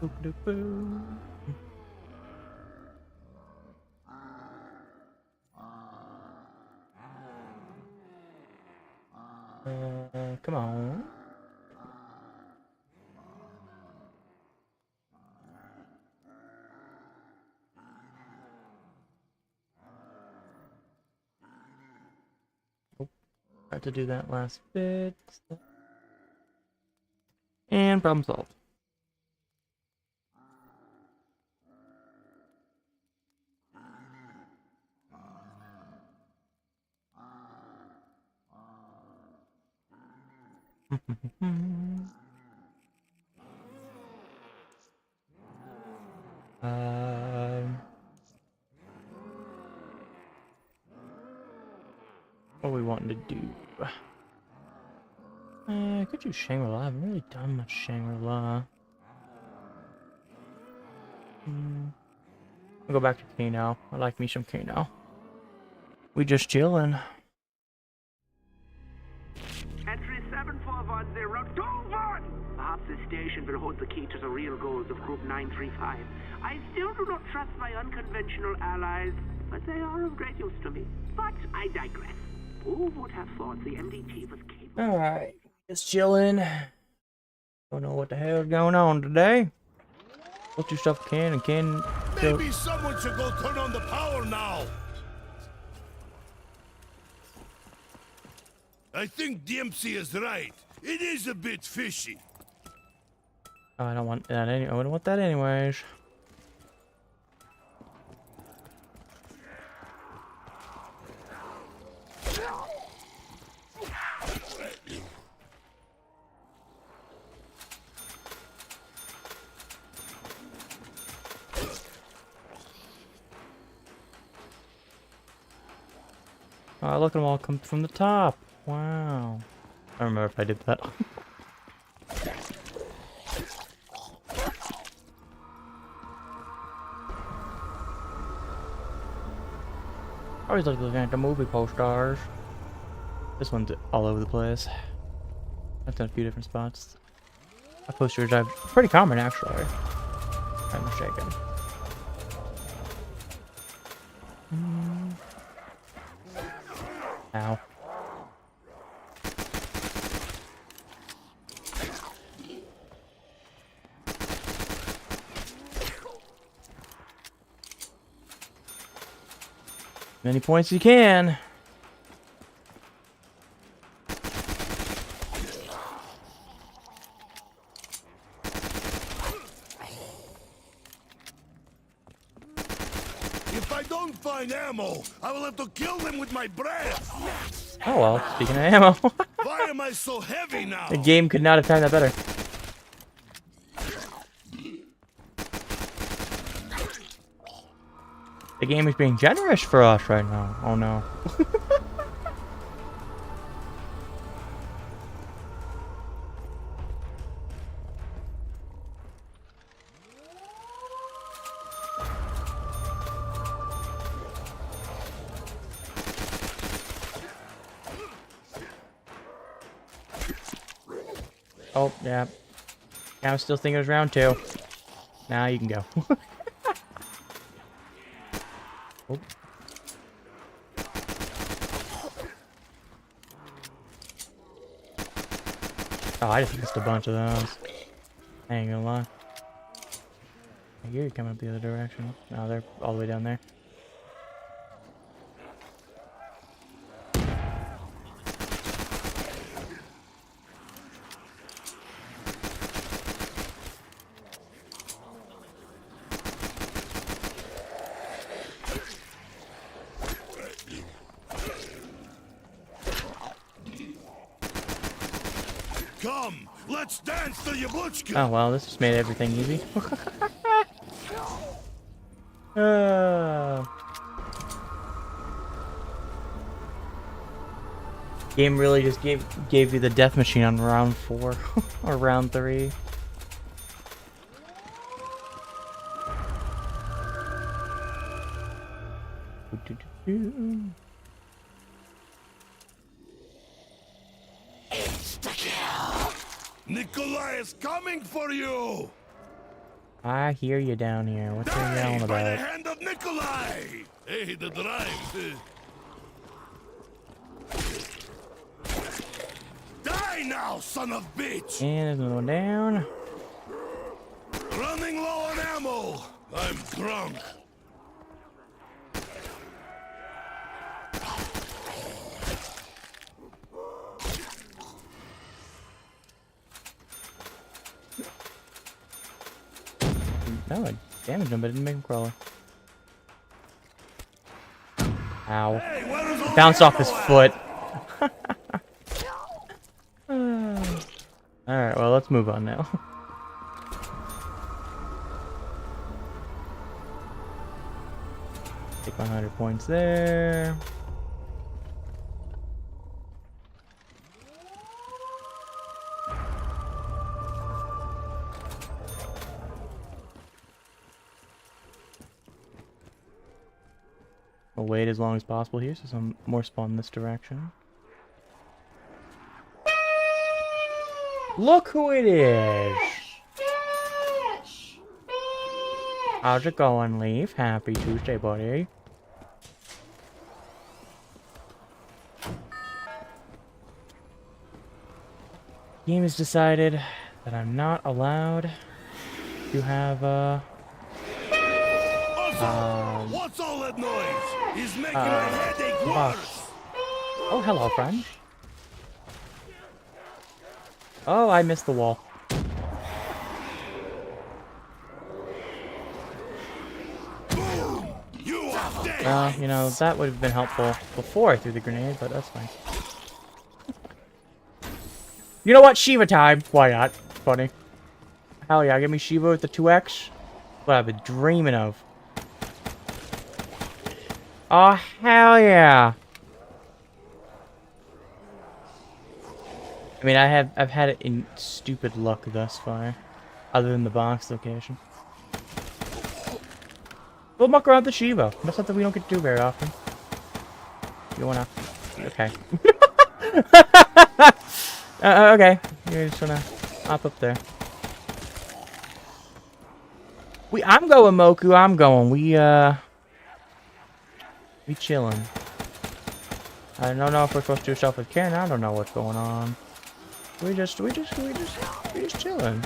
Boop-a-doop-boo. Come on. Had to do that last bit. And problem solved. What are we wanting to do? I could do Shangri-La. I haven't really done much Shangri-La. I'll go back to Kano. I like me some Kano. We just chillin'. Entry 741021! Perhaps this station will hold the key to the real goals of Group 935. I still do not trust my unconventional allies, but they are of great use to me. But I digress. Who would have thought the MDT was capable? Alright, just chillin'. Don't know what the hell's going on today. We'll do stuff Ken and Ken. Maybe someone should go turn on the power now. I think DMC is right. It is a bit fishy. Oh, I don't want that I don't want that anyways. Oh, look at them all come from the top. Wow. I don't remember if I did that. I always like looking at the movie posters. This one's all over the place. I've done a few different spots. My posters are pretty common actually. If I'm mistaken. Ow. Many points you can. If I don't find ammo, I will have to kill them with my breath. Oh well, speaking of ammo. Why am I so heavy now? The game could not have timed that better. The game is being generous for us right now. Oh no. Oh, yeah. I was still thinking it was round 2. Now you can go. Oh. Oh, I just missed a bunch of those. I ain't gonna lie. I hear you coming up the other direction. No, they're all the way down there. Come, let's dance to Yablutchka. Oh well, this just made everything easy. Game really just gave you the death machine on round 4 or round 3. Nikolai is coming for you. I hear you down here. What's you yelling By the about? hand of Nikolai! Hey, the drive. Die now, son of bitch! And there's another one down. Running low on ammo. I'm drunk. No, I damaged him, but it didn't make him crawl. Ow. Hey, where is all Bounced the off his ammo at? foot. Alright, well, let's move on now. Take 100 points there. We'll wait as long as possible here, so some more spawn in this direction. Look who it is! How's it going, Leaf? Happy Tuesday, buddy. Game has decided that I'm not allowed to have, What's all that noise? He's making my headache worse. Oh, hello, friend. Oh, I missed the wall. Boom! You are dead. You know, that would have been helpful before I threw the grenade, but that's fine. You know what? Shiva time. Why not? Funny. Hell yeah, give me Shiva with the 2x. What I've been dreaming of. Oh, hell yeah. I mean, I've had it in stupid luck thus far. Other than the box location. We'll muck around the Shiva. That's something we don't get to do very often. You wanna... Okay. Okay. You're just gonna hop up there. I'm going, Moku. I'm going. We chillin'. I don't know if we're supposed to do stuff with Ken. I don't know what's going on. We just chillin'.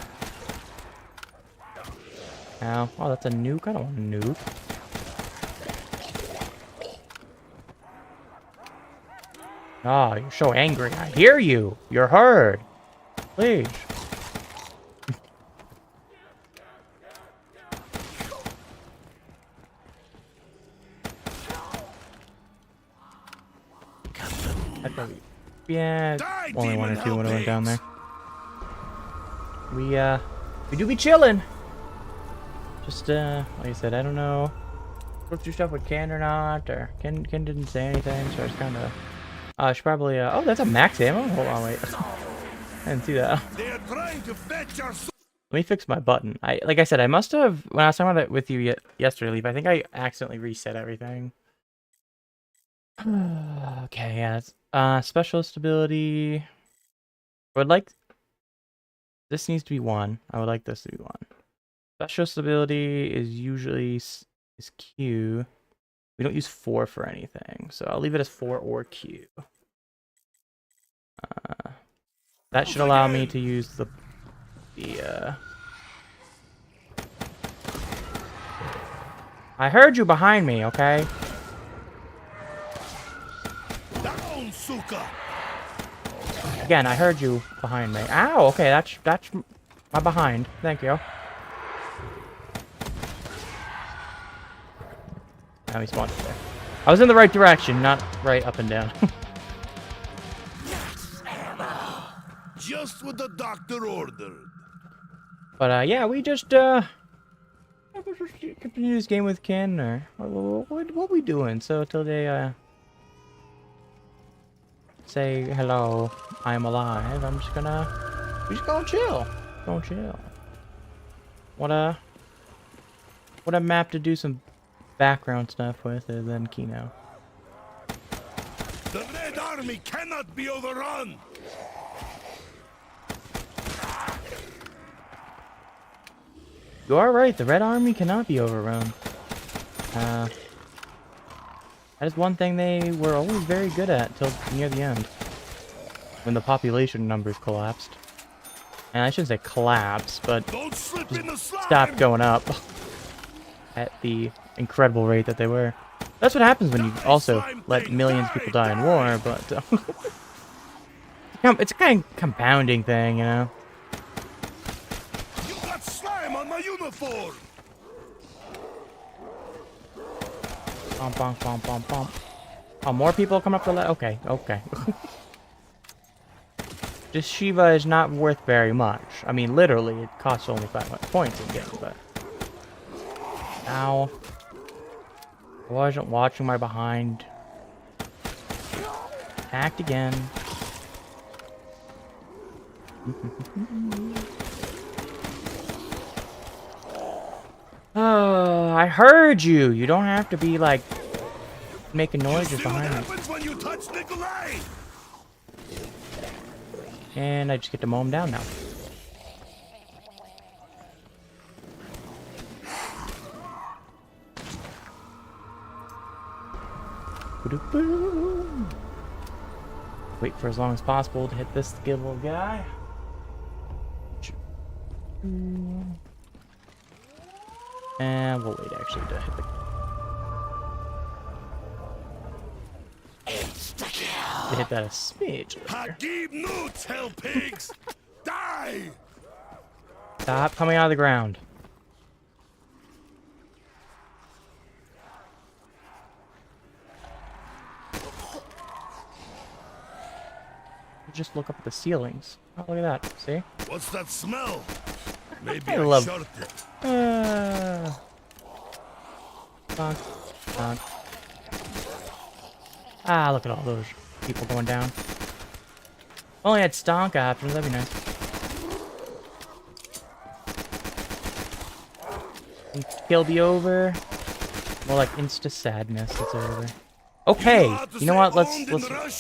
Ow. Oh, that's a nuke. I don't want a nuke. Oh, you're so angry. I hear you. You're heard. Please. Yeah, only one or two when I went down there. We do be chilling. Just like I said, I don't know if we'll do stuff with Ken or not, or Ken didn't say anything, so it's kind of. I should probably. Oh, that's a max ammo. Hold on, wait. I didn't see that. They are trying to fetch our. Let me fix my button. Like I said, I must have when I was talking about it with you yesterday, Leaf. I think I accidentally reset everything. Okay, yeah. Specialist ability. I would like. This needs to be 1. I would like this to be 1. Specialist ability is usually is Q. We don't use 4 for anything, so I'll leave it as 4 or Q. That should allow me to use the I heard you behind me, okay? Down, Suka. Again, I heard you behind me. Ow, okay, that's my behind. Thank you. Now he spawned there. I was in the right direction, not right up and down. Just what the doctor ordered. But yeah, we just continue this game with Ken, or what we doing? So till they say hello, I'm alive. I'm just gonna chill. Gonna chill. What a map to do some background stuff with, other than Kino. The Red Army cannot be overrun. You are right, the Red Army cannot be overrun. That is one thing they were always very good at till near the end. When the population numbers collapsed. And I shouldn't say collapse, but Don't slip in the slime. stopped going up at the incredible rate that they were. That's what happens when you also let millions of people die in war, but it's a kind of compounding thing, you know? You got slime on my uniform. Bump, bump, bump, bump, bump. Oh, more people come up the okay, okay. This Shiva is not worth very much. I mean, literally, it costs only 500 points in game, but... Ow. I wasn't watching my behind. Attacked again. Oh, I heard you! You don't have to be, like, making noises See what behind me. happens when you touch Nikolai? And I just get to mow him down now. Wait for as long as possible to hit this little guy. And we'll wait actually to hit the... To hit that a smidge. Hagib newts, hell pigs! Die! Stop coming out of the ground. Just look up at the ceilings. Oh, look at that. See? What's that smell? Maybe I I love- shot it. Bonk, bonk. Ah, look at all those people going down. Only had stonk options, that'd be nice. And kill be over. More like insta sadness, it's over. Okay, you know what? Let's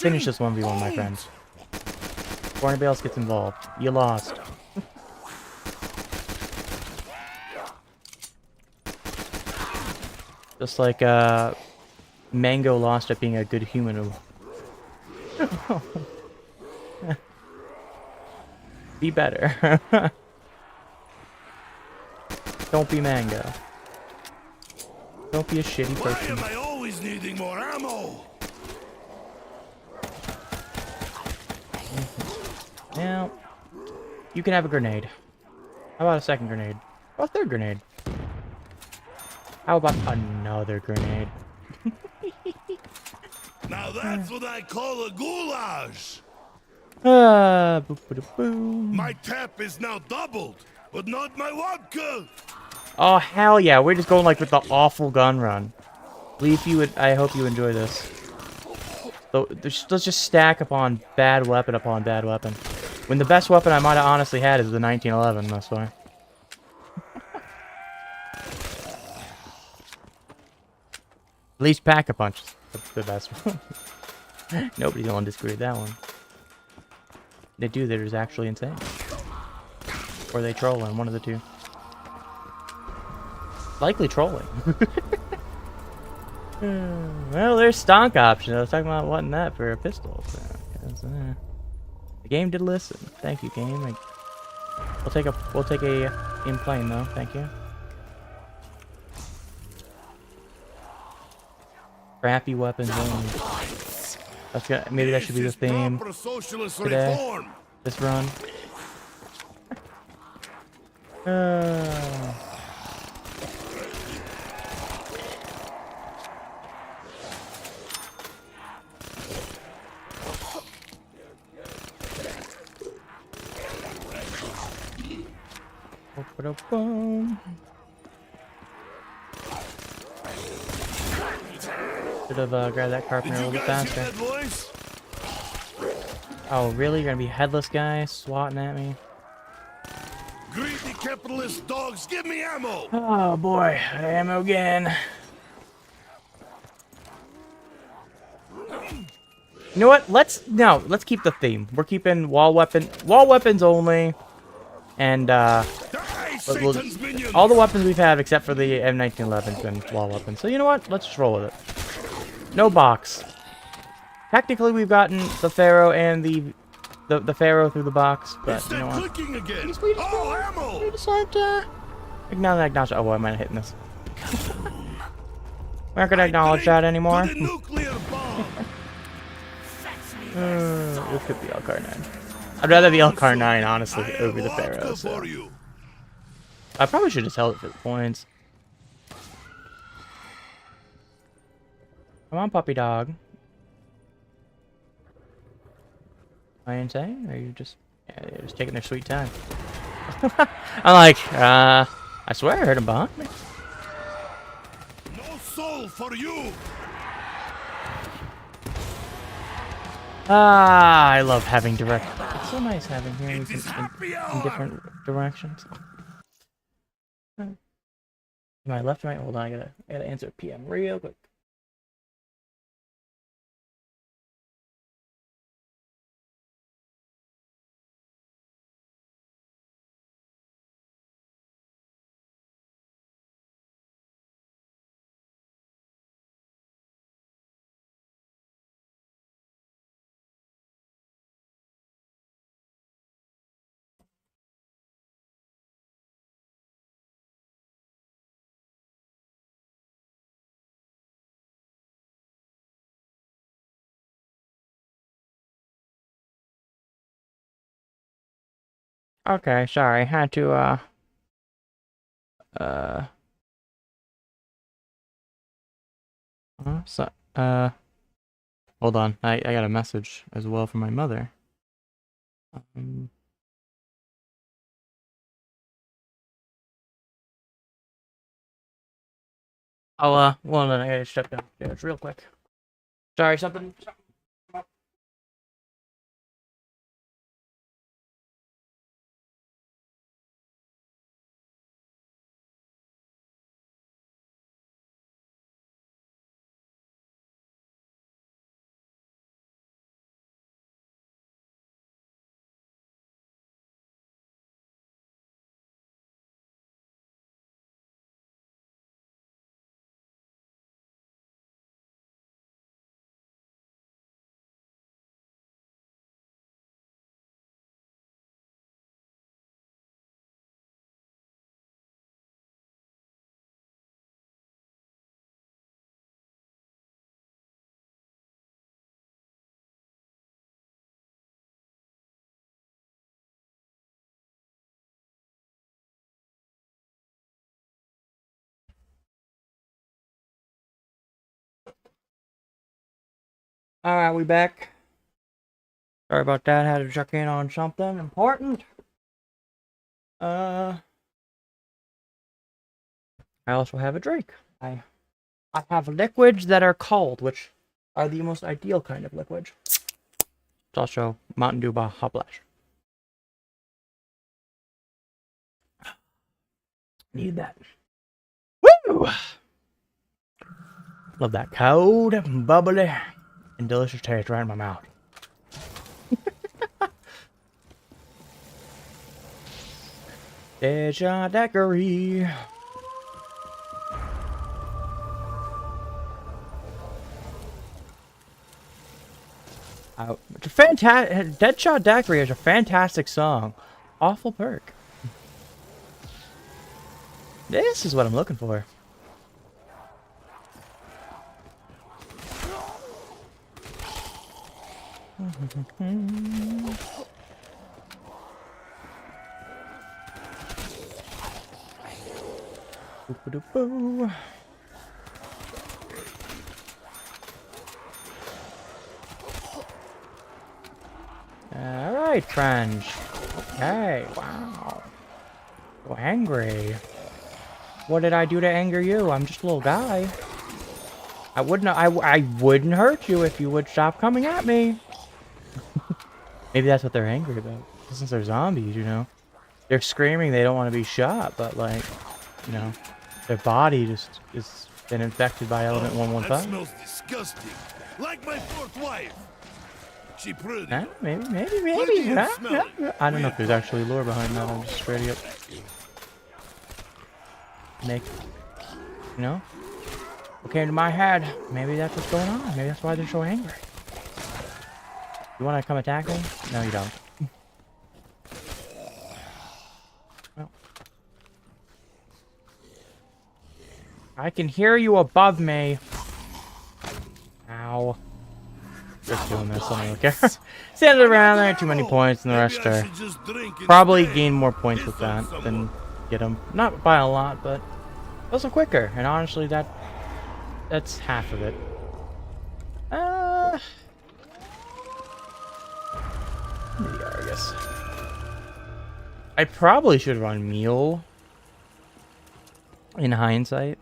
finish this 1v1, my friends. Before anybody else gets involved. You lost. Just like Mango lost at being a good human. Be better. Don't be Mango. Don't be a shitty Why person. am I always needing more ammo? Now, you can have a grenade. How about a second grenade? How about a third grenade? How about another grenade? Now that's what I call a goulash. Boom. My tap is now doubled, but not my vodka. Oh hell yeah! We're just going like with the awful gun run. Leaf, you would. I hope you enjoy this. So let's just stack upon bad weapon upon bad weapon. When the best weapon I might have honestly had is the 1911. That's why. At least Pack-a-Punch is the best one. Nobody's gonna disagree with that one. They do. They're just actually insane. Or they trolling. One of the two. Likely trolling. Well, there's stonk option. I was talking about wanting that for a pistol. So, the game did listen. Thank you, game. We'll take a in plane though. Thank you. Crappy weapons only. That's good. Maybe that should be the This is theme proper socialist today. reform. this run. Should have grabbed that carpenter a Did little you bit guys hear faster. that voice? Oh, really? You're gonna be headless guy swatting at me? Greedy capitalist dogs, give me ammo! Oh boy, ammo again. You know what? Let's keep the theme. We're keeping wall weapons only, and Die, But Satan's minions. all the weapons we've had except for the M1911's been wall weapons. So you know what? Let's just roll with it. No box. Technically, we've gotten the Pharaoh and the Pharaoh through the box, but It's you know that what? clicking again. We just Oh, ammo! decide to acknowledge. Oh, I might have hit this. We're not gonna acknowledge that anymore. To the nuclear bomb. It could be LCAR-9. I'd rather the LCAR-9, honestly, over the Pharaoh. So. For you. I probably should have held it for the points. Come on, puppy dog. Am I insane? Or are you just, yeah, you're just taking their sweet time? I'm like, I swear I heard him behind me. No soul for you. Ah, I love having direct. It's so nice having hearings in different directions. Am I left or right? Hold on, I gotta answer PM real quick. Okay, sorry, had to hold on, I got a message as well from my mother. Well then I gotta step downstairs real quick. Sorry, something. Alright, we back. Sorry about that, had to check in on something important. I also have a drink. I have liquids that are cold, which are the most ideal kind of liquid. It's also Mountain Dew by Hot Flash. Need that. Woo! Love that cold, bubbly, and delicious taste right in my mouth. There's a daiquiri. It's a fantastic. Deadshot Daiquiri is a fantastic song. Awful perk. This is what I'm looking for. Boo-ba-doo-boo. Alright, friends. Okay, wow. So angry. What did I do to anger you? I'm just a little guy. I wouldn't hurt you if you would stop coming at me. Maybe that's what they're angry about. Since they're zombies, you know. They're screaming they don't want to be shot, but like, you know, their body just is been infected by element 115. That smells disgusting. Like my fourth wife. She pretty. Maybe. Where do you smell it? I don't know if there's actually lore behind that. I'm just ready up. make, you know, what came to my head. Maybe that's what's going on. Maybe that's why they're so angry. You want to come attack me? No, you don't. Well, I can hear you above me. Ow. Just doing this, I don't care. Standing around there, too many points, and the rest are probably gain more points with that than get them. Not by a lot, but also quicker. And honestly, that's half of it. Yeah, I guess. I probably should run Mule. In hindsight.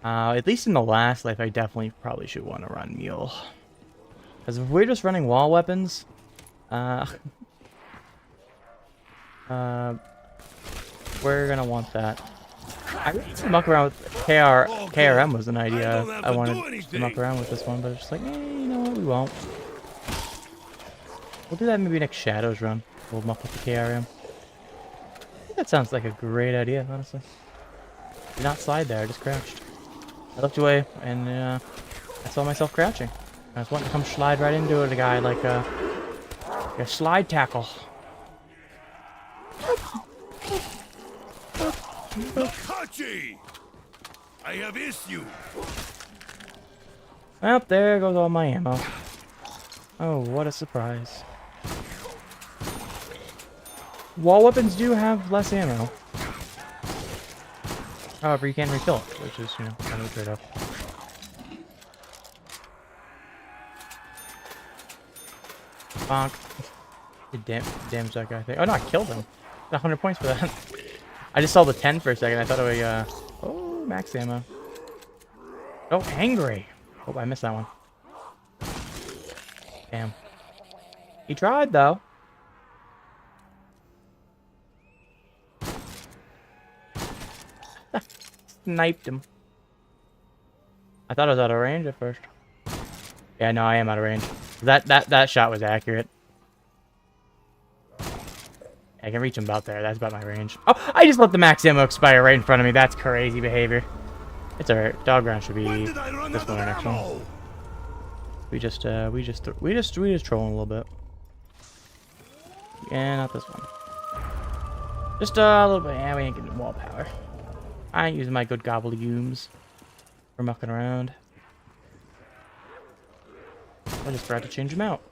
At least in the last life, I definitely probably should want to run Mule. Because if we're just running wall weapons, we're gonna want that. I really to muck around with KRM was an idea. I wanted to muck around with this one, but it's just like, you know what, we won't. We'll do that maybe next Shadows run. We'll muck with the KRM. I think that sounds like a great idea, honestly. Did not slide there, I just crouched. I looked away, and I saw myself crouching. I was wanting to come slide right into it, a guy like a slide tackle. Makachi! I have issue. Well, there goes all my ammo. Oh, what a surprise. Wall weapons do have less ammo. However, you can refill it, which is, you know, kind of a trade-off. Bonk. Did damage that guy. Oh no, I killed him. Got 100 points for that. I just saw the 10 for a second. I thought it was, oh, max ammo. Oh, angry. Oh, I missed that one. Damn. He tried, though. Sniped him. I thought I was out of range at first. Yeah, no, I am out of range. That shot was accurate. I can reach him about there. That's about my range. Oh, I just let the max ammo expire right in front of me. That's crazy behavior. It's alright. Dog round should be this one or next one. We just trolling a little bit. Yeah, not this one. Just a little bit. Yeah, we ain't getting wall power. I ain't using my good gobbledygooms for mucking around. I just forgot to change him out.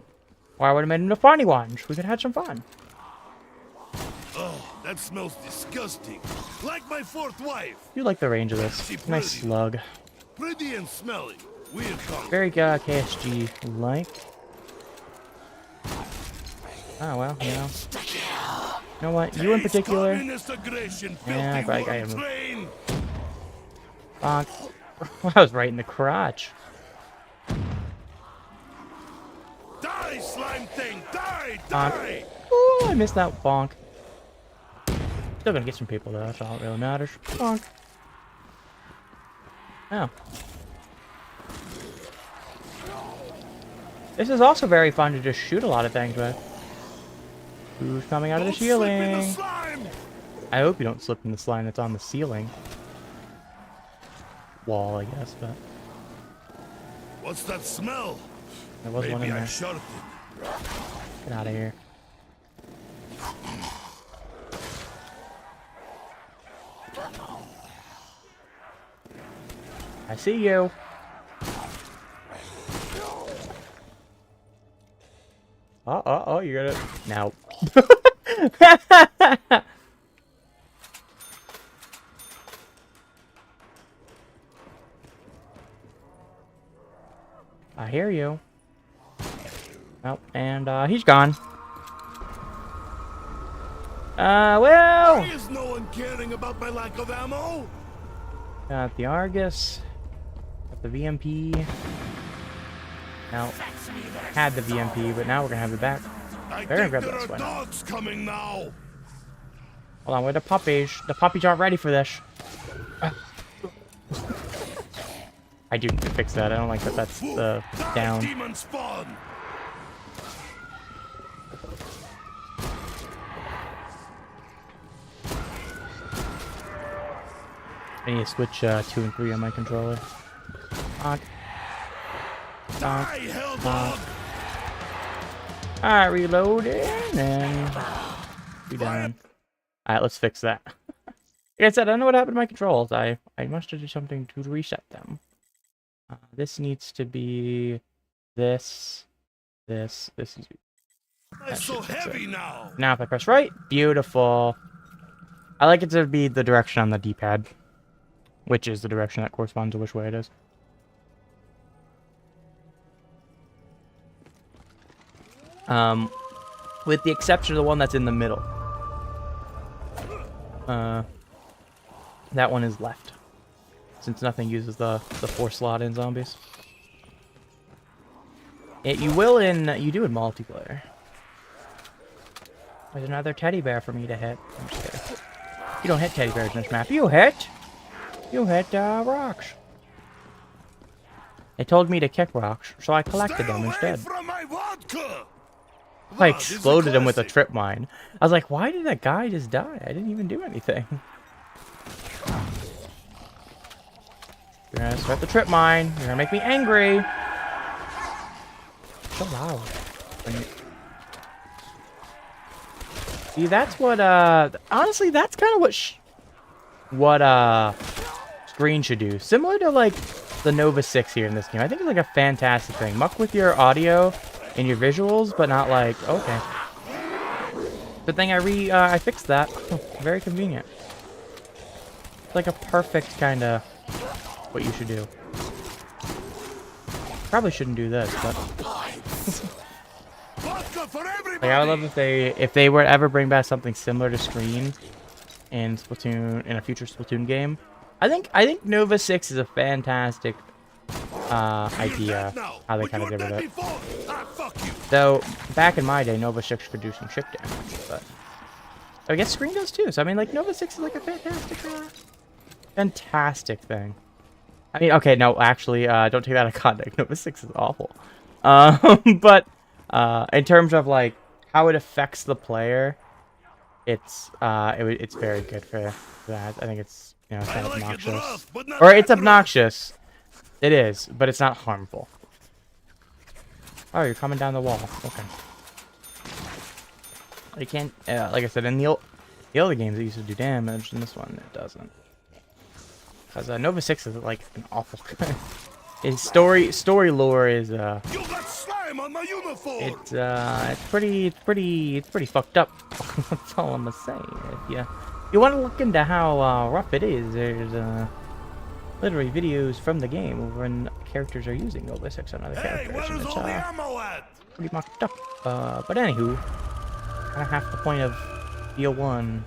Or I would have made him a funny one. We could have had some fun. Oh, that smells disgusting. Like my fourth wife. You like the range of this. Nice slug. Pretty and smelly. Weird color. Very KSG-like. Oh, well, you know. You know what? You in particular. Yeah, I probably got him. Bonk. I was right in the crotch. Die, slime thing! Die! Bonk. Die! Ooh, I missed that bonk. Still gonna get some people though, that's all that really matters. Bonk. Oh. This is also very fun to just shoot a lot of things with. Who's coming out of the ceiling? I hope you don't slip in the slime that's on the ceiling. Wall, I guess, but... What's that smell? There was one in there. Shot it. Get out of here. I see you. Oh, you're gonna... No. I hear you. Oh, and he's gone. Well. Why is no one caring about my lack of ammo? Got the Argus. Got the VMP. Now, had the VMP, but now we're gonna have it back. Better grab that sweat. Dogs coming now. Hold on, where the puppies? The puppies aren't ready for this. I do need to fix that. I don't like that that's down. Demon spawn. I need to switch 2 and 3 on my controller. Bonk. Die, Helldog! Alright, reloading and be done. Alright, let's fix that. Like I said, I don't know what happened to my controls. I must have done something to reset them. This needs to be this. This is. It's so heavy now. Now if I press right, beautiful. I like it to be the direction on the D-pad, which is the direction that corresponds to which way it is. With the exception of the one that's in the middle. That one is left, since nothing uses the 4 slot in zombies. You do in multiplayer. There's another teddy bear for me to hit. I'm just kidding. You don't hit teddy bears in this map. You hit rocks. It told me to kick rocks, so I collected them instead. From my vodka. I exploded him with a trip mine. I was like, why did that guy just die? I didn't even do anything. You're gonna start the trip mine. You're gonna make me angry. So loud. See, that's what, honestly, that's kind of what screen should do. Similar to, like, the Nova 6 here in this game. I think it's, like, a fantastic thing. Muck with your audio and your visuals, but not, like, okay. Good thing I fixed that. Very convenient. It's like a perfect kind of what you should do. Probably shouldn't do this, but like, I would love if they were to ever bring back something similar to Screen in Splatoon, in a future Splatoon game. I think Nova 6 is a fantastic idea how they kind of did with it. Though back in my day, Nova 6 could do some chip damage, but I guess Screen does too. So I mean, like, Nova 6 is like a fantastic thing. I mean, okay, no, actually, don't take that out of context. Nova 6 is awful. But in terms of like how it affects the player, it's very good for that. I think it's, you know, it's not obnoxious, or it's obnoxious. It is, but it's not harmful. Oh, you're coming down the wall. Okay. You can't, like I said, in the other games it used to do damage, in this one it doesn't. Because Nova 6 is like an awful. His story lore is You got slime on my uniform. it's pretty fucked up. That's all I'm gonna say. If you want to look into how rough it is, there's literally videos from the game when characters are using Nova 6 on other characters. Where And is it's all the ammo at? pretty mucked up. But anywho, kind of half the point of BO1.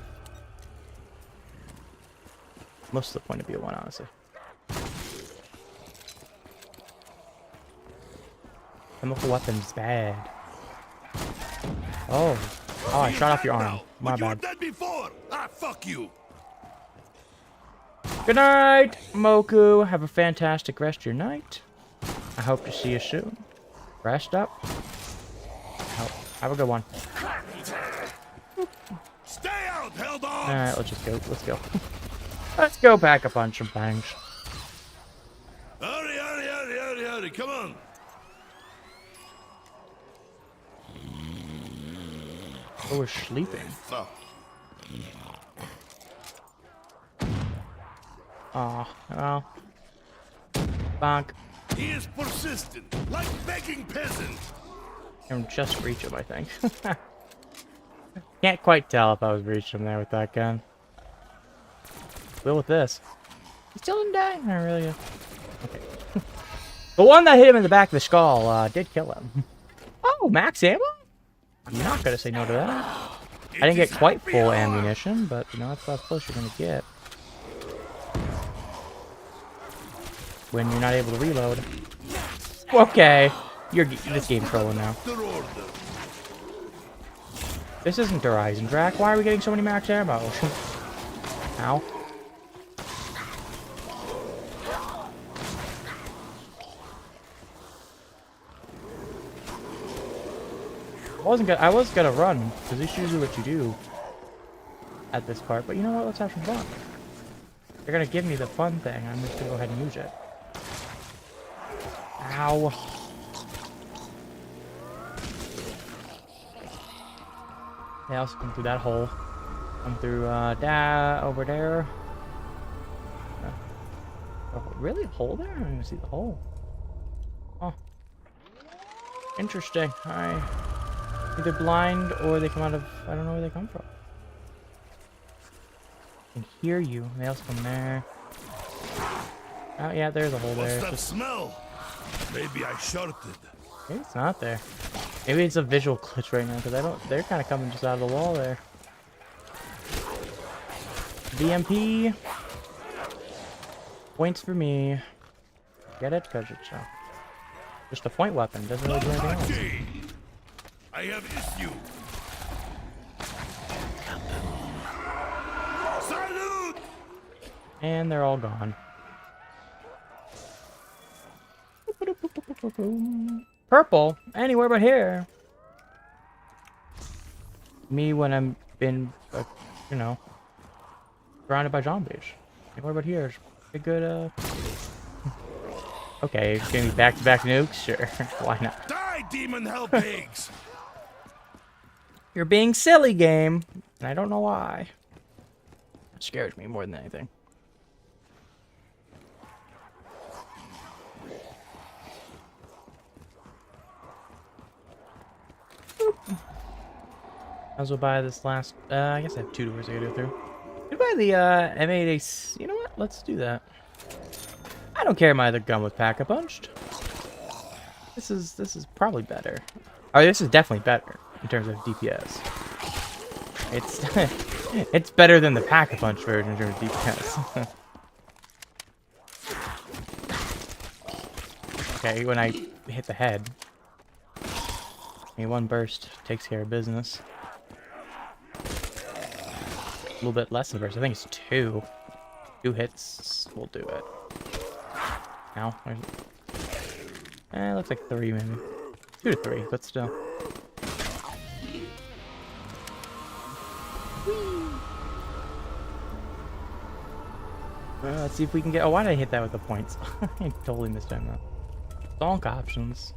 Most of the point of BO1, honestly. Chemical weapons bad. Oh, I shot off your arm. My bad. You were dead before. Fuck you. Good night, Moku. Have a fantastic rest of your night. I hope to see you soon. Rest up. Have a good one. Stay out, Helldog. Alright, let's just go. Let's go. Let's go pack a punch and bangs. Hurry, come on. Oh, we're sleeping. Oh, well. Bonk. He is persistent, like begging peasant. I'm just reach him, I think. Can't quite tell if I was reaching him there with that gun. Will with this. He still didn't die? Not really. Okay. The one that hit him in the back of the skull did kill him. Oh, max ammo? I'm not gonna say no to that. I didn't get quite full ammunition, but you know, that's about as close you're gonna get when you're not able to reload. Okay, this game's trolling now. This isn't Horizon Drac. Why are we getting so many max ammo? Ow. I was gonna run, because this is usually what you do at this part, but you know what, let's have some fun. They're gonna give me the fun thing. I'm just gonna go ahead and use it. Ow. They also come through that hole. Come through over there. Oh, really? A hole there? I don't even see the hole. Oh. Interesting. Alright. Either blind or they come out of... I don't know where they come from. I can hear you. They also come there. Oh, yeah, there's a hole there. What's that smell? Maybe I shorted. Maybe it's not there. Maybe it's a visual glitch right now because I don't... They're kind of coming just out of the wall there. BMP. Points for me. Get it? Because it's just a point weapon. Doesn't really do anything else. I have issue. Salute! And they're all gone. Purple? Anywhere but here. Me when I'm been, you know, surrounded by zombies. Anywhere but here is a good, Okay, it's gonna be back-to-back nukes? Sure, why not? Die, demon hell pigs! You're being silly, game. And I don't know why. It scares me more than anything. I also buy this last... I guess I have 2 doors I gotta go through. Could buy the M8 You know what? Let's do that. I don't care my other gun with Pack-a-Punched. This is probably better. Oh, this is definitely better in terms of DPS. It's it's better than the Pack-a-Punch version in terms of DPS. Okay, when I hit the head, one burst takes care of business. A little bit less than burst. I think it's 2. 2 hits will do it. Now, looks like 3 maybe. 2 to 3, but still. Let's see if we can get. Oh, why did I hit that with the points? I totally missed that. Donk options.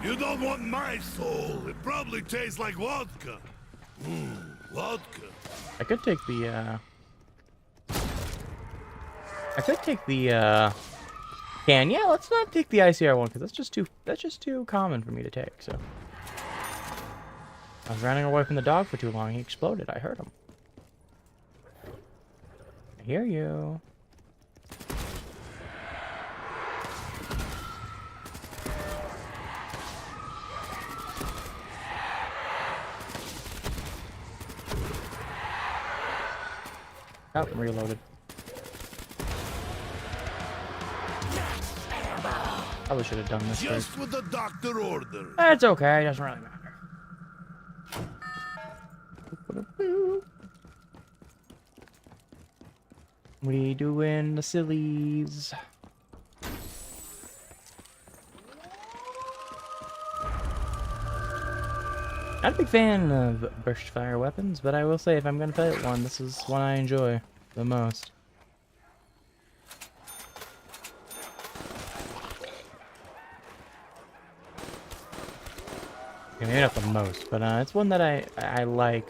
You don't want my soul. It probably tastes like vodka. Vodka. I could take the can. Yeah, let's not take the ICR one because that's just too common for me to take. So I was running away from the dog for too long. He exploded. I heard him. I hear you. Oh, I'm reloaded. Probably should have done this Just first. what the doctor ordered. That's okay, it doesn't really matter. We doing the sillies. Not a big fan of burst fire weapons, but I will say if I'm gonna play one, this is one I enjoy the most. Okay, maybe not the most, but it's one that I like.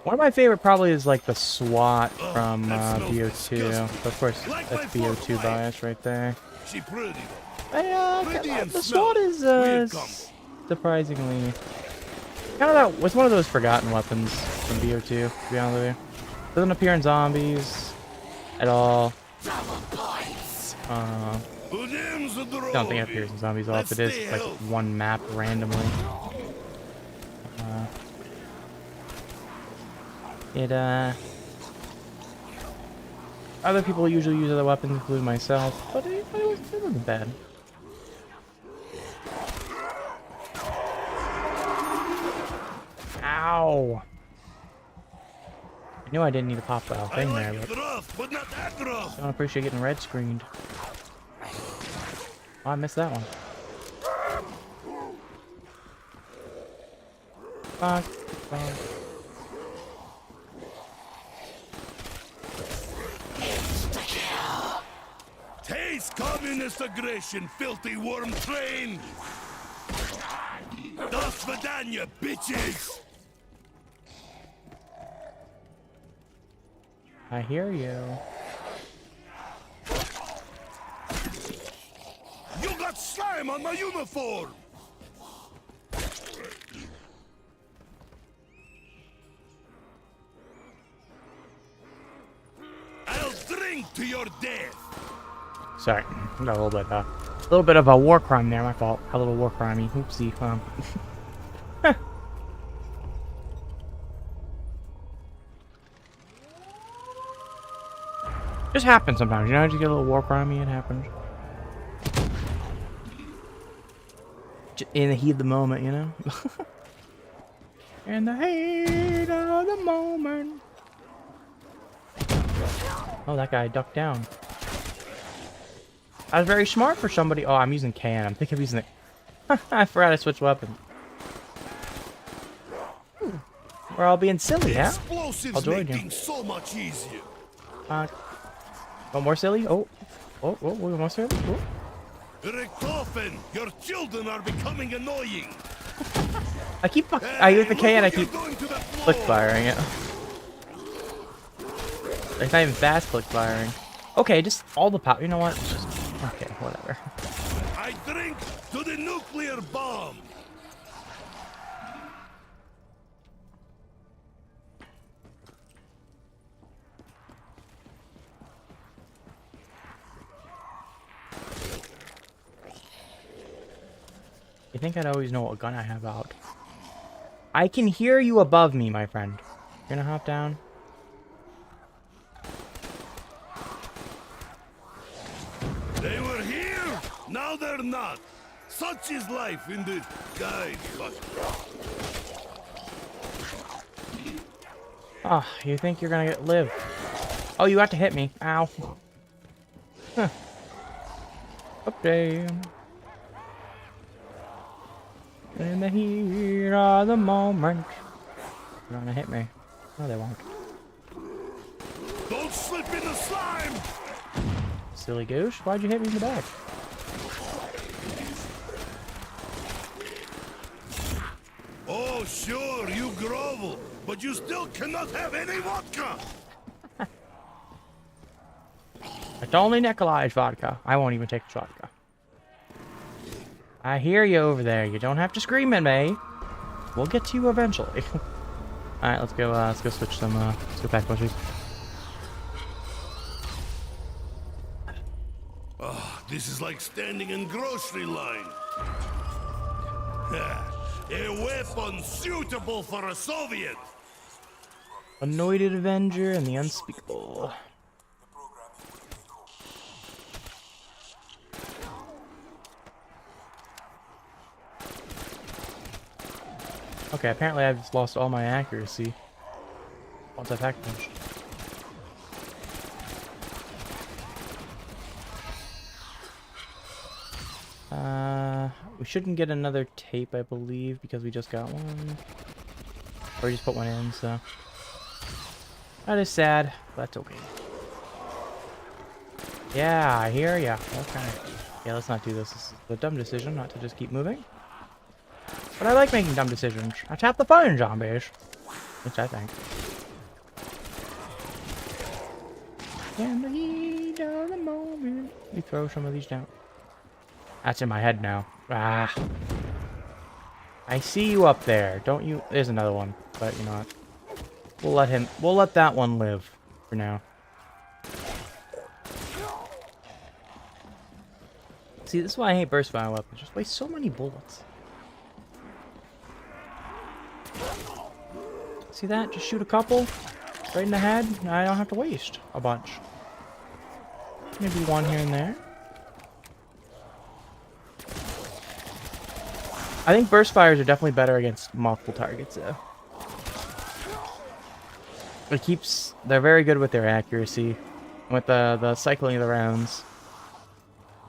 One of my favorite probably is like the SWAT from BO2. Of course, that's BO2 bias right there. She pretty. The SWAT is surprisingly kind of that. Was one of those forgotten weapons from BO2. To be honest with you, doesn't appear in zombies at all. Don't think it appears in zombies at all. If it is, it's like one map randomly. Other people usually use other weapons, including myself, but it wasn't bad. Ow! I knew I didn't need to pop that thing there, but I don't appreciate getting red screened. Oh, I missed that one. Fuck. Cease communist aggression, filthy worm train! Das Vidania, bitches! I hear you. You got slime on my uniform! I'll drink to your death! Sorry, got a little bit of a war crime there. My fault. A little war crimey. Oopsie. Just happens sometimes, you know. You get a little war crimey. It happens. In the heat of the moment, you know. In the heat of the moment. Oh, that guy ducked down. I was very smart for somebody. Oh, I'm using can. I'm thinking of using it. I forgot I switched weapons. We're all being silly, huh? Explosives I'll join make you. things so much easier. One more silly? Oh, one more silly? Oh. Richtofen, your children are becoming annoying. I use the can. I Look what keep you're doing to the floor. click firing it. It's not even fast click firing. Okay, just all the power. You know what? Just, okay, whatever. I drink to the nuclear bomb. You think I'd always know what gun I have out? I can hear you above me, my friend. You're gonna hop down? They were here, now they're not. Such is life in the guide. Oh, you think you're gonna live? Oh, you got to hit me. Ow. Huh. Okay. In the heat of the moment. They're gonna hit me. No, they won't. Don't slip in the slime! Silly goose. Why'd you hit me in the back? Oh, sure, you grovel, but you still cannot have any vodka! It's only Nikolai's vodka. I won't even take the vodka. I hear you over there. You don't have to scream at me. We'll get to you eventually. Alright, let's go switch some, let's go pack bushes. This is like standing in grocery line. A weapon suitable for a Soviet. Anointed Avenger and the Unspeakable. Okay, apparently I've just lost all my accuracy once I pack punched. We shouldn't get another tape, I believe, because we just got one. Or we just put one in, so. That is sad, but that's okay. Yeah, I hear ya. Okay. Yeah, let's not do this. This is a dumb decision not to just keep moving. But I like making dumb decisions. I tap the fire zombies. Which I think. In the heat of the moment. We throw some of these down. That's in my head now. Ah. I see you up there. Don't you? There's another one. But you know what? We'll let that one live for now. See, this is why I hate burst fire weapons. Just waste so many bullets. See that? Just shoot a couple right in the head. Now I don't have to waste a bunch. Maybe one here and there. I think burst fires are definitely better against multiple targets, though. They're very good with their accuracy. With the cycling of the rounds,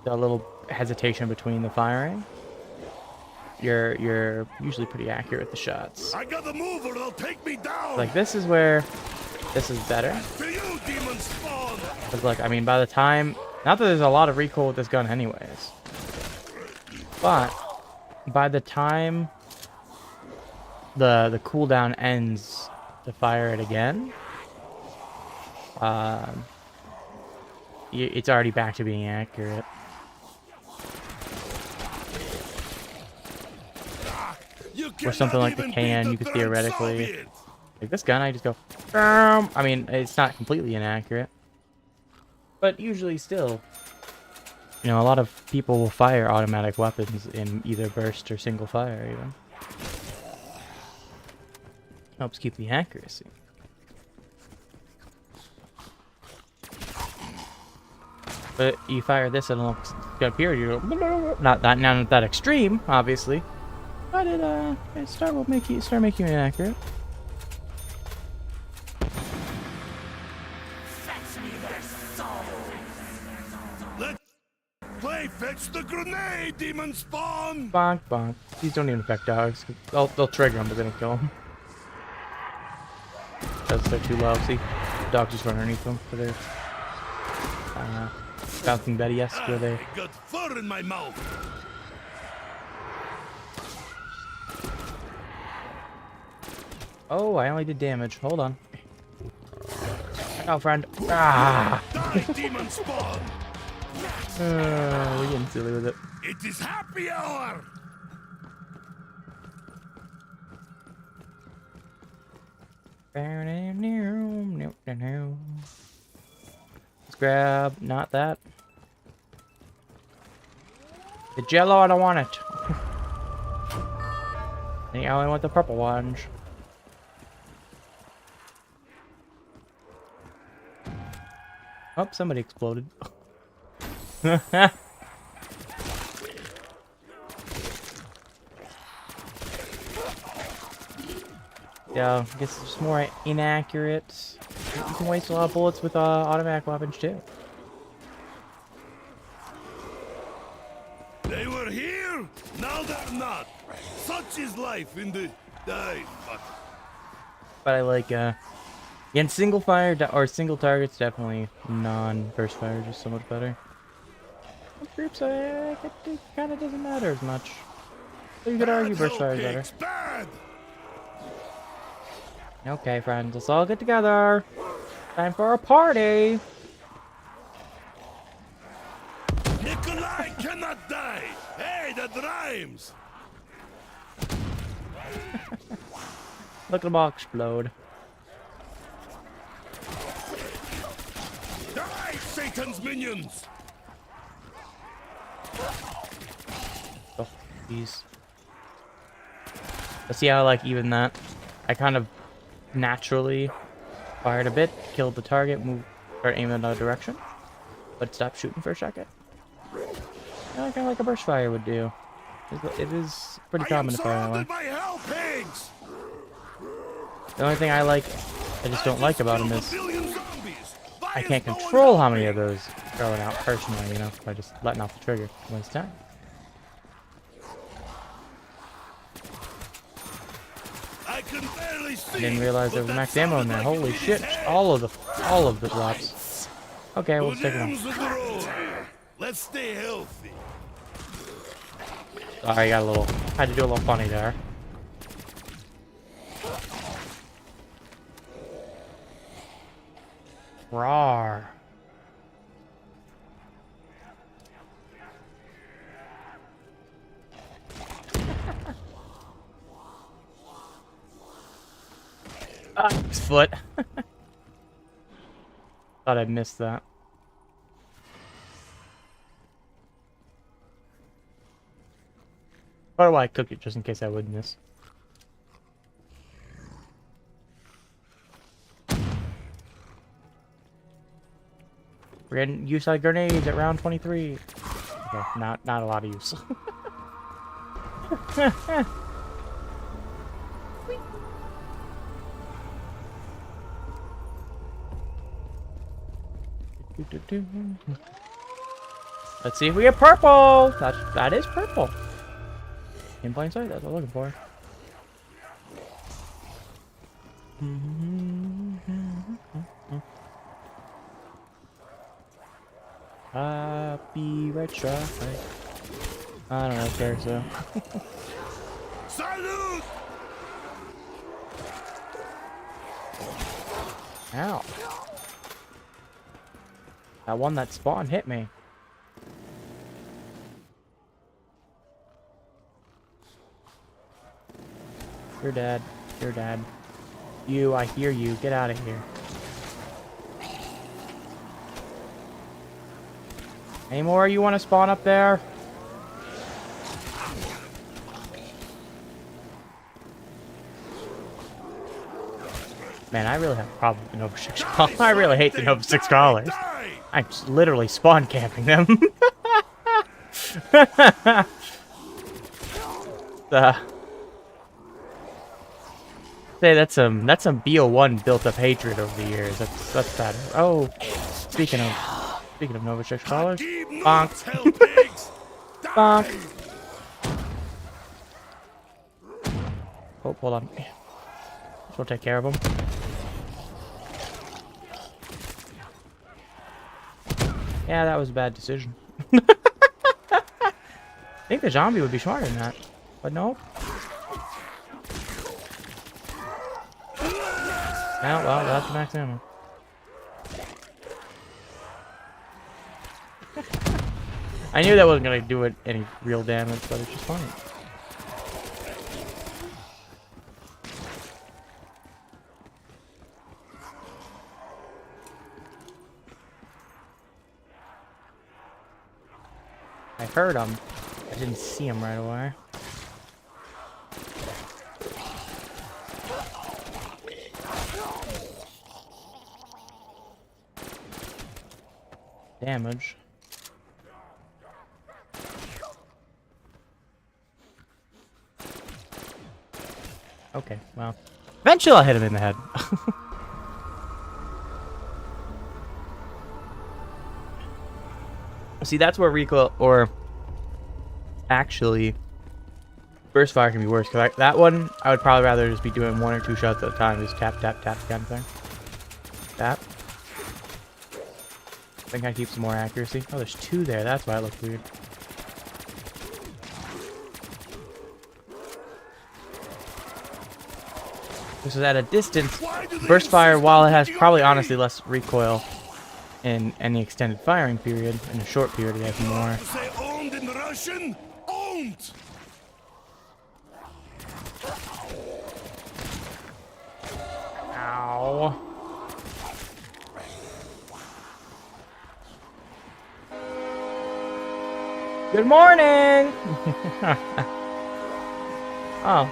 the little hesitation between the firing, you're usually pretty accurate with the shots. I got the move or they'll take me down. Like this is where this is better. To you, demon spawn. Because look, I mean, by the time Not that there's a lot of recoil with this gun anyways. But by the time the cooldown ends to fire it again, it's already back to being accurate. Or something like the can, you could theoretically... Like this gun, I just go... I mean, it's not completely inaccurate. But usually still... You know, a lot of people will fire automatic weapons in either burst or single fire, even. Helps keep the accuracy. But you fire this at a period, you go... Not that extreme, obviously. But it start making it inaccurate. Let's play fetch the grenade, demon spawn! Bonk, bonk. These don't even affect dogs. They'll trigger them, but they don't kill them. Because they're too low. See? Dogs just run underneath them for their... Bouncing Betty-esque where they... I got fur in my mouth! Oh, I only did damage. Hold on. Oh, friend. Ah! Die, demon spawn! We're getting silly with it. It is happy hour! Let's grab, not that. The jello, I don't want it. I only want the purple ones. Oh, somebody exploded. Yeah, I guess it's more inaccurate. You can waste a lot of bullets with automatic weapons too. They were here, now they're not. Such is life in the day. But I like against single fire or single targets, definitely non-burst fire just so much better. With groups, it kind of doesn't matter as much. So you could argue burst fire is better. Bad. Okay, friends, let's all get together. Time for a party. Nikolai cannot die. Hey, that rhymes. Look at them all explode. Die, Satan's minions. Oh, jeez. Let's see how, like, even that. I kind of naturally fired a bit, killed the target, moved, started aiming in another direction, but stopped shooting for a second. Kind of like a burst fire would do. It is pretty common to fire that way. By hell pigs. The only thing I just don't like about him is I can't control how many of those throwing out personally, you know, by just letting off the trigger. Waste time. I can barely see. I didn't realize there was max ammo in there. Holy shit! All of the drops. Okay, we'll take it on. Let's stay healthy. Sorry, had to do a little funny there. Rawr. His foot. Thought I'd missed that. Why do I cook it just in case I would miss? We're gonna use our grenades at round 23. Okay, not a lot of use. Let's see if we get purple. That is purple. In plain sight, that's what I'm looking for. Copyright strike. I don't know, care so. Salute! Ow. That one that spawned hit me. You're dead. You're dead. You, I hear you. Get out of here. Any more you want to spawn up there? Man, I really have a problem with the Nova 6 crawlers. I really hate the Nova 6 crawlers. I'm just literally spawn camping them. Say that's some BO1 built up hatred over the years. That's bad. Oh, speaking of Nova 6 crawlers, bonk, bonk. Oh, hold on. We'll take care of them. Yeah, that was a bad decision. I think the zombie would be smarter than that, but nope. Oh, well, that's max ammo. I knew that wasn't gonna do it any real damage, but it's just funny. I heard him. I didn't see him right away. Damage. Okay, well. Eventually I'll hit him in the head. See, that's where recoil, or actually, burst fire can be worse. Cause that one, I would probably rather just be doing 1 or 2 shots at a time. Just tap, tap, tap kind of thing. Tap. I think I keep some more accuracy. Oh, there's 2 there. That's why it looked weird. This is at a distance. Burst fire, while it has probably honestly less recoil in any extended firing period, in a short period it has more. Say owned in Russian? Owned! Ow. Good morning! Oh,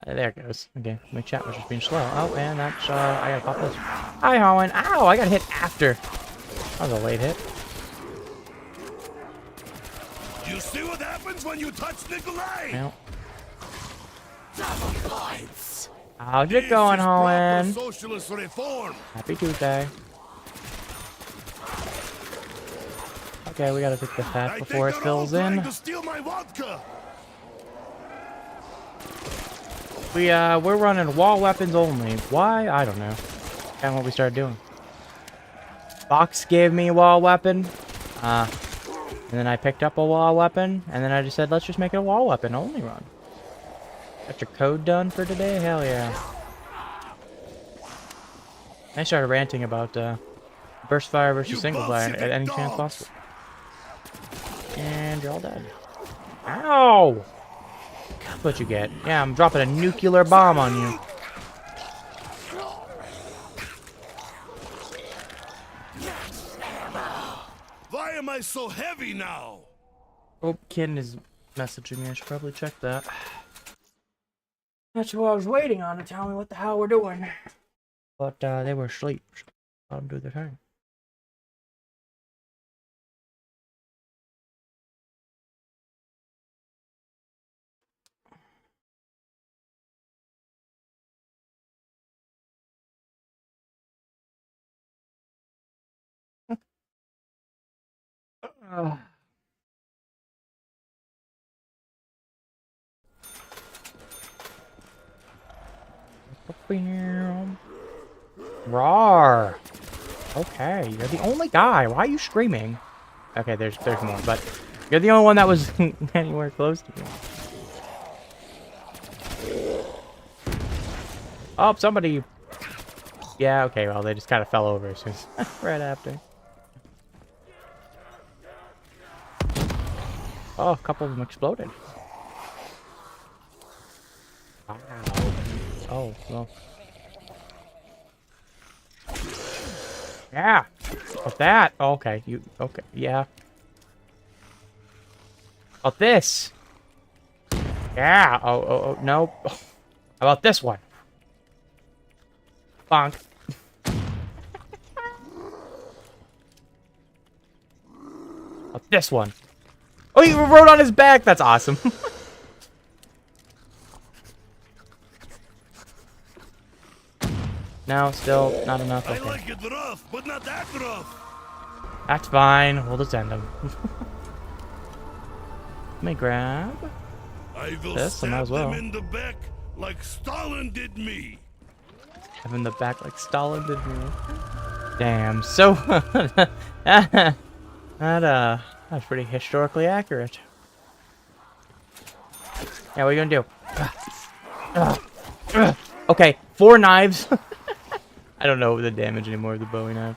there it goes. Okay, my chat was just being slow. Oh, and that's, I gotta pop this. Hi, Howen. Ow, I got hit after. That was a late hit. You see what happens when you touch Nikolai? Well. How's it going, Howen? Socialist reform. Happy Tuesday. Okay, we gotta take the fat before it fills in. To steal my vodka. We're running wall weapons only. Why? I don't know. Kind of what we started doing. Fox gave me a wall weapon. And then I picked up a wall weapon, and then I just said, let's just make it a wall weapon only run. Got your code done for today? Hell yeah. I started ranting about burst fire versus single fire at any chance possible. And you're all dead. Ow! That's what you get. Yeah, I'm dropping a nuclear bomb on you. Why am I so heavy now? Oh, Ken is messaging me. I should probably check that. That's who I was waiting on to tell me what the hell we're doing. But they were asleep. Let them do their thing. Rawr. Okay, you're the only guy. Why are you screaming? Okay, there's more, but you're the only one that was anywhere close to me. Oh, somebody. Yeah, okay, well, they just kind of fell over as soon as right after. Oh, a couple of them exploded. Wow. Oh, well. Yeah. What's that? Oh, okay, you. Okay, yeah. About this? Yeah. Oh, no. How about this one? Bonk. About this one? Oh, he rode on his back. That's awesome. No, still not enough. Okay. I like it rough, but not that rough. That's fine. We'll just end him. Let me grab I will this. I might stab as well. them in the back like Stalin did me. Have in the back like Stalin did me. Damn. So that's pretty historically accurate. Yeah, what are you gonna do? Okay, 4 knives. I don't know the damage anymore of the Bowie knife.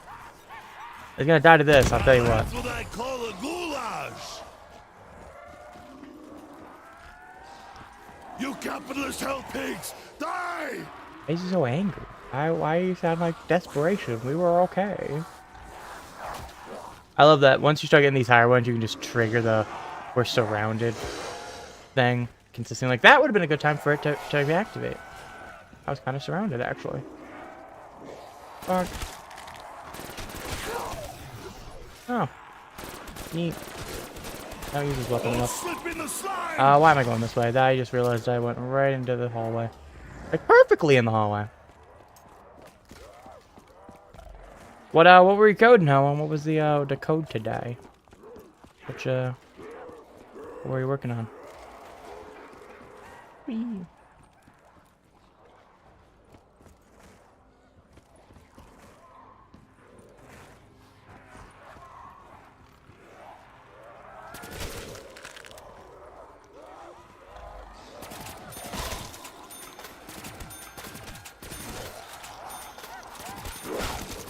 He's gonna die to this, I'll tell you what. That's what I call a goulash. You capitalist hell pigs, die! Why is he so angry? Why you sound like desperation? We were okay. I love that once you start getting these higher ones, you can just trigger the "we're surrounded" thing consistently. Like that would have been a good time for it to reactivate. I was kind of surrounded actually. Fuck. Oh. Neat. I don't use this weapon enough. Slip in the slime. Why am I going this way? I just realized I went right into the hallway. Like perfectly in the hallway. What were you coding, Helen? What was the code today? Which what were you working on? Whee.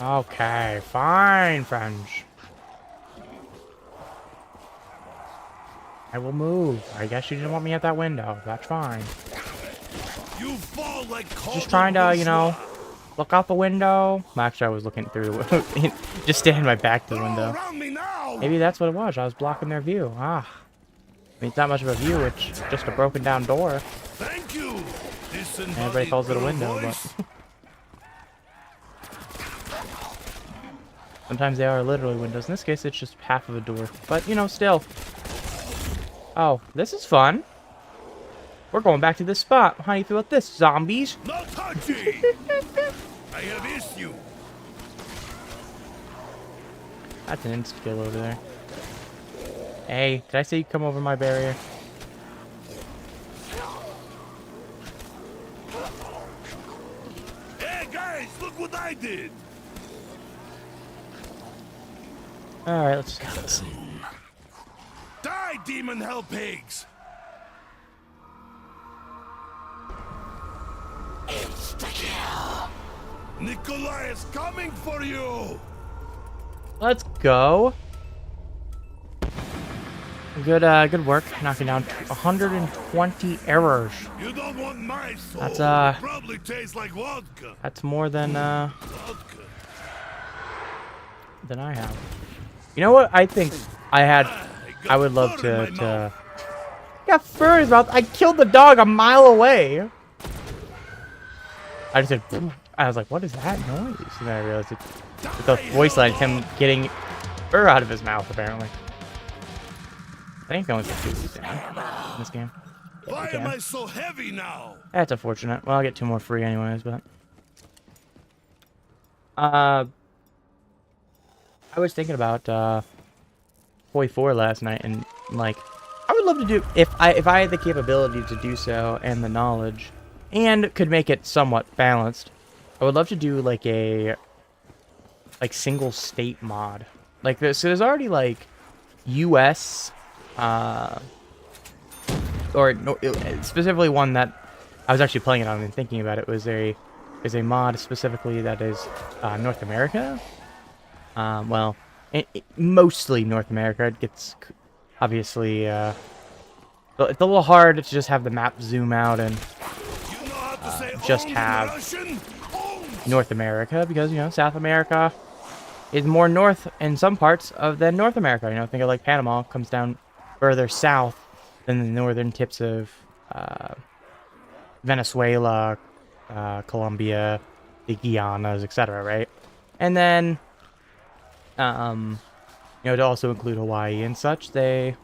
Okay, fine, friends. I will move. I guess you didn't want me at that window. That's fine. You fall like Just trying to, you know, look out the window. Actually, I was looking through the window. Just standing my back to the window. Maybe that's what it was. I was blocking their view. Ah. I mean, it's not much of a view. It's just a broken down door. Thank you. Everybody calls it a window, but... Sometimes they are literally windows. In this case, it's just half of a door. But, you know, still. Oh, this is fun. We're going back to this spot. How do you feel about this, zombies? No touchy. I have issue. That's an insta-kill over there. Hey, did I say you come over my barrier? Hey, guys, look what I did. Alright, let's just go. Die, demon hell pigs! Insta-kill! Nikolai is coming for you! Let's go. Good work. Knocking down 120 errors. You don't want my soul. That's, It probably tastes like vodka. That's more than, Vodka. than I have. You know what? I think I would love to got fur in his mouth. I killed the dog a mile away. I just said, "Poof." I was like, what is that noise? And then I realized it's the voice line, him getting fur out of his mouth, apparently. I think I only get 2 of these in this game. Why am I so heavy now? That's unfortunate. Well, I'll get 2 more free anyways, but... I was thinking about, Koi 4 last night, and, like, I would love to do... If I had the capability to do so, and the knowledge, and could make it somewhat balanced, I would love to do, like, a like single state mod. Like so there's already like US or no, specifically one that I was actually playing it on and thinking about it was a mod specifically that is North America. Well, mostly North America. It gets obviously it's a little hard to just have the map zoom out and just have North America because South America is more north in some parts than North America. Think of like Panama comes down further south than the northern tips of Venezuela, Colombia, the Guianas, etc. Right, and then to also include Hawaii and such, they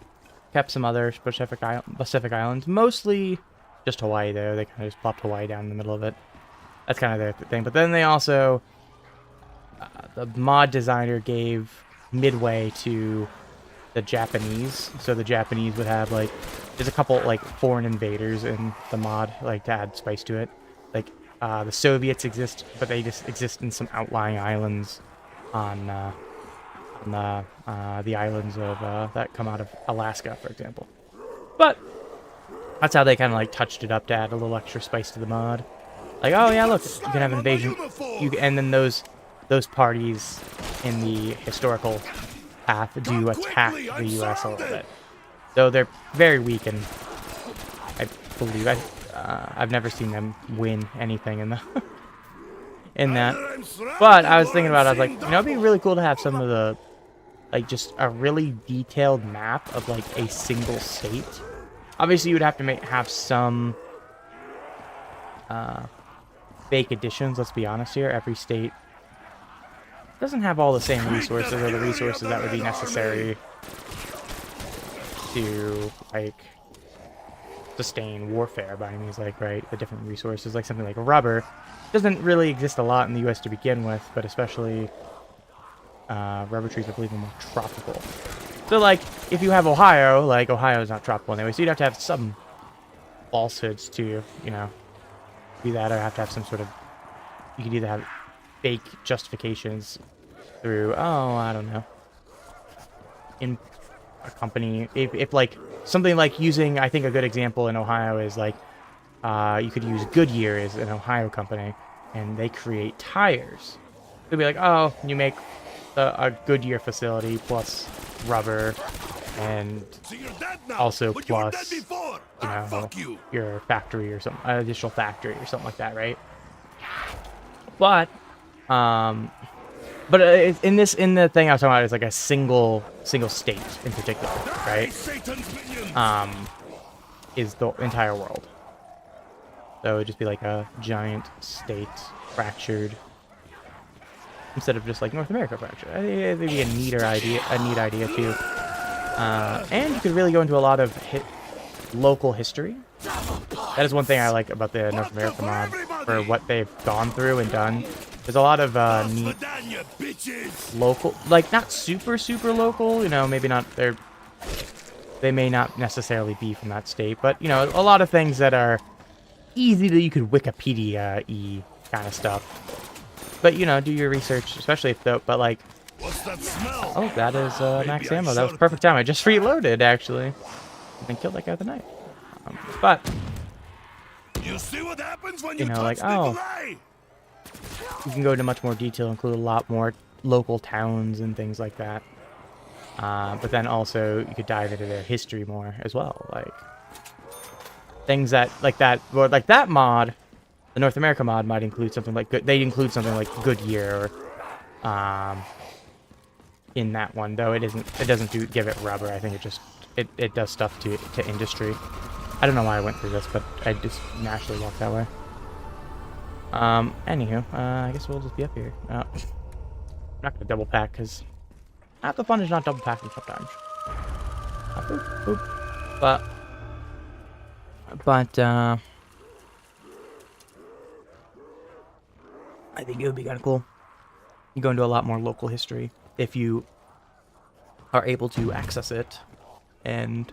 kept some other Pacific islands, mostly just Hawaii though. They kind of just plopped Hawaii down in the middle of it. That's kind of their thing. But then they also, the mod designer gave Midway to the Japanese, so the Japanese would have like, there's a couple like foreign invaders in the mod, like to add spice to it. Like the Soviets exist, but they just exist in some outlying islands on the islands of that come out of Alaska, for example. But that's how they kind of like touched it up to add a little extra spice to the mod. Like, oh yeah, look, you can have invasion, and then those parties in the historical path do attack the U.S. a little bit. So they're very weak, and I believe I've never seen them win anything in the in that. But I was thinking about it, I was like, it'd be really cool to have some of the, like, just a really detailed map of like a single state. Obviously, you would have to have some fake additions. Let's be honest here. Every state doesn't have all the same resources or the resources that would be necessary to like sustain warfare by any means. Like, right, the different resources, like something like rubber, doesn't really exist a lot in the U.S. to begin with, but especially rubber trees, I believe, are more tropical. So, like, if you have Ohio, like, Ohio is not tropical anyway, so you'd have to have some falsehoods to, do that, or have to have some sort of, you could either have fake justifications through, I don't know, in a company, if like, something like using, I think a good example in Ohio is, like, you could use Goodyear as an Ohio company, and they create tires. They'd be like, oh, you make a Goodyear facility plus rubber, and also plus your factory or something, additional factory or something like that, right? But in the thing I was talking about, is like a single state in particular, right? Is the entire world. So it would just be like a giant state fractured, instead of just like North America fractured. I think it'd be a neat idea too. And you could really go into a lot of local history. That is one thing I like about the North America mod, for what they've gone through and done. There's a lot of neat local, like not super local, maybe not, they may not necessarily be from that state, but a lot of things that are easy that you could Wikipedia-y kind of stuff. But do your research, especially if but like, What's that smell? oh, that is max ammo. That was perfect time. I just reloaded actually, and killed that guy with a knife. But you see what happens when you like, touch Nikolai? You can go into much more detail, include a lot more local towns and things like that. But then also you could dive into their history more as well, like things that like that mod. The North America mod might include something like they'd include something like Goodyear, or in that one, though it doesn't give it rubber. I think it does stuff to industry. I don't know why I went through this, but I just naturally walked that way. Anywho, I guess we'll just be up here. I'm not gonna double pack because half the fun is not double packing sometimes. Boop, boop. But I think it would be kind of cool. You go into a lot more local history if you are able to access it and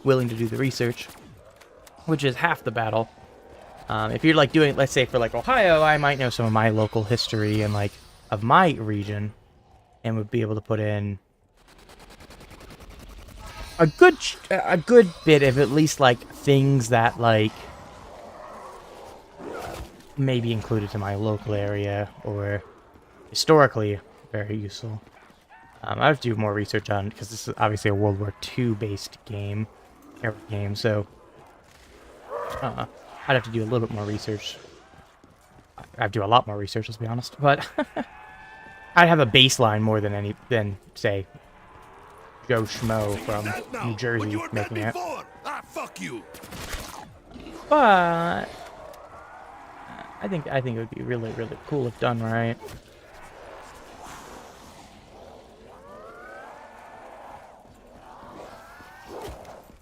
willing to do the research, which is half the battle. If you're like doing, let's say for like Ohio, I might know some of my local history and like of my region, and would be able to put in a good bit of at least like things that like may be included to my local area or historically very useful. I have to do more research on, because this is obviously a World War II based game, so I'd have to do a little bit more research. I have to do a lot more research, let's be honest, but I'd have a baseline more than say Joe Schmo from New Jersey making it. Ah, fuck you. But I think it would be really, really cool if done right.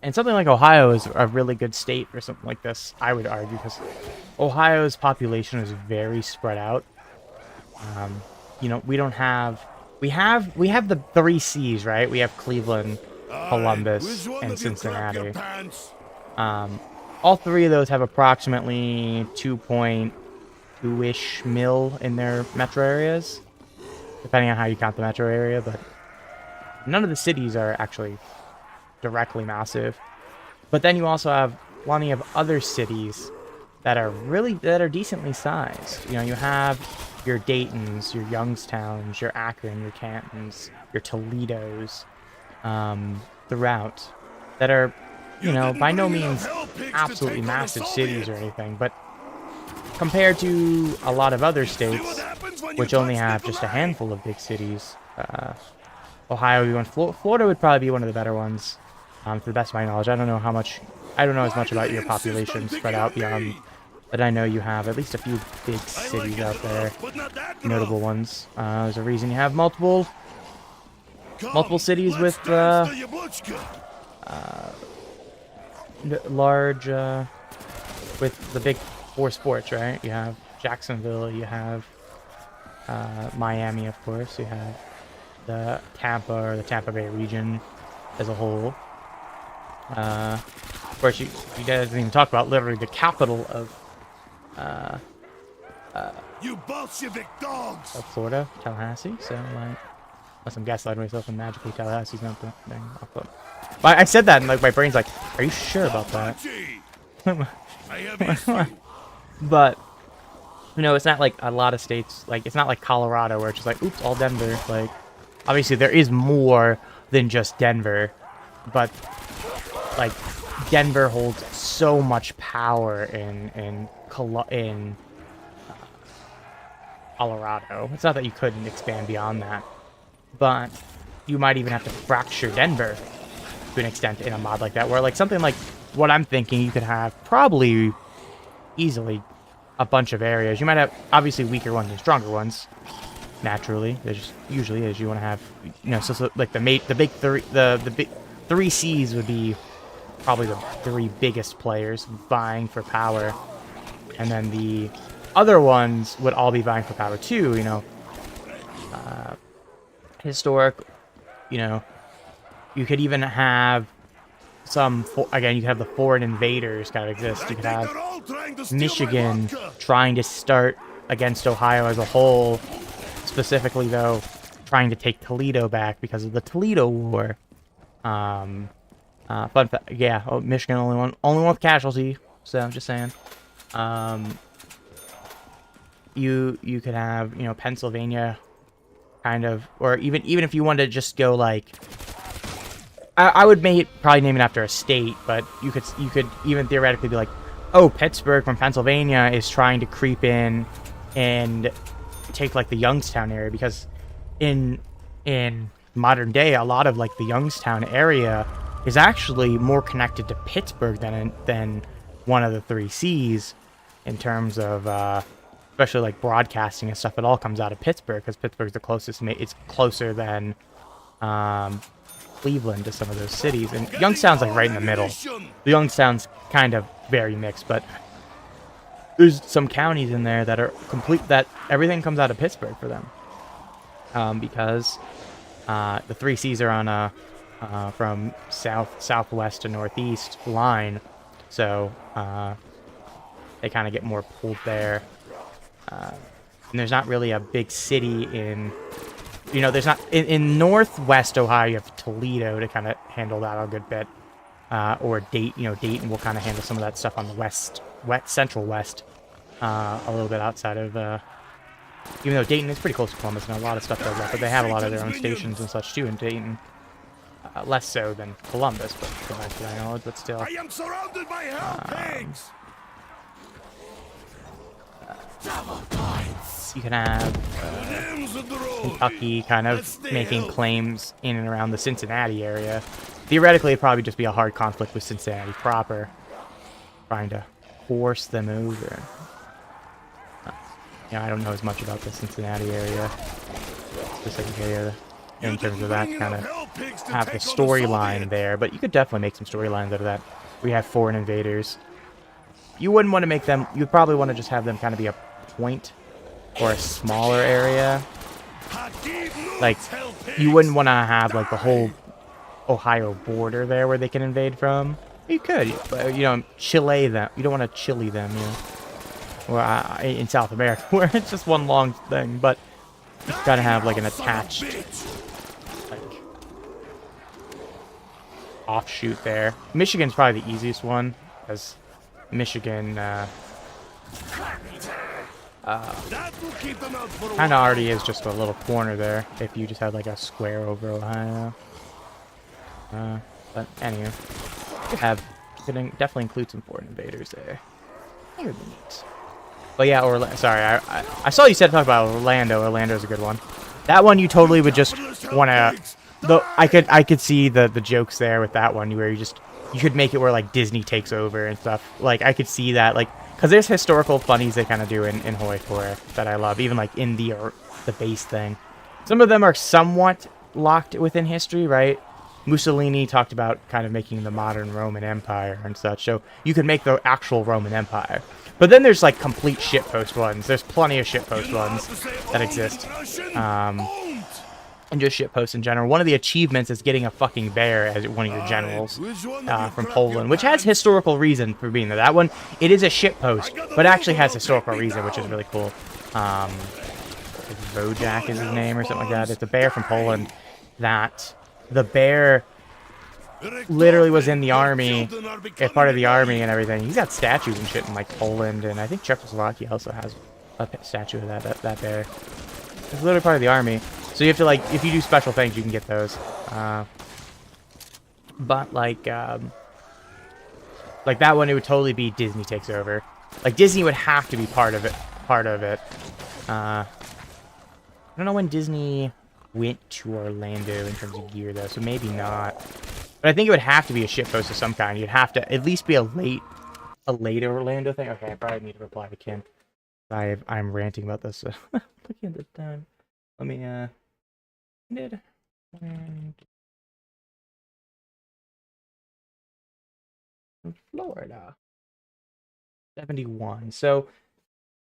And something like Ohio is a really good state for something like this, I would argue, because Ohio's population is very spread out. You know, we have the 3 C's, right? We have Cleveland, Columbus, and Cincinnati. All 3 of those have approximately 2.2-ish mil in their metro areas, depending on how you count the metro area, but none of the cities are actually directly massive. But then you also have plenty of other cities that are decently sized. You know, you have your Daytons, your Youngstowns, your Akron, your Cantons, your Toledos, throughout, that are, you know, by no means absolutely massive cities or anything, but compared to a lot of other states, which only have just a handful of big cities, Ohio, Florida would probably be one of the better ones. To the best of my knowledge, I don't know as much about your population spread out beyond, but I know you have at least a few big cities out there, notable ones. There's a reason you have multiple cities with large, with the big 4 sports, right? You have Jacksonville, you have Miami, of course, you have the Tampa Bay region as a whole. Of course, you guys didn't even talk about literally the capital of You Bolshevik dogs! of Florida, Tallahassee. So, like, unless I'm gaslighting myself and magically Tallahassee's not the thing. But I said that and like my brain's like, are you sure about that? I have issue. But you know, it's not like a lot of states. Like, it's not like Colorado where it's just like, oops, all Denver. Like, obviously there is more than just Denver, but like Denver holds so much power in Colorado. It's not that you couldn't expand beyond that, but you might even have to fracture Denver to an extent in a mod like that, where like something like what I'm thinking, you could have probably easily a bunch of areas. You might have obviously weaker ones and stronger ones. Naturally, there just usually is. You want to have, you know, so like the big 3 C's would be probably the 3 biggest players vying for power, and then the other ones would all be vying for power too. You know, historic. You know, you could even have some. Again, you could have the foreign invaders kind of exist. You could have Michigan trying to start against Ohio as a whole. Specifically, though, trying to take Toledo back because of the Toledo War. Fun fact, yeah. Oh, Michigan only one with casualty. So I'm just saying. You could have, you know, Pennsylvania, kind of, or even if you wanted to just go like, I would probably name it after a state, but you could even theoretically be like, oh, Pittsburgh from Pennsylvania is trying to creep in and take like the Youngstown area, because in modern day a lot of like the Youngstown area is actually more connected to Pittsburgh than one of the 3 C's in terms of especially like broadcasting and stuff. It all comes out of Pittsburgh because Pittsburgh's the closest. It's closer than Cleveland to some of those cities, and Youngstown's like right in the middle. The Youngstown's kind of very mixed, but there's some counties in there that are that everything comes out of Pittsburgh for them, because the 3 C's are on a from southwest to northeast line, so they kind of get more pulled there. And there's not really a big city in you know, there's not in northwest Ohio. You have Toledo to kind of handle that a good bit, or Dayton will kind of handle some of that stuff on the central west, a little bit outside of. Even though Dayton is pretty close to Columbus and a lot of stuff does that, but they have a lot of their own stations and such too in Dayton. Less so than Columbus, but to my knowledge, but still. I am surrounded by hell pigs. You can have Kentucky kind of making claims in and around the Cincinnati area. Theoretically, it'd probably just be a hard conflict with Cincinnati proper, trying to force them over. Yeah, I don't know as much about the Cincinnati area, specific area, in terms of that kind of have the storyline there, but you could definitely make some storylines out of that. We have foreign invaders. You wouldn't want to make them, you'd probably want to just have them kind of be a point or a smaller area. Like, you wouldn't want to have, like, the whole Ohio border there where they can invade from. You could, but, you know, Chile them. You don't want to Chile them, you know. Or in South America, where it's just one long thing, but you gotta have, like, an attached, like, offshoot there. Michigan's probably the easiest one, because Michigan, kind of already is just a little corner there, if you just had, like, a square over Ohio. But anyway, you could definitely include some foreign invaders there. That would be neat. But yeah, sorry, I saw you said talk about Orlando. Orlando's a good one. That one you totally would just want to. I could see the jokes there with that one where you could make it where like Disney takes over and stuff. Like I could see that, like, because there's historical funnies they kind of do in Hoi 4 that I love, even like in the base thing. Some of them are somewhat locked within history, right? Mussolini talked about kind of making the modern Roman Empire and such, so you could make the actual Roman Empire. But then there's like complete shitpost ones. There's plenty of shitpost ones that exist. And just shitposts in general. One of the achievements is getting a fucking bear as one of your generals from Poland, which has historical reason for being there. That one, it is a shitpost, but actually has historical reason, which is really cool. Wojak is his name or something like that. It's a bear from Poland that the bear literally was in the army, as part of the army and everything. He's got statues and shit in like Poland, and I think Czechoslovakia also has a statue of that bear. It's literally part of the army. So you have to, like, if you do special things, you can get those. But like that one, it would totally be Disney takes over. Like Disney would have to be part of it. I don't know when Disney went to Orlando in terms of gear though, so maybe not. But I think it would have to be a shitpost of some kind. You'd have to at least be a late Orlando thing. Okay, I probably need to reply to Kim. I'm ranting about this. Looking at the time. Let me Florida. 71. So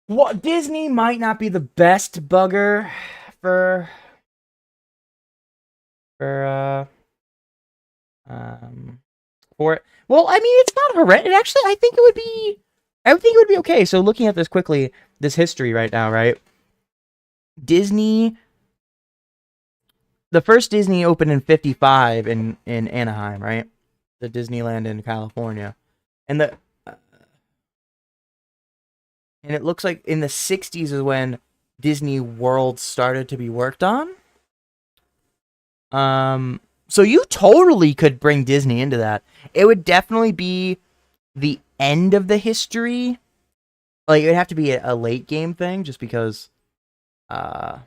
what, Disney might not be the best bugger for it. Well, I mean, it's not horrendous. Actually, I think it would be okay. So looking at this quickly, this history right now, right? Disney, the first Disney opened in 55 in Anaheim, right? The Disneyland in California. And it looks like in the 60s is when Disney World started to be worked on. So you totally could bring Disney into that. It would definitely be the end of the history. Like, it would have to be a late game thing, just because, but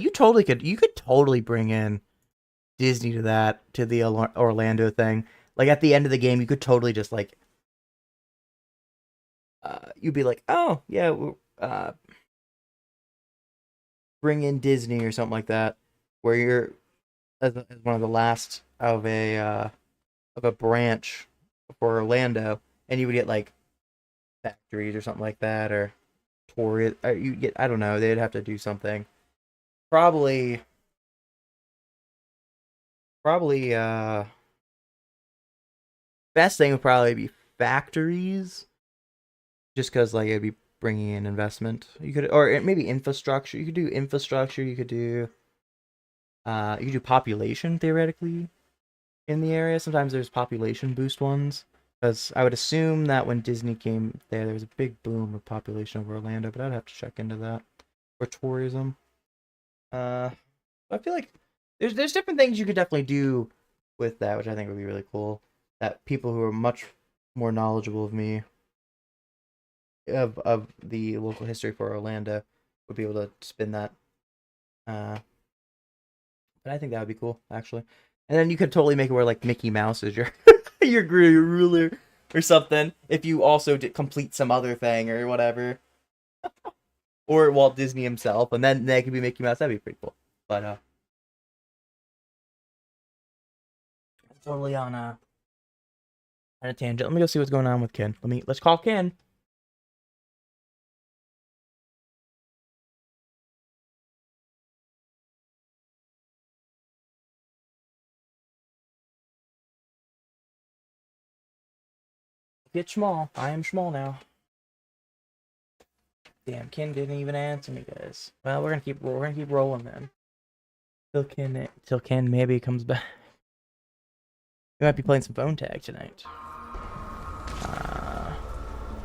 you could totally bring in Disney to the Orlando thing. Like, at the end of the game, you could totally just, like, you'd be like, oh, yeah, bring in Disney or something like that, where you're as one of the last of a branch for Orlando, and you would get like factories or something like that, or tourist. Or you get, I don't know. They'd have to do something. Probably. Best thing would probably be factories, just because like it'd be bringing in investment. You could, or maybe infrastructure. You could do infrastructure. You could do population theoretically in the area. Sometimes there's population boost ones. Because I would assume that when Disney came there was a big boom of population over Orlando, but I'd have to check into that. Or tourism. I feel like there's different things you could definitely do with that, which I think would be really cool. That people who are much more knowledgeable of me of the local history for Orlando would be able to spin that. But I think that would be cool, actually. And then you could totally make it where like Mickey Mouse is your your ruler or something. If you also did complete some other thing or whatever. Or Walt Disney himself, and then that could be Mickey Mouse. That'd be pretty cool. But totally on a tangent. Let me go see what's going on with Ken. Let's call Ken. Get small. I am small now. Damn, Ken didn't even answer me, guys. Well, we're gonna keep rolling then. Till Ken maybe comes back. We might be playing some phone tag tonight.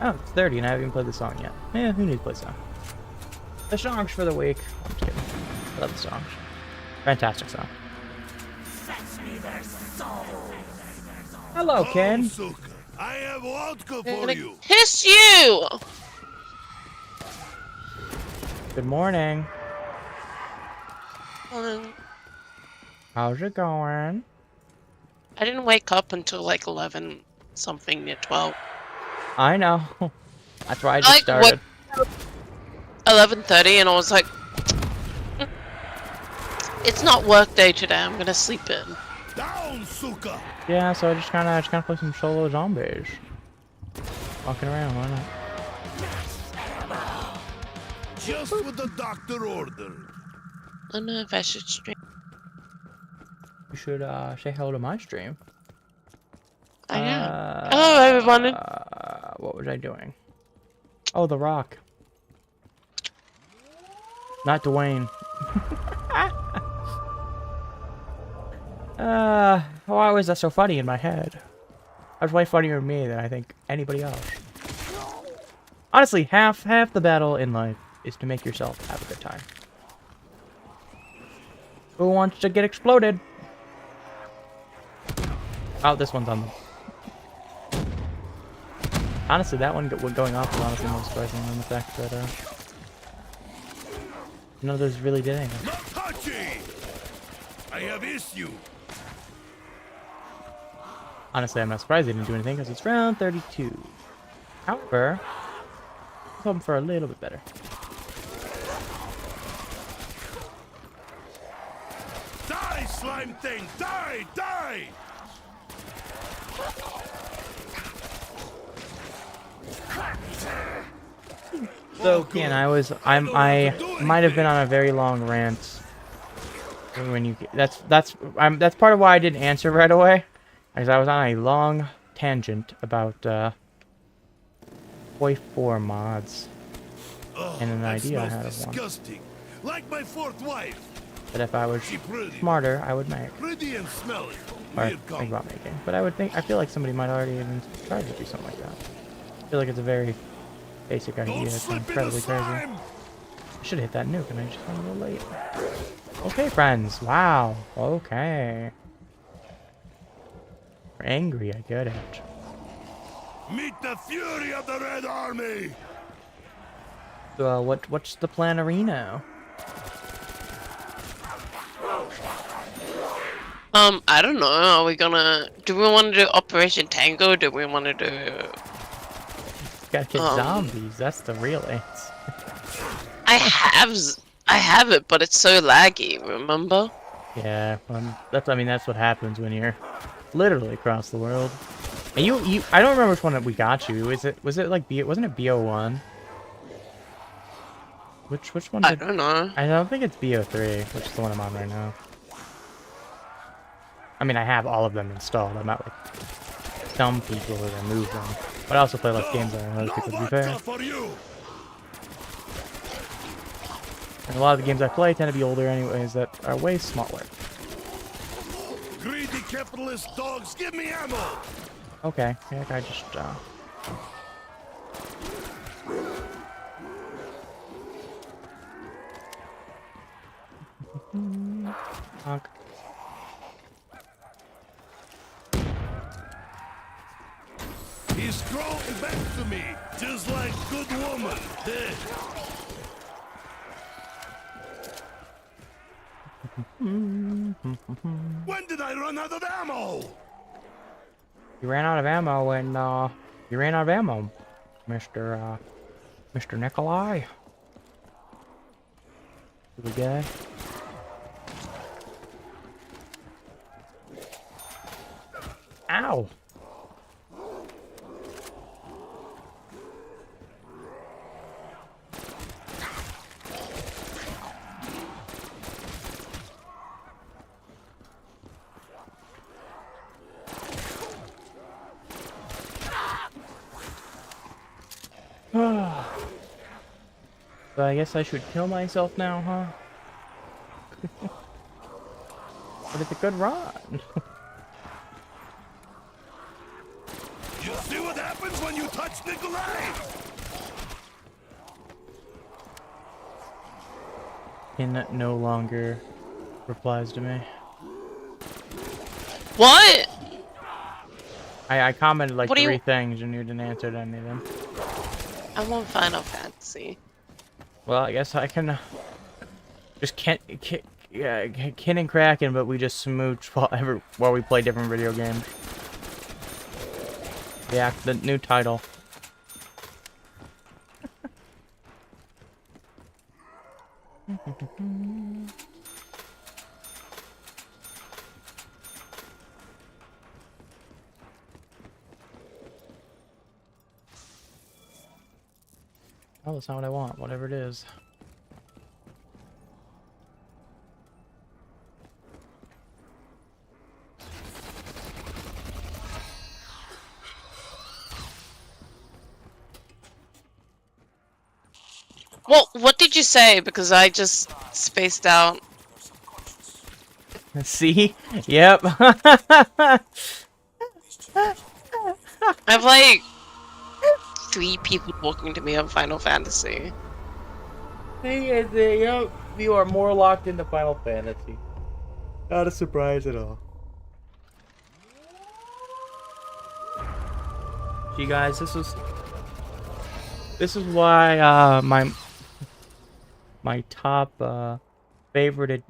Oh, it's 30 and I haven't even played the song yet. Yeah, who needs to play a song? The songs for the week. I'm just kidding. I love the songs. Fantastic song. Hello, Ken. I have vodka for you. Piss you! Good morning. How's it going? I didn't wake up until like 11 something near 12. I know. That's why I just started. 11:30 and I was like, it's not work day today, I'm gonna sleep in. Down, Suka. Yeah, so I just kinda play some solo zombies. Walking around, why not? Just what the doctor ordered. I don't know if I should stream. You should say hello to my stream. I am. Hello, everyone. What was I doing? Oh, The Rock. Not Dwayne. Why was that so funny in my head? That was way funnier to me than I think anybody else. Honestly, half the battle in life is to make yourself have a good time. Who wants to get exploded? Oh, this one's on them. Honestly, that one going off is honestly more surprising than the fact that none of those really did anything. Not touchy. I have issue. Honestly, I'm not surprised they didn't do anything because it's round 32. However, I was hoping for a little bit better. Die, slime thing! Die! Die! So, Ken, I might have been on a very long rant. When you, that's part of why I didn't answer right away, because I was on a long tangent about Toy 4 mods and an idea I had of one. Disgusting. Like my fourth wife. That if I was smarter, I would make. Pretty and smelly. Or think about making. But I feel like somebody might already even try to do something like that. I feel like it's a very basic idea. It's incredibly crazy. I should hit that nuke and I just went a little late. Okay, friends. Wow. Okay. We're angry, I get it. Meet the fury of the Red Army! So, what's the plan, Reno? I don't know. Are we gonna? Do we want to do Operation Tango? Do we want to do? Gotta get zombies. That's the real answer. I have it, but it's so laggy. Remember? Yeah. That's what happens when you're literally across the world. And you. I don't remember which one that we got you. Was it like wasn't it BO1? Which one? I don't know. I don't think it's BO3, which is the one I'm on right now. I mean, I have all of them installed. I'm not like some people who remove them. But I also play less games than other people, to be fair. And a lot of the games I play tend to be older anyways that are way smaller. Greedy capitalist dogs, give me ammo! Okay, yeah, I just, honk. He's crawling back to me, just like good woman. When did I run out of ammo? You ran out of ammo when, you ran out of ammo, Mr. Nikolai. The guy. Ow! So I guess I should kill myself now, huh? But it's a good run. You see what happens when you touch Nikolai? Ken no longer replies to me. What? I commented like What do you- 3 things and you didn't answer to any of them. I'm on Final Fantasy. Well, I guess I can just Ken and Kraken, but we just smooch while we play different video games. Yeah, the new title. Oh, that's not what I want. Whatever it is. Well, what did you say? Because I just spaced out. See? Yep. I have like 3 people talking to me on Final Fantasy. Yep. You are more locked into Final Fantasy. Not a surprise at all. You guys, this is why my top favorited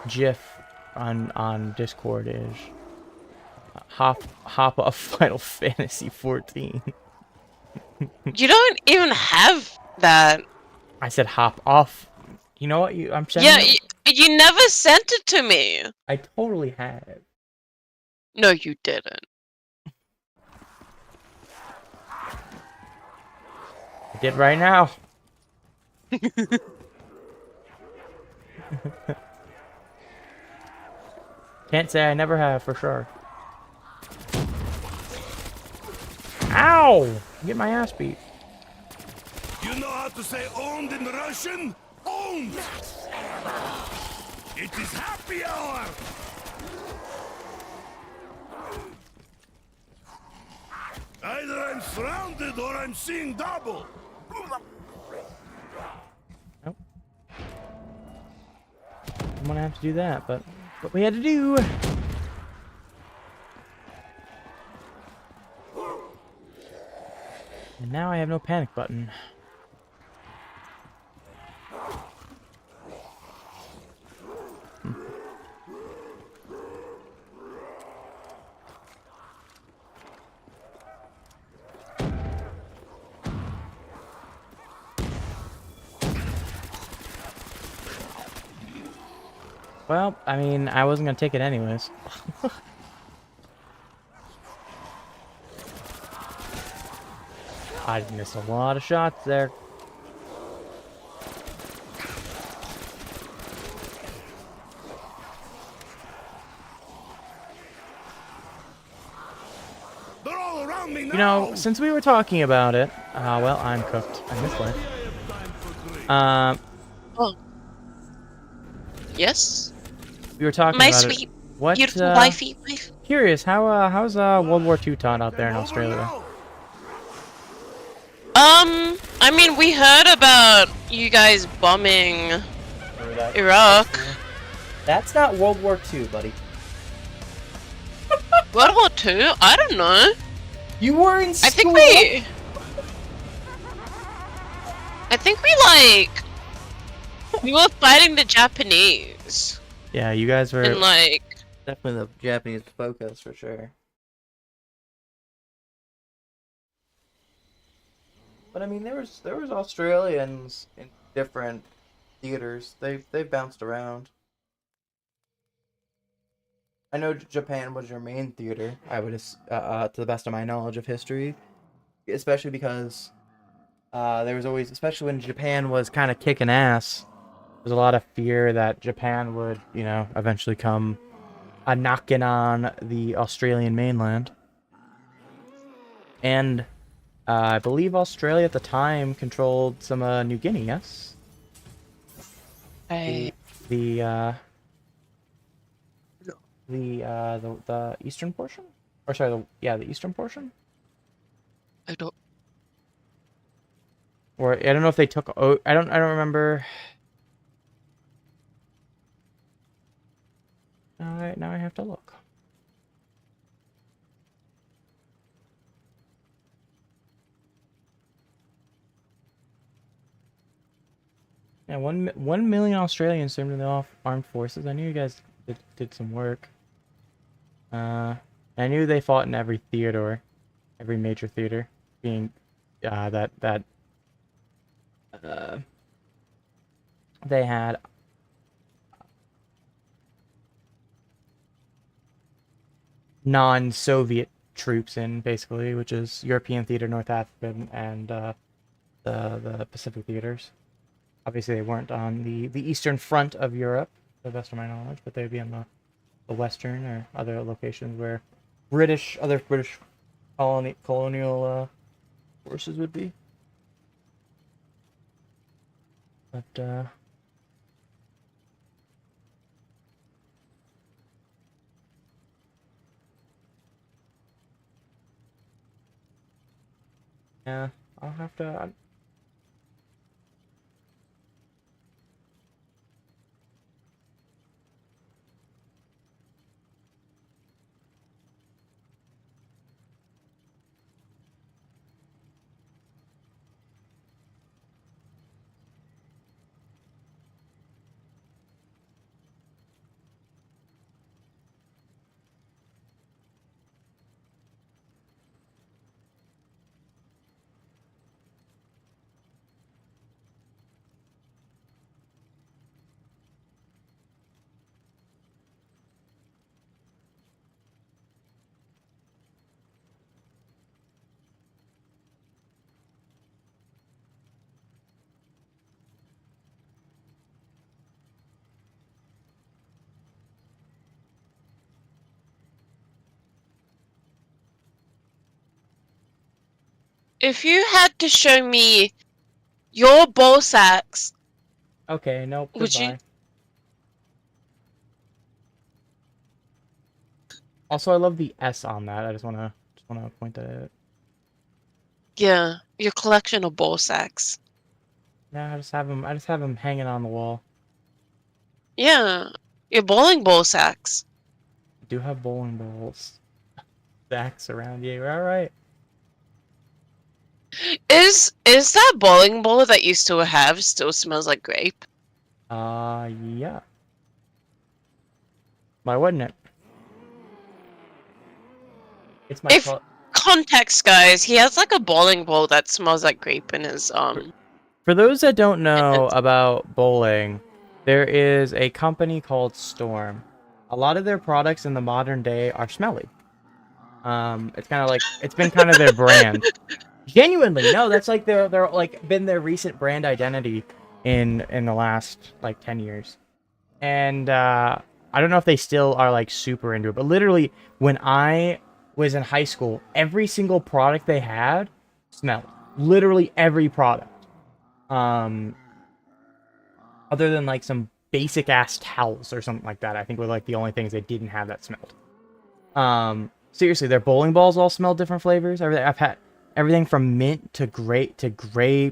GIF on Discord is hop off Final Fantasy 14. You don't even have that. I said hop off. You know what? I'm saying. Yeah, you never sent it to me. I totally have. No, you didn't. I did right now. Can't say I never have for sure. Ow! Get my ass beat. You know how to say owned in Russian? Owned! It is happy hour! Either I'm surrounded or I'm seeing double! Nope. I'm gonna have to do that, but what we had to do. And now I have no panic button. Well, I mean, I wasn't gonna take it anyways. I missed a lot of shots there. They're all Surround me now! You know, since we were talking about it, well, I'm cooked. I missed life. Oh. Yes? We were talking My about it. sweet, What, beautiful wifey. curious, how's World War II taught out there in Over Australia? now. I mean, we heard about you guys bombing Iraq. That's not World War II, buddy. World War II? I don't know. You were in school? I think we were fighting the Japanese. Yeah, you guys were And like, definitely the Japanese focus for sure. But I mean, there was Australians in different theaters. They've bounced around. I know Japan was your main theater. I would, to the best of my knowledge of history, especially because there was always, especially when Japan was kind of kicking ass, there's a lot of fear that Japan would, you know, eventually come a knocking on the Australian mainland. And I believe Australia at the time controlled some New Guinea, yes? The eastern portion? Or sorry, the eastern portion? I don't. Or I don't know if they took I don't remember. Now I have to look. Yeah, 1 million Australians served in the armed forces. I knew you guys did some work. I knew they fought in every theater, every major theater, being that they had non-Soviet troops in, basically, which is European theater, North African, and the Pacific theaters. Obviously, they weren't on the eastern front of Europe, to the best of my knowledge, but they'd be on the western or other locations where other British colonial forces would be. But yeah, I'll have to. If you had to show me your ball sacks, Okay, nope. would Goodbye. you? Also, I love the S on that. I just wanna point that out. Yeah, your collection of ball sacks. Yeah, I just have them hanging on the wall. Yeah, your bowling ball sacks. I do have bowling balls stacks around you. All right. Is that bowling ball that you still have still smells like grape? Yeah. Why wouldn't it? It's my If context, guys, he has like a bowling ball that smells like grape in his For those that don't know about bowling, there is a company called Storm. A lot of their products in the modern day are smelly. It's kind of like it's been kind of their brand. Genuinely, no, that's like they're like been their recent brand identity in the last like 10 years. And I don't know if they still are like super into it, but literally when I was in high school, every single product they had smelled. Literally every product. Other than like some basic ass towels or something like that, I think were like the only things they didn't have that smelled. Seriously, their bowling balls all smell different flavors. I've had everything from mint to grape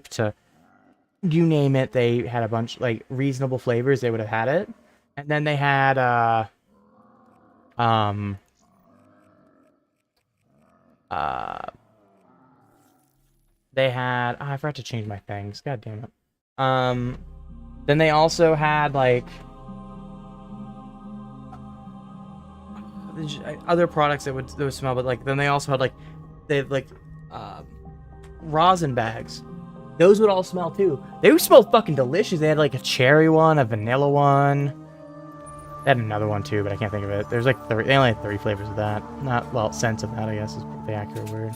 to you name it. They had a bunch like reasonable flavors. They would have had it, and then they had they had I forgot to change my things. God damn it. Then they also had like other products that would smell, but like then they also had like they had like rosin bags. Those would all smell too. They would smell fucking delicious. They had like a cherry one, a vanilla one. They had another one too, but I can't think of it. There's like they only had 3 flavors of that. Not well, scents of that I guess is the accurate word.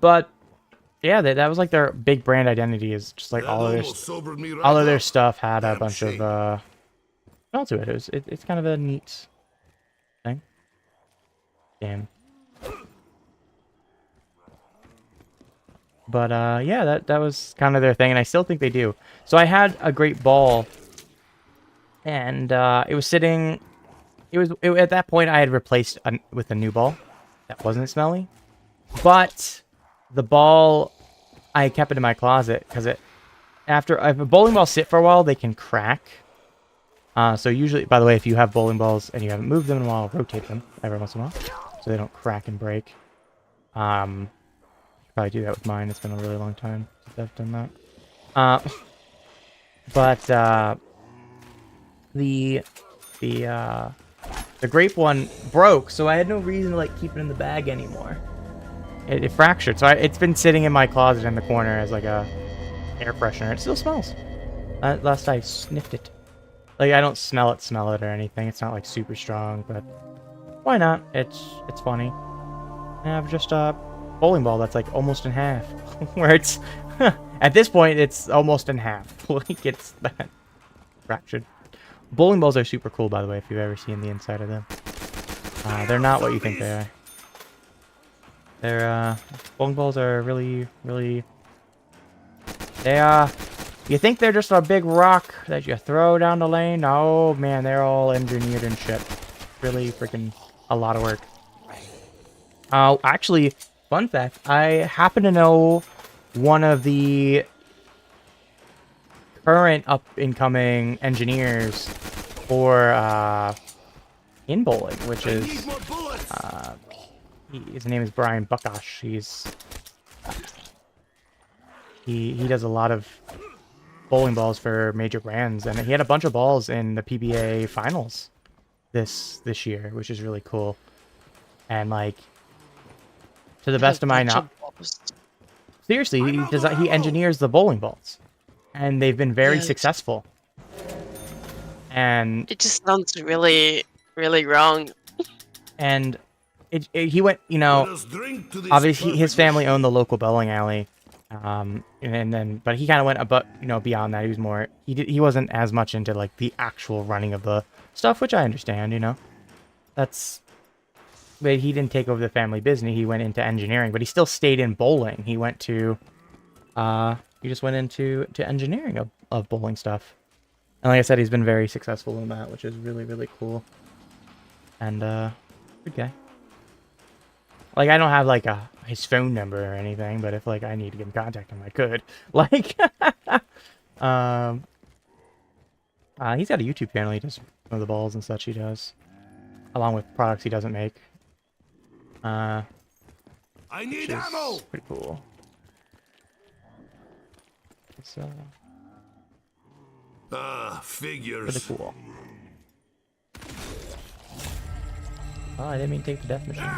But yeah, that was like their big brand identity is just like all of their stuff had a bunch of smell to it. It's kind of a neat thing. Damn. But yeah, that was kind of their thing, and I still think they do. So I had a great ball, and it was sitting. At that point I had replaced with a new ball that wasn't smelly, but the ball I kept it in my closet because if a bowling ball sit for a while, they can crack. So usually, by the way, if you have bowling balls and you haven't moved them in a while, rotate them every once in a while so they don't crack and break. Probably do that with mine. It's been a really long time since I've done that. But the grape one broke, so I had no reason to like keep it in the bag anymore. It fractured, so it's been sitting in my closet in the corner as like a air freshener. It still smells. Last I sniffed it. Like I don't smell it or anything. It's not like super strong, but why not? It's funny. I have just a bowling ball that's like almost in half, where it's at this point it's almost in half. Like it's that fractured. Bowling balls are super cool, by the way, if you've ever seen the inside of them. They're not what you think they are. They're bowling balls are really you think they're just a big rock that you throw down the lane? Oh man, they're all engineered and shit. Really freaking a lot of work. Actually, fun fact, I happen to know one of the current up-and-coming engineers for in bowling, which is his name is Brian Buckosh. He does a lot of bowling balls for major brands, and he had a bunch of balls in the PBA finals this year, which is really cool. And like, to the best of my knowledge, seriously, he engineers the bowling balls, and they've been very successful. And it just sounds really wrong. And he went, you know, obviously his family owned the local bowling alley, but he kind of went beyond that. He was more, he wasn't as much into like the actual running of the stuff, which I understand, you know. But he didn't take over the family business. He went into engineering, but he still stayed in bowling. He went to, he just went into engineering of bowling stuff. And like I said, he's been very successful in that, which is really cool. And good guy. Like, I don't have like his phone number or anything, but if like I need to get in contact with him, I could. Like, he's got a YouTube channel. He does some of the balls and such. He does, along with products he doesn't make. I need ammo. Pretty cool. It's figures. pretty cool. Oh, I didn't mean to take the death machine.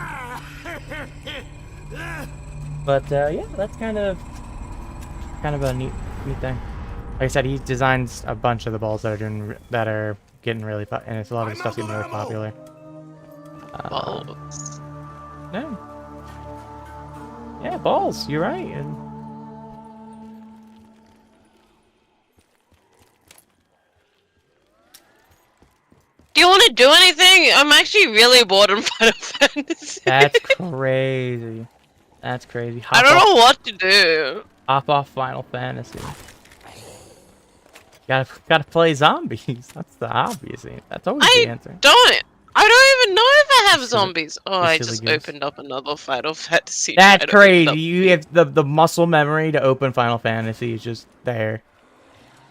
But yeah, that's kind of a neat thing. Like I said, he designs a bunch of the balls that are getting really and it's a lot of the stuff getting really popular. Balls. Yeah, balls. You're right. And Do you want I do anything? I'm actually really bored in Final Fantasy. That's crazy. That's crazy. I don't know what to do. Hop off Final Fantasy. Gotta play zombies. That's the obvious thing. That's always the answer. I don't even know if I have You silly- zombies. Oh, you I silly just goose. opened up another Final Fantasy. That's title. crazy. You have the muscle memory to open Final Fantasy is just there.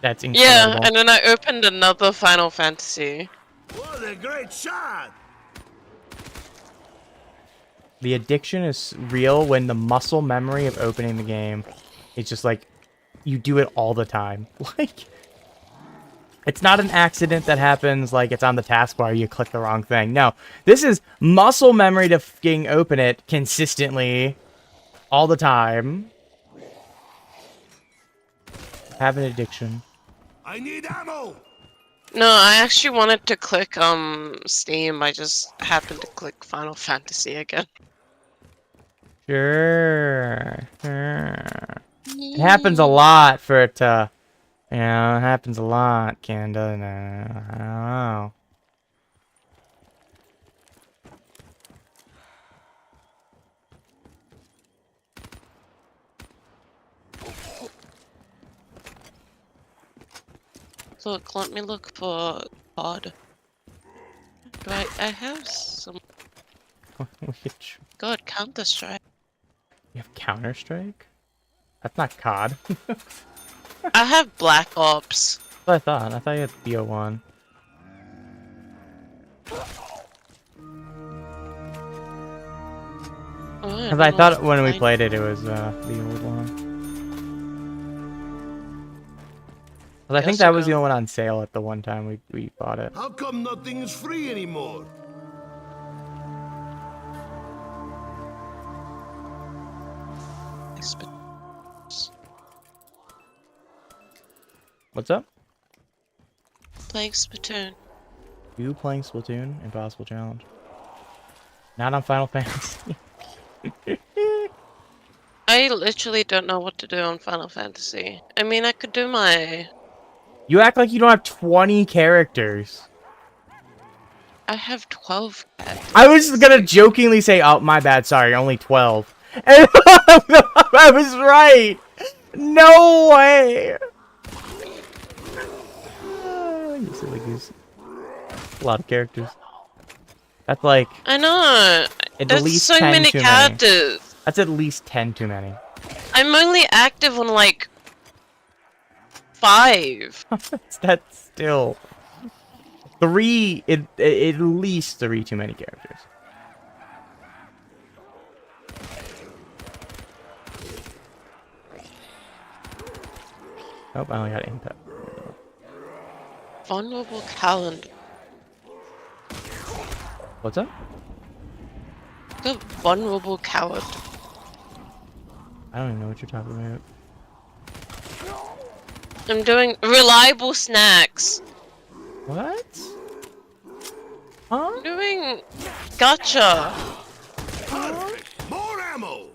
That's incredible. Yeah, and then I opened another Final Fantasy. What a great shot! The addiction is real when the muscle memory of opening the game is just like, you do it all the time. Like, it's not an accident that happens like it's on the taskbar, you click the wrong thing. No, this is muscle memory to fucking open it consistently all the time. Have an addiction. I need ammo! No, I actually wanted to click Steam. I just happened to click Final Fantasy again. Sure. It happens a lot for it to, you know, it happens a lot, Kanda. No, I don't know. Look, let me look for pod. Do I have some... God, Counter-Strike. You have Counter-Strike? That's not COD. I have Black Ops. That's what I thought. I thought you had BO1. Because I thought when we played it, it was the old one. Because I think that was the only one on sale at the one time we bought it. How come nothing is free anymore? What's up? Playing Splatoon. You playing Splatoon? Impossible challenge. Not on Final Fantasy. I literally don't know what to do on Final Fantasy. I mean, I could do my... You act like you don't have 20 characters. I have 12 characters. I was gonna jokingly say, oh, my bad, sorry, only 12. And I was right! No way! You silly goose. A lot of characters. That's like... I know! At There's least so 10 many too characters! That's at least 10 too many. I'm only active on, like... 5. That's still... 3... at least 3 too many characters. Oh, I only got impact. Vulnerable calendar. What's up? The vulnerable coward. I don't even know what you're talking about. I'm doing reliable snacks. What? Huh? I'm doing gotcha. Perfect! More ammo!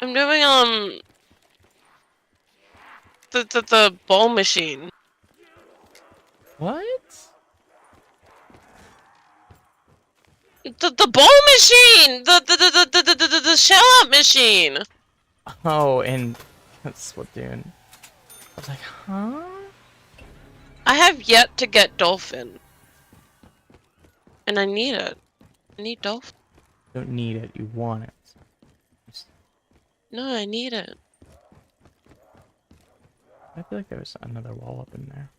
I'm doing the ball machine. What? The ball machine. The shell out machine. Oh, and that's what dude. I was like, huh? I have yet to get dolphin, and I need it. I need dolphin. You don't need it. You want it. No, I need it. I feel like there was another wall up in there.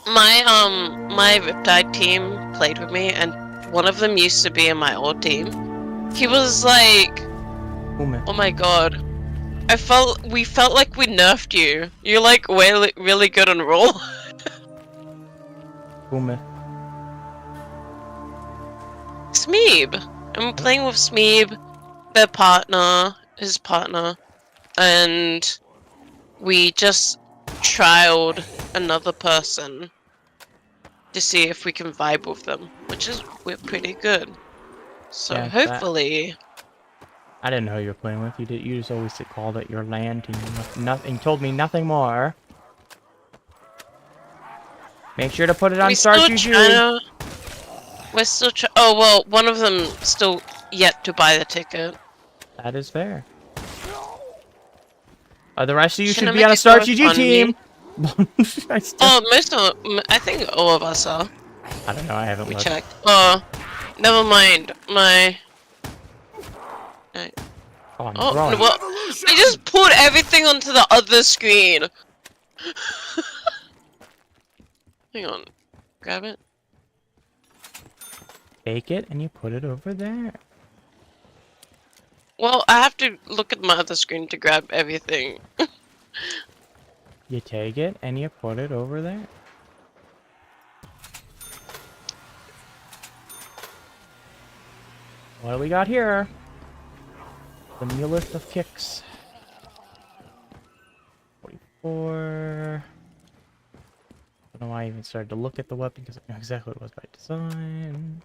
My Riptide team played with me, and one of them used to be in my old team. He was like, oh my god, we felt like we nerfed you. You're like really good on roll. Smeeb. I'm playing with Smeeb, their partner, his partner, and we just trialed another person to see if we can vibe with them, we're pretty good. So Yeah, hopefully. I didn't know who you were playing with. You just always called it your LAN team. Nothing. Told me nothing more. Make sure to put it on We Start still GG. trying to... We're still trying... Oh, well, one of them still yet to buy the ticket. That is fair. The rest of you Shouldn't should I be on make a a Start GG GoFundMe? team. I, still... Oh, most of them... I think all of us are. I don't know. I haven't We looked. checked. Oh, never mind. My... Oh, I'm Oh, growing. no, what? I just put everything onto the other screen. Hang on. Grab it. Take it and you put it over there. Well, I have to look at my other screen to grab everything. You take it and you put it over there. What do we got here? The Muleth of Kicks. 44. I don't know why I even started to look at the weapon because I know exactly what it was by design.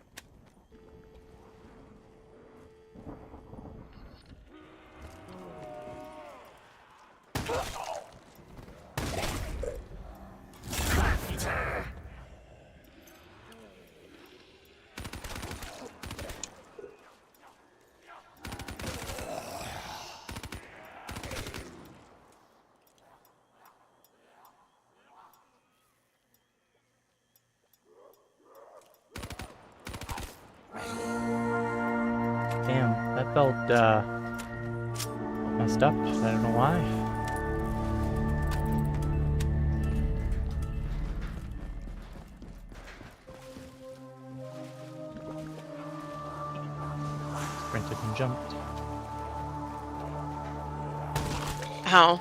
Damn, that felt messed up. I don't know why. Sprinted and jumped. How?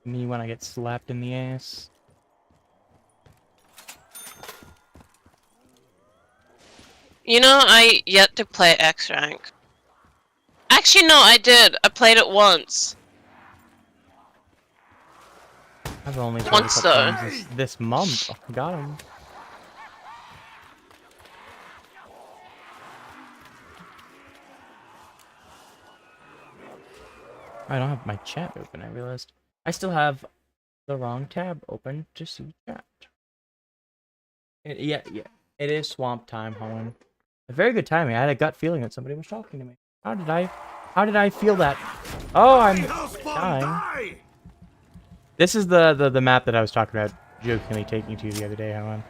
Me when I get slapped in the ass. You know, I yet to play X rank. Actually, no, I did. I played it once. I've only played Once a couple though. times this month. Oh, I got him. I don't have my chat open, I realized. I still have the wrong tab open to see chat. Yeah, it is swamp time, Helen. A very good timing. I had a gut feeling that somebody was talking to me. How did I feel that? Oh, I'm dying. This is the map that I was talking about, jokingly taking to the other day, Helen.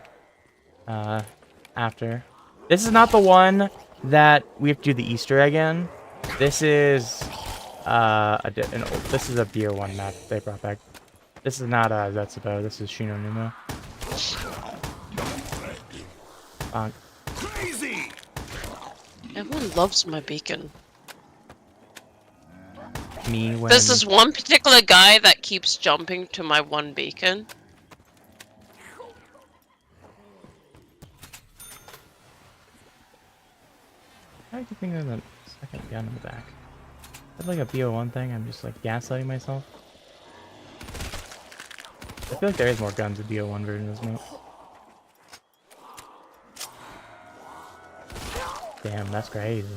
After. This is not the one that we have to do the Easter egg in. This is this is a beer one map they brought back. This is not Zetsubo, this is Shino Numo. Crazy! Everyone loves my beacon. Me when There's this one particular guy that keeps jumping to my one beacon. I like to think there's a second gun in the back. That's like a BO1 thing, I'm just like gaslighting myself. I feel like there is more guns in BO1 version of this map. Damn, that's crazy.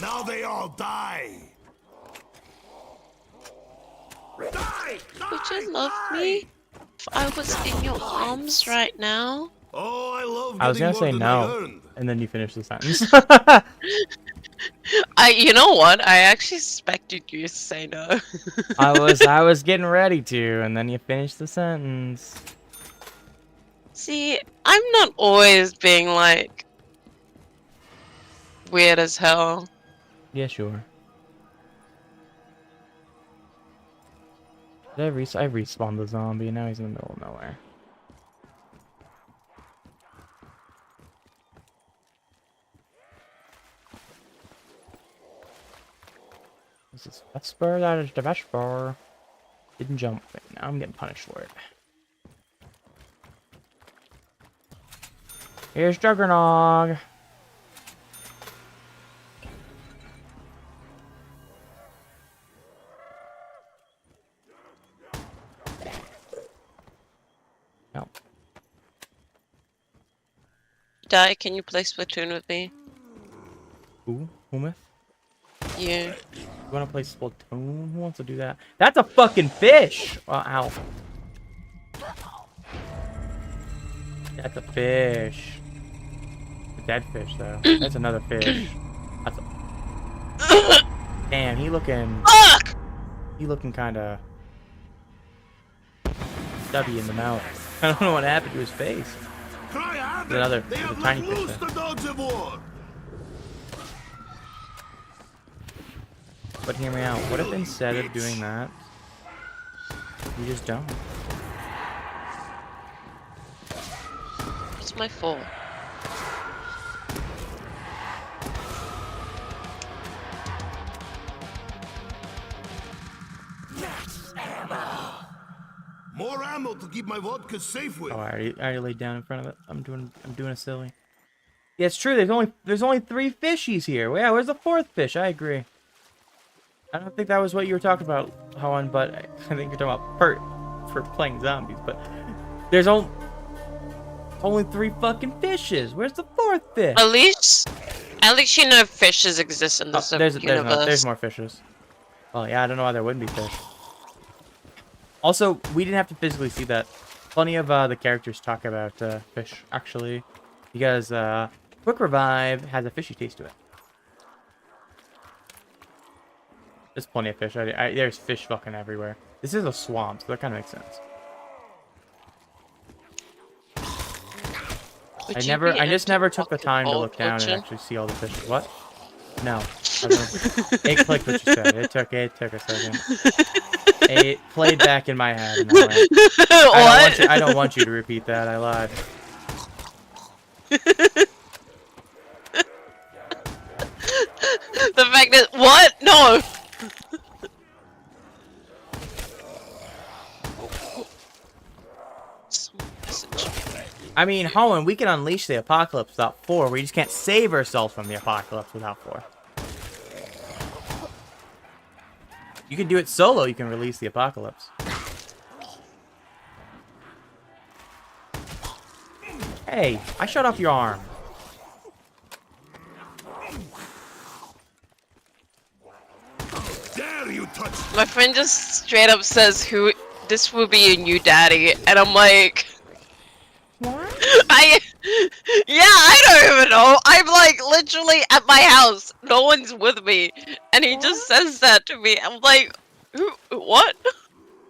Now they all die! Die! Would you love me if I was in your arms right now? Oh, I love I was gonna say getting no, more than I earned. and then you finish the sentence. You know what? I actually expected you to say no. I was getting ready to, and then you finish the sentence. See, I'm not always being like weird as hell. Yeah, sure. Did I respawned the zombie, now he's in the middle of nowhere. This is Vesper, that is the Vesper. Didn't jump, but now I'm getting punished for it. Here's Juggernog. No. Die, can you play Splatoon with me? Who? Whometh? You. You wanna play Splatoon? Who wants to do that? That's a fucking fish! Oh, ow. That's a fish. A dead fish, though. That's another fish. That's a... Damn, he looking... Fuck! He looking kinda... stubby in the mouth. I don't know what happened to his face. Cry out! Another They have tiny let fish loose there. the dogs of war! But hear me out. What if instead of doing that, you just don't? What's my fault? More ammo to keep my vodka safe with. Oh, I already laid down in front of it. I'm doing a silly. Yeah, it's true. There's only 3 fishies here. Well, yeah, where's the 4th fish? I agree. I don't think that was what you were talking about, Hoen, but I think you're talking about for playing zombies. But there's only 3 fucking fishes. Where's the 4th fish? At least you know fishes exist in this universe. There's more fishes. Well, yeah, I don't know why there wouldn't be fish. Also, we didn't have to physically see that. Plenty of the characters talk about fish, actually, because Quick Revive has a fishy taste to it. There's plenty of fish. There's fish fucking everywhere. This is a swamp, so that kind of makes sense. I just never took the time to look down and actually see all the fish. What? No. It clicked what you said. It took a second. It played back in my head. And I went, What? I don't want you to repeat that. I lied. The fact that what? No. I mean, Hoen, we can unleash the apocalypse without 4. We just can't save ourselves from the apocalypse without 4. You can do it solo. You can release the apocalypse. Hey, I shot off your arm. Dare you touch me? My friend just straight up says, "Who? This will be your new daddy," and I'm like, What? I don't even know. I'm like literally at my house. No one's with me, and he just says that to me. I'm like, who? What?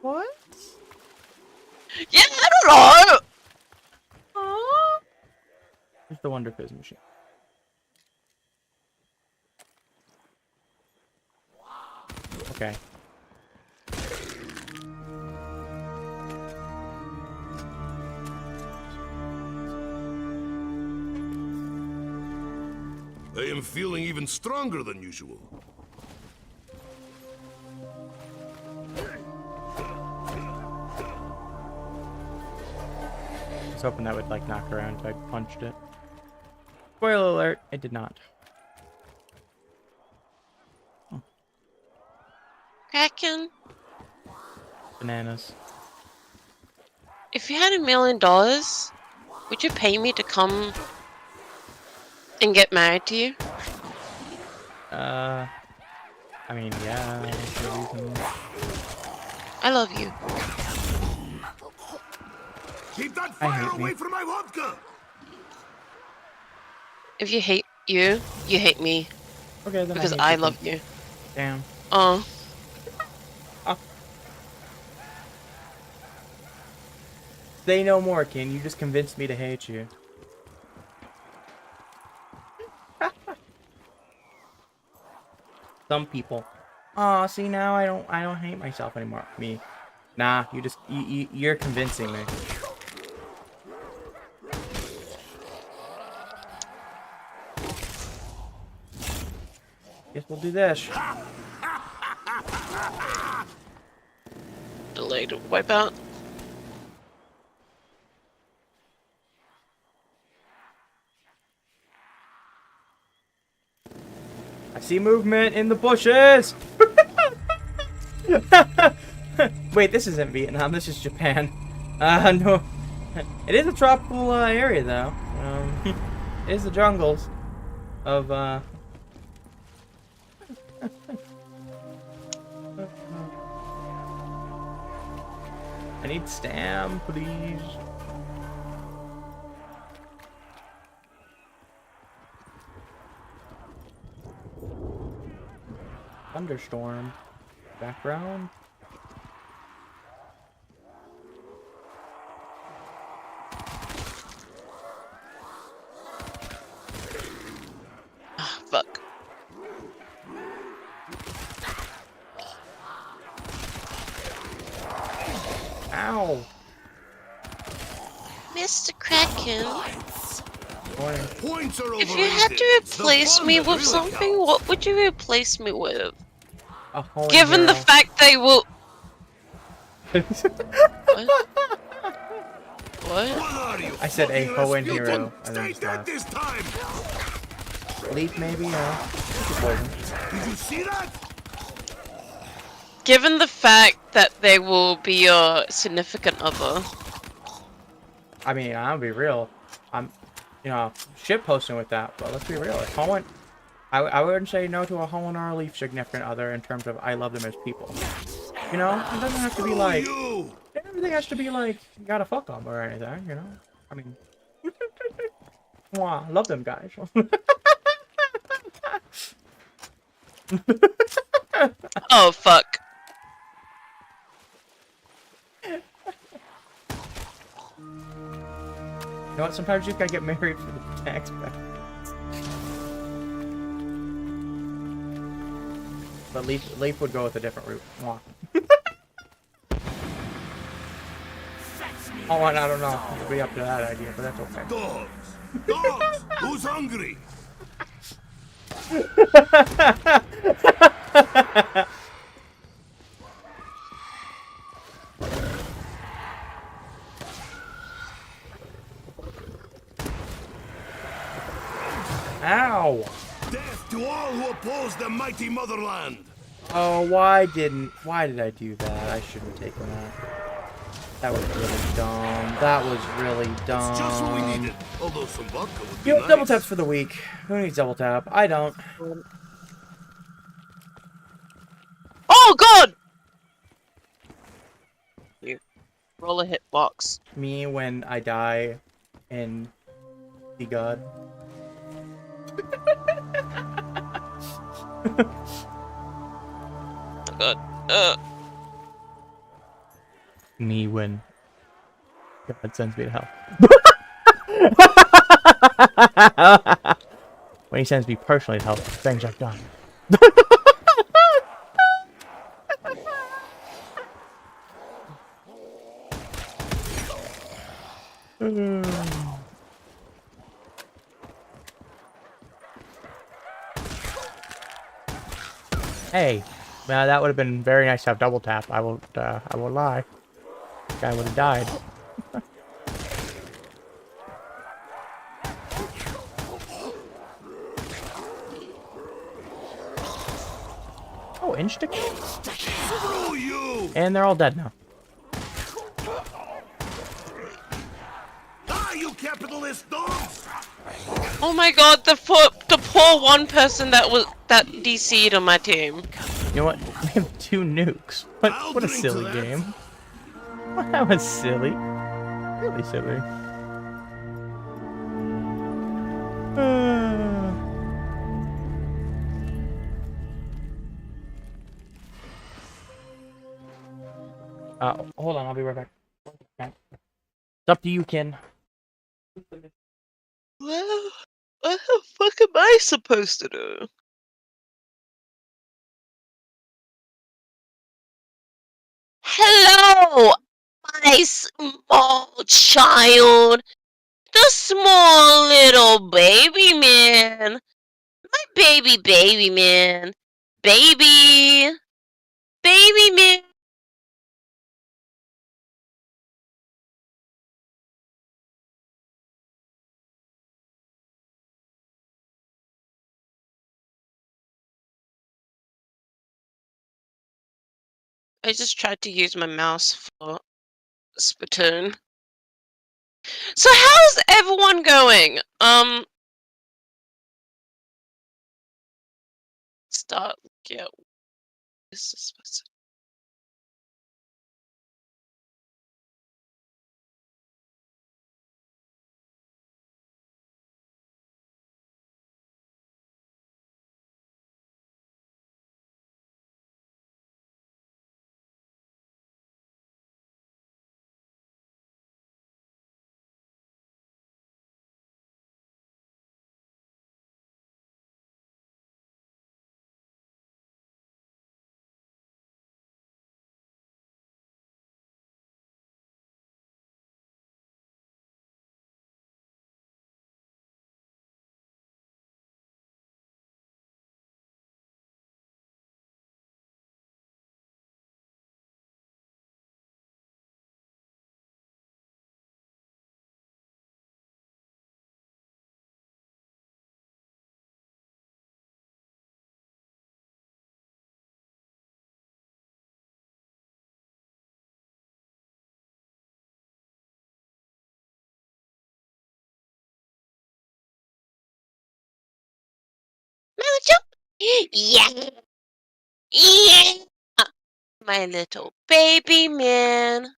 What? Yeah, I don't know. It's the Wonder Fizz machine. Okay. I am feeling even stronger than usual. I was hoping that would like knock her around if I punched it. Spoiler alert, it did not. Kraken, Bananas. if you had $1 million, would you pay me to come and get married to you? I mean, yeah. That's the reason. I love you. Keep that I fire hate away me. from my vodka! If you hate you, you hate me. Okay, then Because hate I you. love you. Damn. Say no more, King. You just convinced me to hate you. Some people. Aw, see now I don't hate myself anymore. Me. Nah, you're convincing me. Guess we'll do this. Delayed wipeout. I see movement in the bushes! Wait, this isn't Vietnam, this is Japan. No. It is a tropical area, though. It is the jungles of, I need stam, please. Thunderstorm. Background. Ah, fuck. Ow! Mr. Kraken, Points are if you had overrated. to It's the replace fun me that with really something, counts. what would you replace me with? A Hoenn Given the hero. fact they will. What? What? What are you? I said a fucking Hoenn Rasputin? hero, and then Stay just dead laughed. this time. Leaf maybe, no. Poison. Did you see that? Given the fact that they will be your significant other. I mean, I'll be real. I'm, you know, shit posting with that, but let's be real. If Hoenn, I wouldn't say no to a Hoenn or a Leaf significant other in terms of I love them as people. You know, it doesn't have to be like, You. everything has to be like, you gotta fuck them or anything, you know? I mean, mwah, love them guys. Oh, fuck. You know what? Sometimes you just gotta get married for the tax back. But Leaf would go with a different route. Mwah. Oh, and I don't know. It'll be up to that idea, but that's okay. Dogs. Dogs. Who's hungry? Ow! Death to all who oppose the mighty motherland. Oh, why did I do that? I shouldn't have taken that. That was really dumb. That was really dumb. It's just what we needed. Although some vodka would be You know, nice. double taps for the week. Who needs double tap? I don't. Oh, God! You roll a hitbox. Me when I die and see God. Oh, God. Me when God sends me to hell. When he sends me personally to hell, things I've done. Hey, man, that would have been very nice to have double tap. I won't lie. Guy would have died. Oh, insta kill? Screw you! And they're all dead now. Ah, you capitalist dogs! Oh my God, the poor one person that DC'd on my team. You know what? We have 2 nukes. What a drink silly to that. game. That was silly. Really silly. Hold on, I'll be right back. Okay. It's up to you, Ken. Well, what the fuck am I supposed to do? Hello, my small child. The small little baby man. My baby man. Baby. Baby man. I just tried to use my mouse for Splatoon. So how's everyone going? Start. Yeah. This is supposed to. Yeah. Yeah. My little baby man.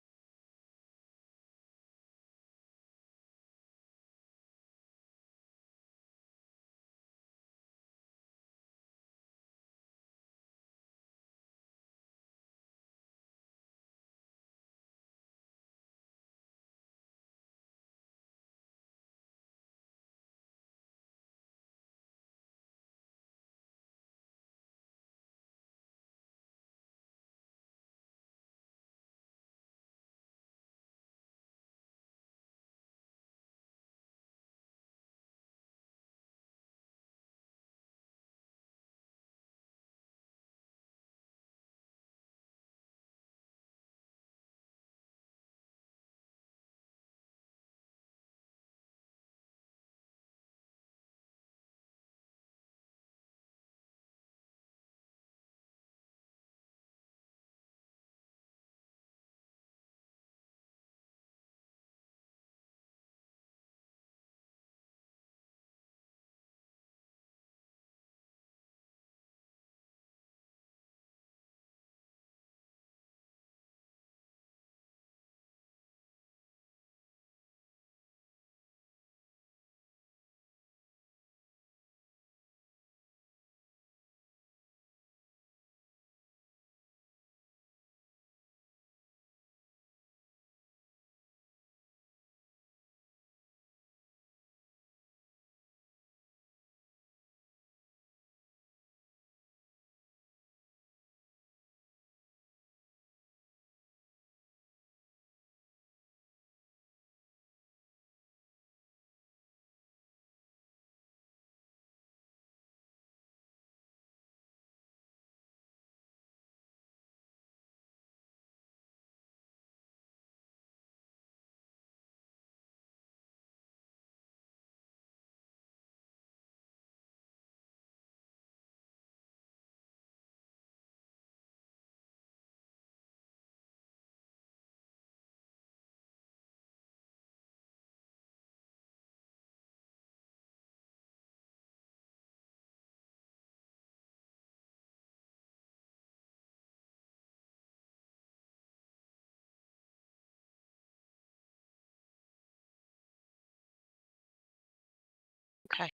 Okay.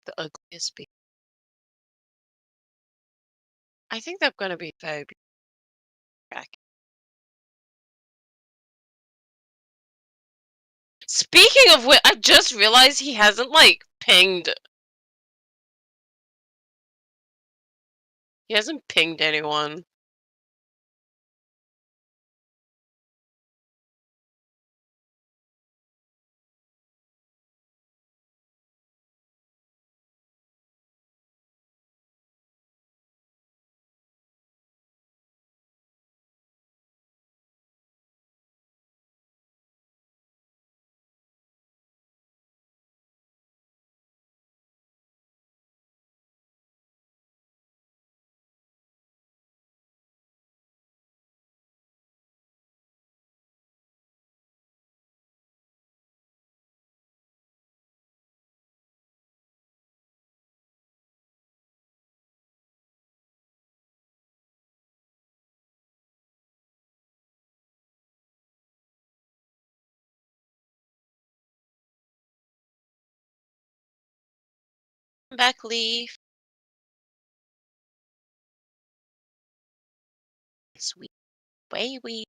The ugliest baby. I think they're going to be very back. Speaking of which, I just realized he hasn't, like, pinged. He hasn't pinged anyone. Back, Leaf. Sweet baby.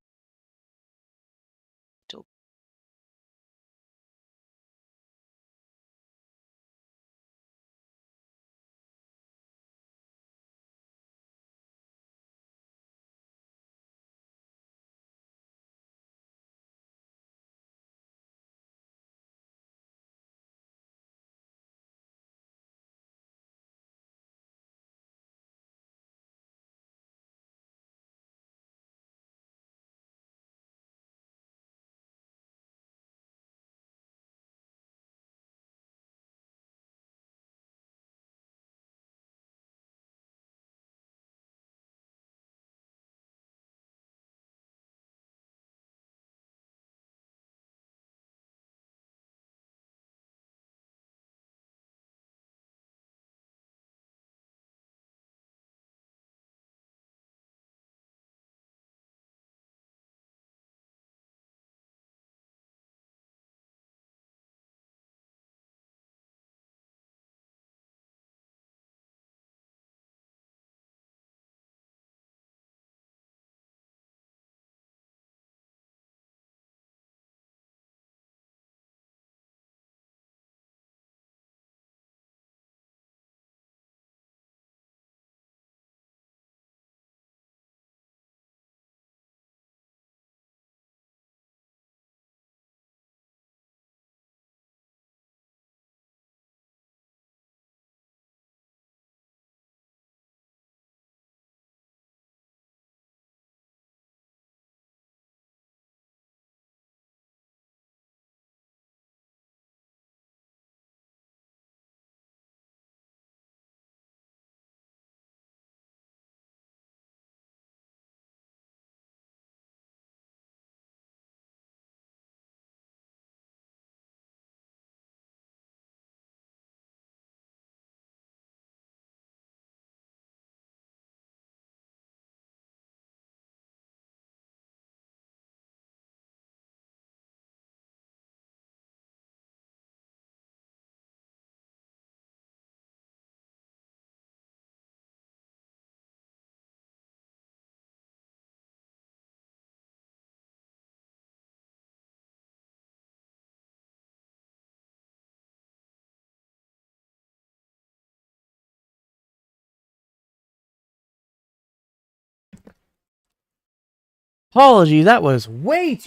Apologies, that was way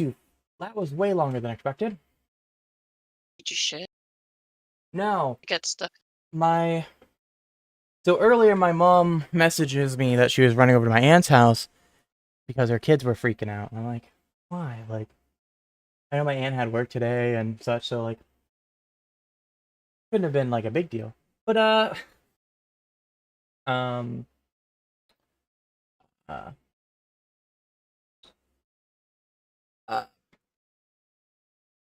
longer than expected. Did you shit? No, Get stuck. So earlier my mom messages me that she was running over to my aunt's house because her kids were freaking out. And I'm like, why? Like, I know my aunt had work today and such, so like, couldn't have been like a big deal. But um, uh, uh,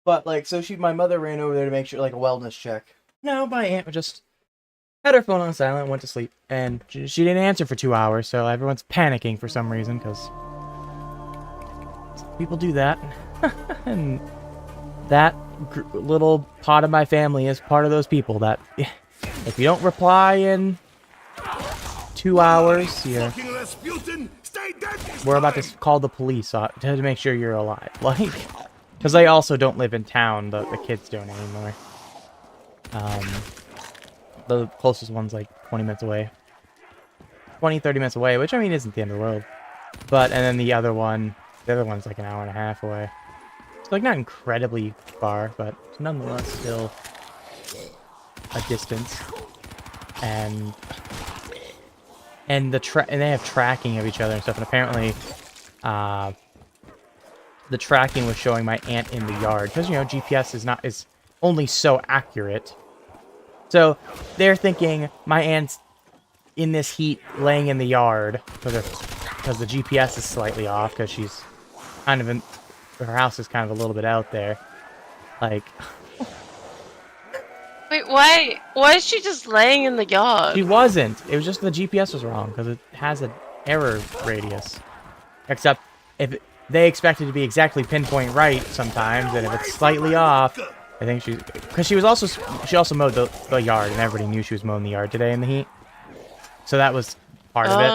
but like, so my mother ran over there to make sure like a wellness check. No, my aunt just had her phone on silent, went to sleep, and she didn't answer for 2 hours. So everyone's panicking for some reason because people do that, and that little pot of my family is part of those people that if you don't reply in 2 hours, we're about to call the police to make sure you're alive. Like, because they also don't live in town. The kids don't anymore. The closest one's like 20 minutes away. 20, 30 minutes away, which I mean isn't the end of the world. But, and then the other one's like an hour and a half away. It's like not incredibly far, but nonetheless still a distance. And they have tracking of each other and stuff, and apparently the tracking was showing my aunt in the yard, because you know GPS is only so accurate. So they're thinking my aunt's in this heat laying in the yard because the GPS is slightly off, because she's kind of in her house is kind of a little bit out there. Like, Wait, why is she just laying in the yard? she wasn't. It was just the GPS was wrong because it has an error radius. Except if they expect it to be exactly pinpoint right sometimes, and if it's slightly off, I think because she also mowed the yard, and everybody knew she was mowing the yard today in the heat. So that was part of it.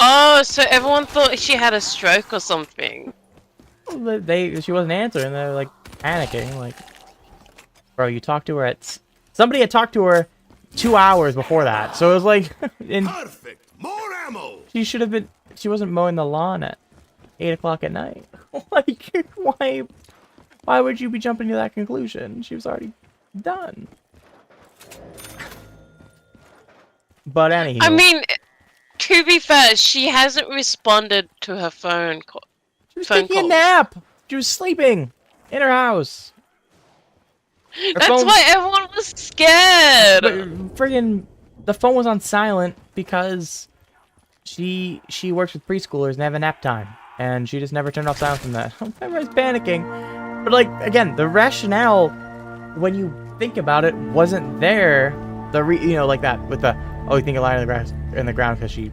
Oh, so everyone thought she had a stroke or something. She wasn't answering. They're like panicking, like, bro, you talked to her somebody had talked to her 2 hours before that. So it was like, Perfect. More ammo. She wasn't mowing the lawn at 8 o'clock at night. Like, why would you be jumping to that conclusion? She was already done. But anywho. I mean, to be fair, she hasn't responded to her phone call. She was taking a nap. She was sleeping in her house. That's why everyone was scared. Friggin', the phone was on silent because she works with preschoolers and they have a nap time, and she just never turned off silent from that. Everybody's panicking, but like again, the rationale when you think about it wasn't there. Like that with you think a lie in the ground because she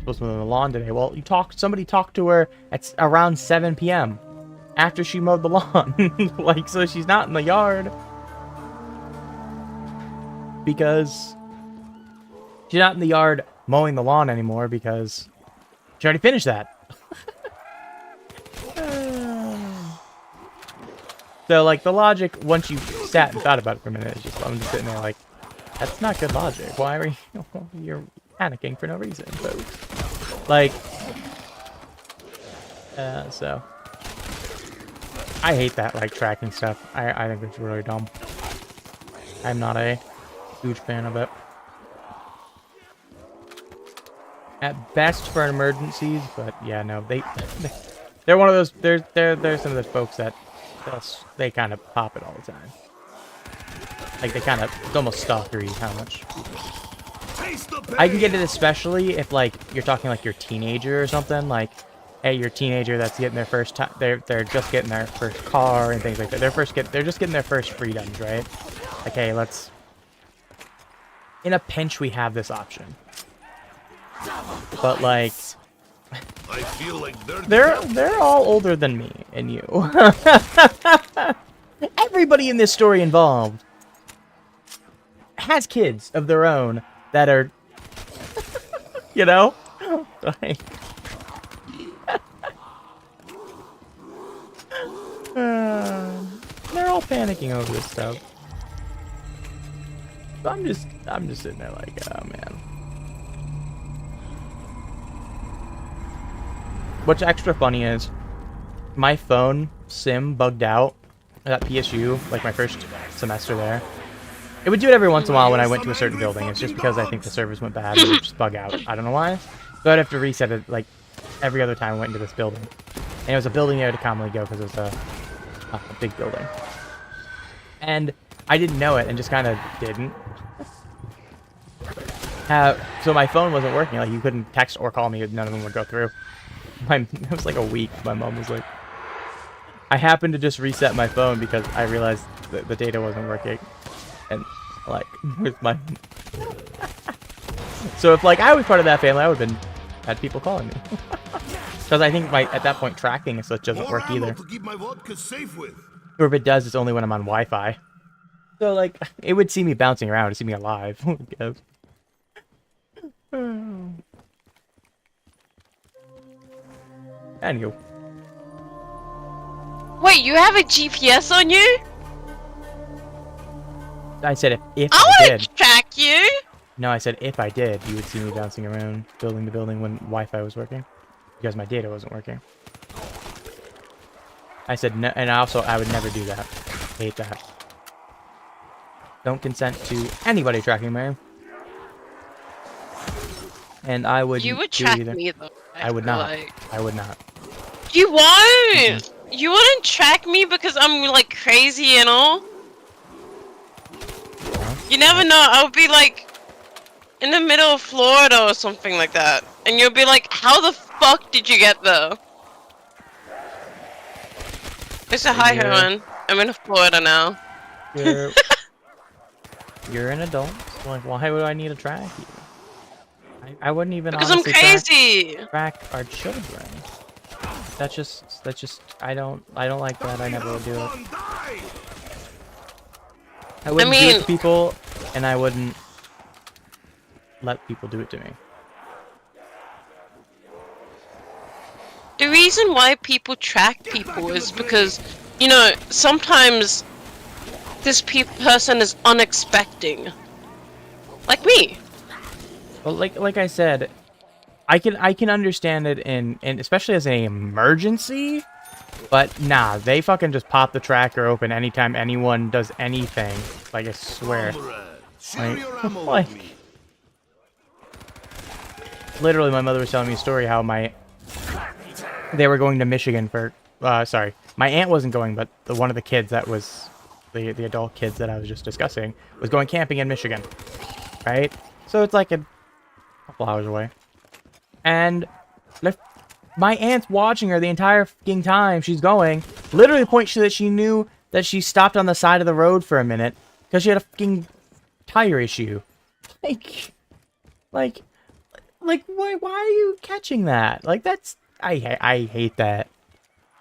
was mowing the lawn today. Well, somebody talked to her at around 7 p.m. after she mowed the lawn. Like, so she's not in the yard because she's not in the yard mowing the lawn anymore because she already finished that. So like the logic, once you sat and thought about it for a minute, I'm just sitting there like, that's not good logic. Why are you're panicking for no reason, folks? Like, so I hate that like tracking stuff. I think it's really dumb. I'm not a huge fan of it. At best for emergencies, but yeah, no, they're one of those. They're some of those folks that they kind of pop it all the time. Like it's almost stalkery how much. I can get it especially if like you're talking like your teenager or something. Like, hey, your teenager that's getting their first time, they're just getting their first car and things like that. They're just getting their first freedoms, right? Like, hey, in a pinch we have this option. But like, I feel like they're all older than me and you. Everybody in this story involved has kids of their own that are, like, they're all panicking over this stuff. So I'm just sitting there like, oh man. what's extra funny is my phone SIM bugged out at PSU, like my first semester there. It would do it every once in a while when I went to a certain building. It's just because I think the servers went bad. It would just bug out. I don't know why. So I'd have to reset it like every other time I went into this building. And it was a building I would commonly go because it was a big building. And I didn't know it and just kind of didn't. So my phone wasn't working. Like, you couldn't text or call me. None of them would go through. It was like a week. My mom was like... I happened to just reset my phone because I realized that the data wasn't working. And, like, with my... So if, like, I was part of that family, I would have had people calling me. Because I think at that point, tracking and such doesn't work either. To keep my vodka safe with. Or if it does, it's only when I'm on Wi-Fi. So, like, it would see me bouncing around. It would see me alive. I guess. Anywho. Wait, you have a GPS on you? I said if I I want did. to track you. No, I said if I did, you would see me bouncing around building to building when Wi-Fi was working. Because my data wasn't working. I said no, and I would never do that. Hate that. Don't consent to anybody tracking me. And I would. You would do track either. me though. I would not. Like... I would not. You won't. You wouldn't track me because I'm like crazy and all. You never know. I would be like in the middle of Florida or something like that, and you'll be like, "How the fuck did you get there?" Mr. Hi, Herman. I'm in Florida now. You're an adult. So like, why would I need to track you? I wouldn't even. Because I'm crazy. Track our children. That's just. I don't like that. I never would do it. I wouldn't do it to people, and I wouldn't let people do it to me. The reason why people track people is because, you know, sometimes this person is unexpecting. Like me. Well, like I said, I can understand it in especially as an emergency, but nah, they fucking just pop the tracker open anytime anyone does anything. Like, I swear. Like, literally, my mother was telling me a story how they were going to Michigan for sorry, my aunt wasn't going, but one of the kids that was the adult kids that I was just discussing was going camping in Michigan, right? So it's like a couple hours away. And my aunt's watching her the entire fucking time she's going. Literally, point to that she knew that she stopped on the side of the road for a minute because she had a fucking tire issue. Like, why are you catching that? Like, that's I hate that.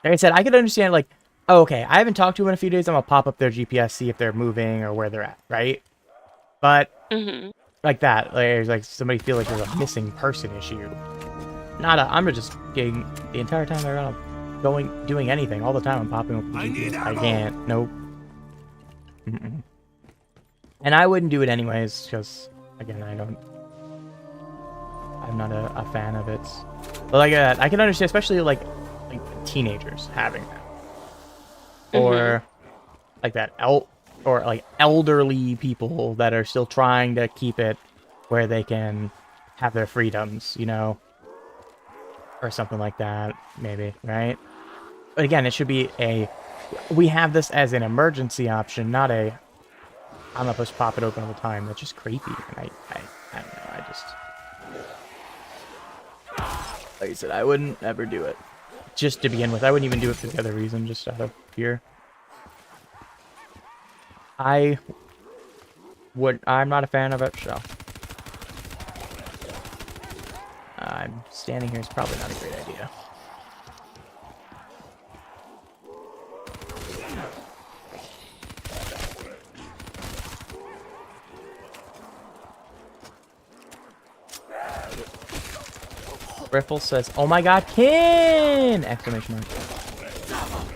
Like I said, I could understand, like, oh, okay, I haven't talked to them in a few days. I'm gonna pop up their GPS, see if they're moving or where they're at, right? But like that, like somebody feel like there's a missing person issue. I'm just getting the entire time they're on doing anything all the time. I'm popping up the GPS. I can't. Nope. And I wouldn't do it anyways, because again, I'm not a fan of it. But like I can understand, especially like teenagers having that, or like that or like elderly people that are still trying to keep it where they can have their freedoms, you know, or something like that, maybe, right? But again, it should be we have this as an emergency option, not I'm not supposed to pop it open all the time. That's just creepy, and I don't know, I just, like I said, I wouldn't ever do it. Just to begin with, I wouldn't even do it for the other reason, just out of fear. I'm not a fan of it, so I'm standing here is probably not a great idea. Riffle says, "Oh my God, Kin!" Exclamation mark.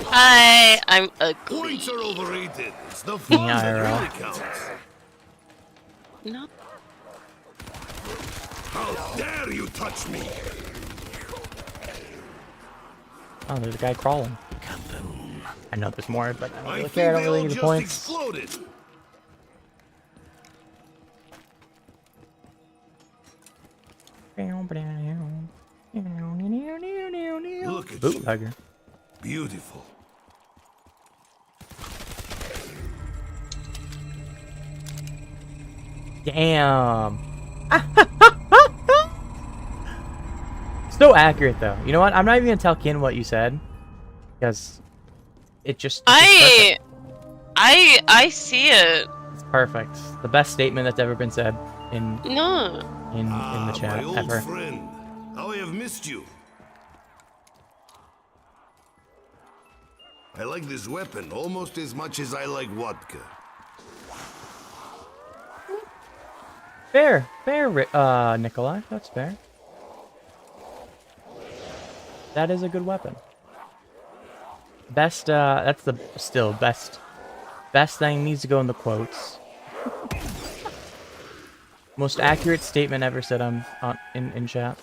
Hi, I'm ugly. Points are overrated. It's the fun that really counts. No. How dare you touch me? Oh, there's a guy crawling. Kaboom. I know there's more, but I don't I really think care. I don't they really all need the just points. exploded. Look at you. Bootlegger. Beautiful. Damn. So accurate though. You know what? I'm not even gonna tell Kin what you said because it's just perfect. I see it. It's perfect. The best statement that's ever been said in No. the chat my old ever. friend. How I have missed you. I like this weapon almost as much as I like vodka. Fair, Nikolai. That's fair. That is a good weapon. Best, that's the still best. Best thing needs to go in the quotes. Most accurate statement ever said in chat.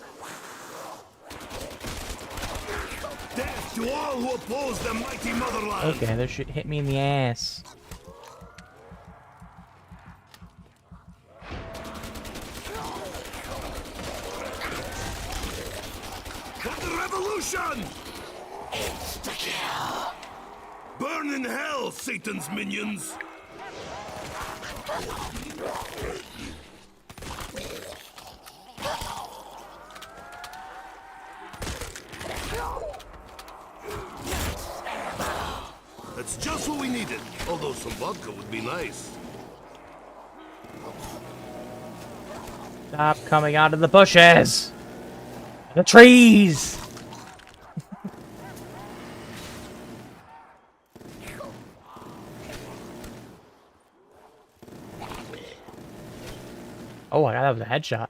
Death to all who oppose the mighty motherland. Okay, that shit hit me in the ass. For the revolution! Burn in hell, Satan's minions! That's just what we needed, although some vodka would be nice. Stop coming out of the bushes! The trees! Oh, I got that was a headshot.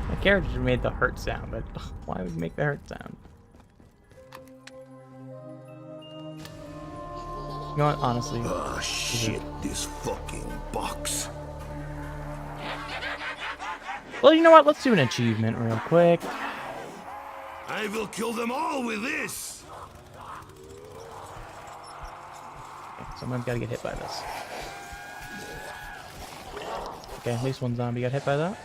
My character made the hurt sound, but why would you make the hurt sound? You know what, honestly. Ah, shit, this fucking box. Well, you know what? Let's do an achievement real quick. I will kill them all with this! Okay, someone's gotta get hit by this. Okay, at least one zombie got hit by that.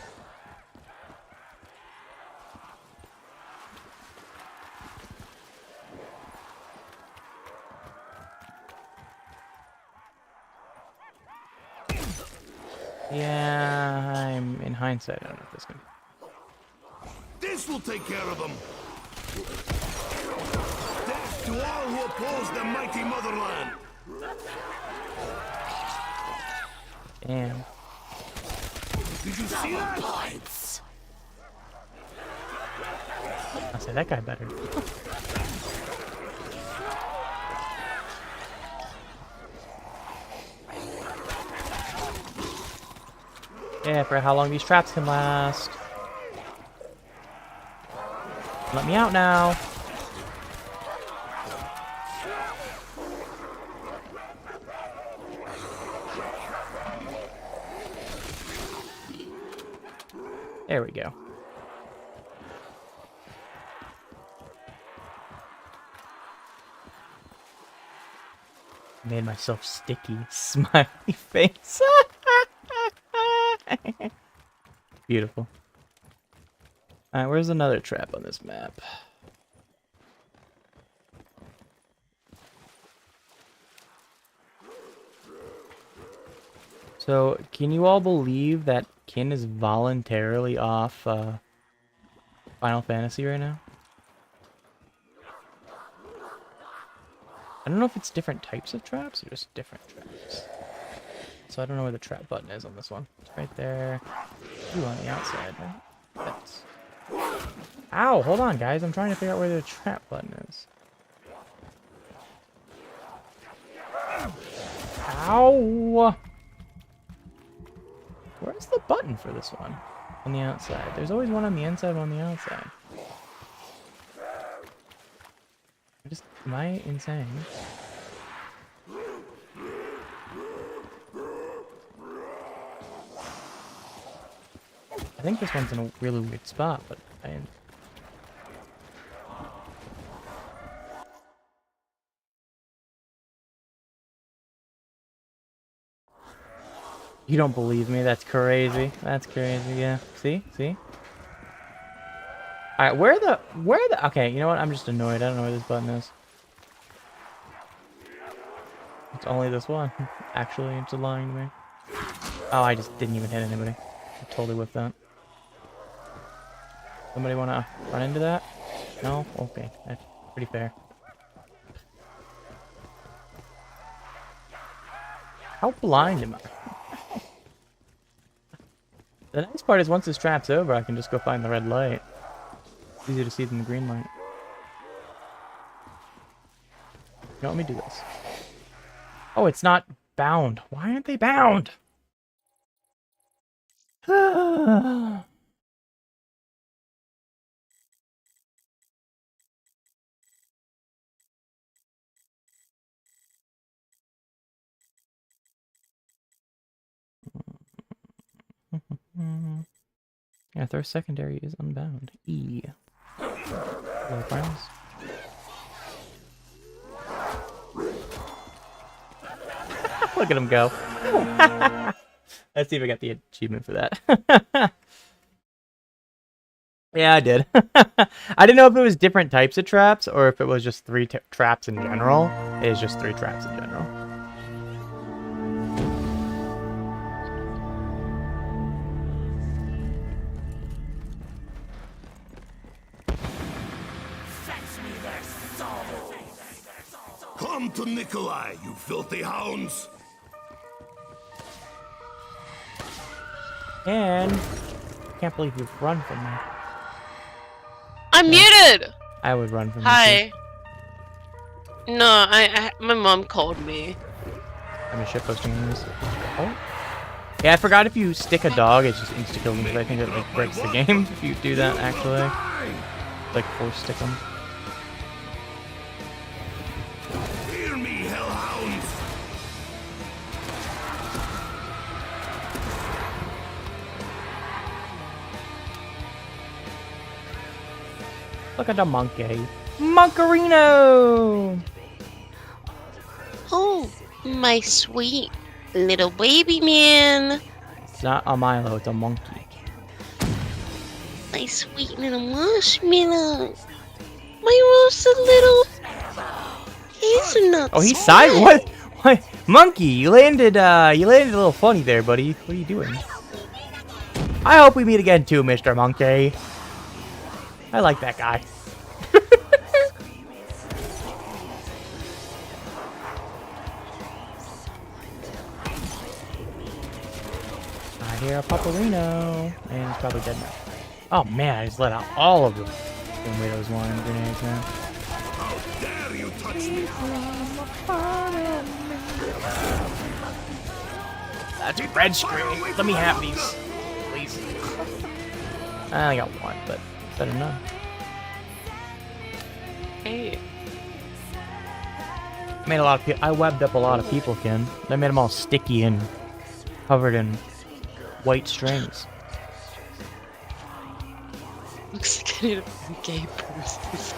Yeah, I'm in hindsight. I don't know if this can. This will take care of them! Death to all who oppose the mighty motherland! Damn. Did you see that? I'll say that guy better. Yeah, for how long these traps can last. Let me out now. There we go. Made myself sticky. Smiley face. Beautiful. Alright, where's another trap on this map? So, can you all believe that Kin is voluntarily off Final Fantasy right now? I don't know if it's different types of traps or just different traps. So I don't know where the trap button is on this one. It's right there. Ooh, on the outside, right? That's... Ow, hold on, guys. I'm trying to figure out where the trap button is. Ow! Where's the button for this one? On the outside. There's always one on the inside, one on the outside. Am I insane? I think this one's in a really weird spot, but I am... You don't believe me? That's crazy. That's crazy, yeah. See? See? Alright, where the... Okay, you know what? I'm just annoyed. I don't know where this button is. It's only this one. Actually, it's lying to me. Oh, I just didn't even hit anybody. I totally whipped that. Somebody want to run into that? No? Okay, that's pretty fair. How blind am I? The nice part is once this trap's over, I can just go find the red light. It's easier to see than the green light. You know, let me do this. Oh, it's not bound. Why aren't they bound? Yeah, third secondary is unbound. E. Hello, friends. Look at him go. Let's see if I got the achievement for that. Yeah, I did. I didn't know if it was different types of traps or if it was just three traps in general. It is just 3 traps in general. Come to Nikolai, you filthy hounds! And I can't believe you've run from me. I'm muted! I would run from you. Hi. No, my mom called me. I'm a shitposting this. Oh. Yeah, I forgot if you stick a dog, it's just insta-kill them, because I think it like breaks the game if you do that, actually. Like, force stick them. Hear me, hellhounds! Look at the monkey. Monkerino! Oh, my sweet little baby man. It's not a Milo, it's a monkey. My sweet little marshmallow. My roasted little hazelnut. Oh, he's side. What? What? Monkey, you landed a little funny there, buddy. What are you doing? I hope we meet again too, Mr. Monkey. I like that guy. I hear a Paparino. And he's probably dead now. Oh man, I just let out all of them. Don't wait those wine grenades, man. How dare you touch me! That's a red screen. Let me have these, please. I got one, but better than none. Hey. Made a lot of I webbed up a lot of people, Ken. I made them all sticky and covered in white strings. Looks like I need a gay person.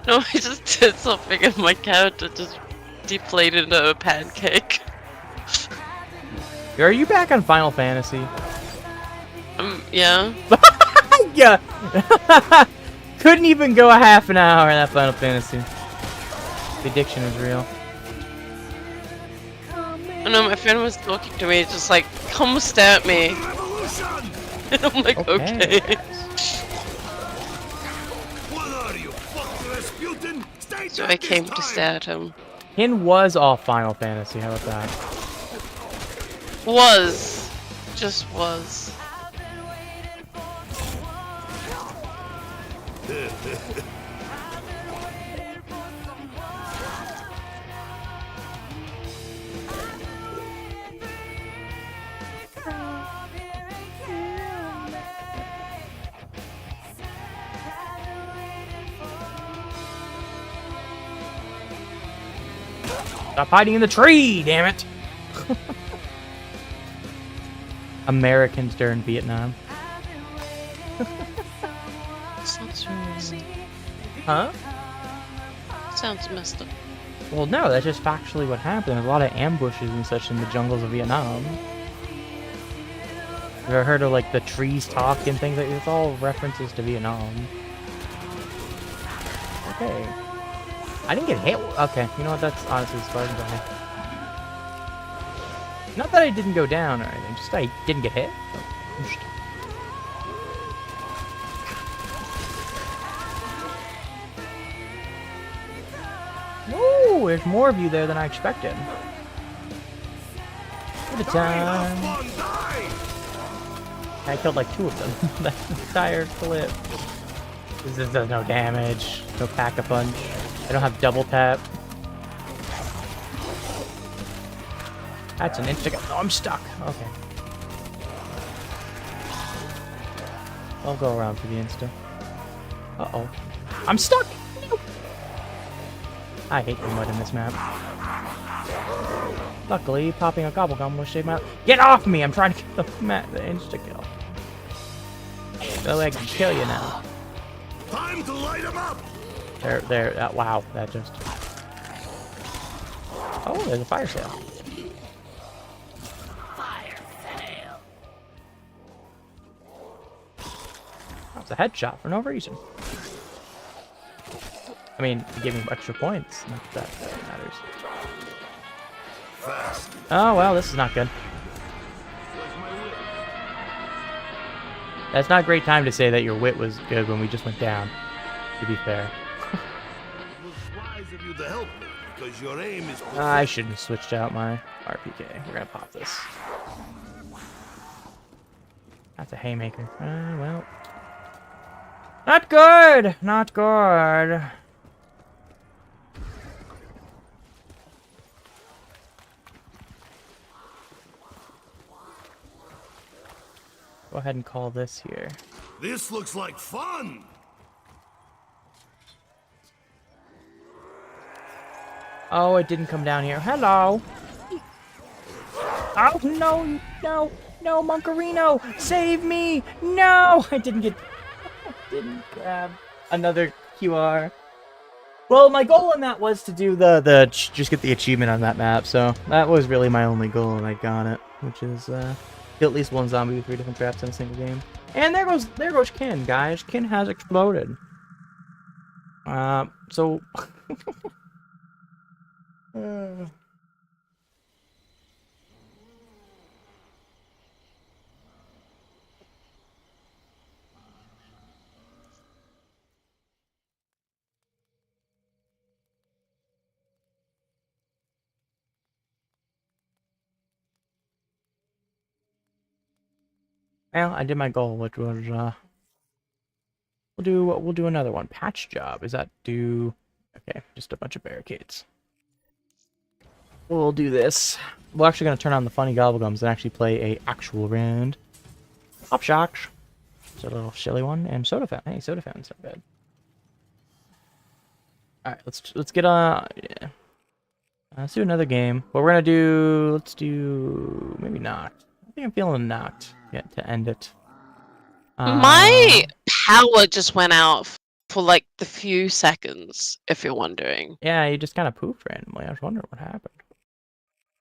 No, I just did something and my character just deflated into a pancake. Are you back on Final Fantasy? Yeah. Yeah. Couldn't even go a half an hour in that Final Fantasy. The addiction is real. I know my friend was talking to me, just like, come stare at me. And I'm like, okay. What are you, fuck Rasputin? Stay So down I came this to time. stare at him. Ken was off Final Fantasy. How about that? Was. Just was. Stop hiding in the tree, damn it! Americans during Vietnam. Sounds really... Huh? Sounds messed up. Well, no, that's just factually what happened. There's a lot of ambushes and such in the jungles of Vietnam. Have you ever heard of, like, the trees talk and things like that? It's all references to Vietnam. Okay. I didn't get hit. Okay, you know what? That's honestly as far as I... Not that I didn't go down or anything, just I didn't get hit. Oh, interesting. Ooh, there's more of you there than I expected. Give it time. I killed like 2 of them. That's the entire clip. This does no damage. No pack-a-punch. I don't have double tap. That's an insta. Oh, I'm stuck. Okay. I'll go around for the insta. Uh-oh. I'm stuck! No. I hate the mud in this map. Luckily, popping a gobblegum will save my... Get off me! I'm trying to get the insta-kill. So I can kill you now. Time to light him up! There, wow, that just... Oh, there's a fire sale. That was a headshot for no reason. I mean, it gave me extra points. Not that matters. Oh, well, this is not good. That's not a great time to say that your wit was good when we just went down, to be fair. It was wise of you to help me, because your aim is... I shouldn't have switched out my RPK. We're gonna pop this. That's a haymaker. Well. Not good! Not good. Go ahead and call this here. This looks like fun! Oh, it didn't come down here. Hello! Oh, no, no, no, Monkerino! Save me! No! I didn't grab another QR. Well, my goal in that was to do just get the achievement on that map, so that was really my only goal, and I got it, which is, kill at least one zombie with 3 different traps in a single game. And there goes Kin, guys. Kin has exploded. So... Well, I did my goal, which was, we'll do another one. Patch job. Is that do... Okay, just a bunch of barricades. We'll do this. We're actually going to turn on the funny gobblegums and actually play a actual round. Pop shocks. It's a little silly one. And soda fountain. Hey, soda fountain's not bad. Alright, let's get yeah. Let's do another game. What we're gonna do, let's do maybe knocked. I think I'm feeling knocked. Yeah, to end it. My power just went out for like the few seconds, if you're wondering. Yeah, you just kind of poofed randomly. I was wondering what happened.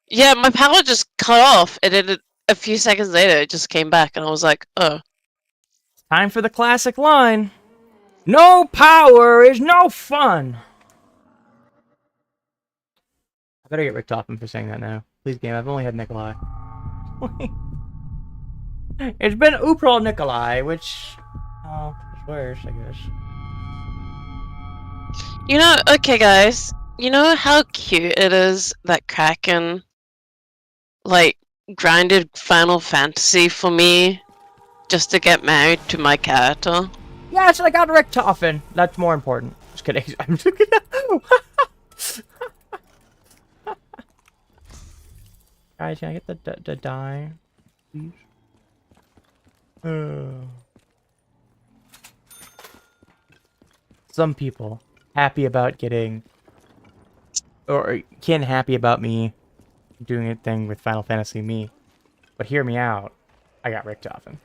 Yeah, my power just cut off, and then a few seconds later, it just came back, and I was like, oh. Time for the classic line. No power is no fun. I better get Rick Toppin for saying that now. Please, game. I've only had Nikolai. It's been Uprol Nikolai, which... Oh, it's worse, I guess. You know, okay, guys. You know how cute it is that Kraken, like, grinded Final Fantasy for me just to get married to my character? Yes, I got Rick Toppin. That's more important. Just kidding. I'm just kidding. Guys, can I get the die, please? Some people happy about getting or Ken happy about me doing a thing with Final Fantasy me. But hear me out. I got Richtofen.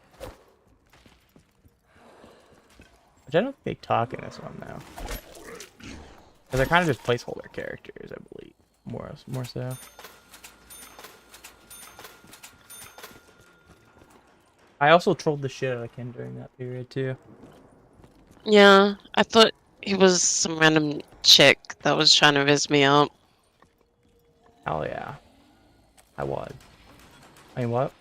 Which I don't think they talk in this one though. Because they're kind of just placeholder characters, I believe. More so. I also trolled the shit out of Ken during that period too. Yeah, I thought he was some random chick that was trying to viz me up. Hell yeah. I was. I mean, what?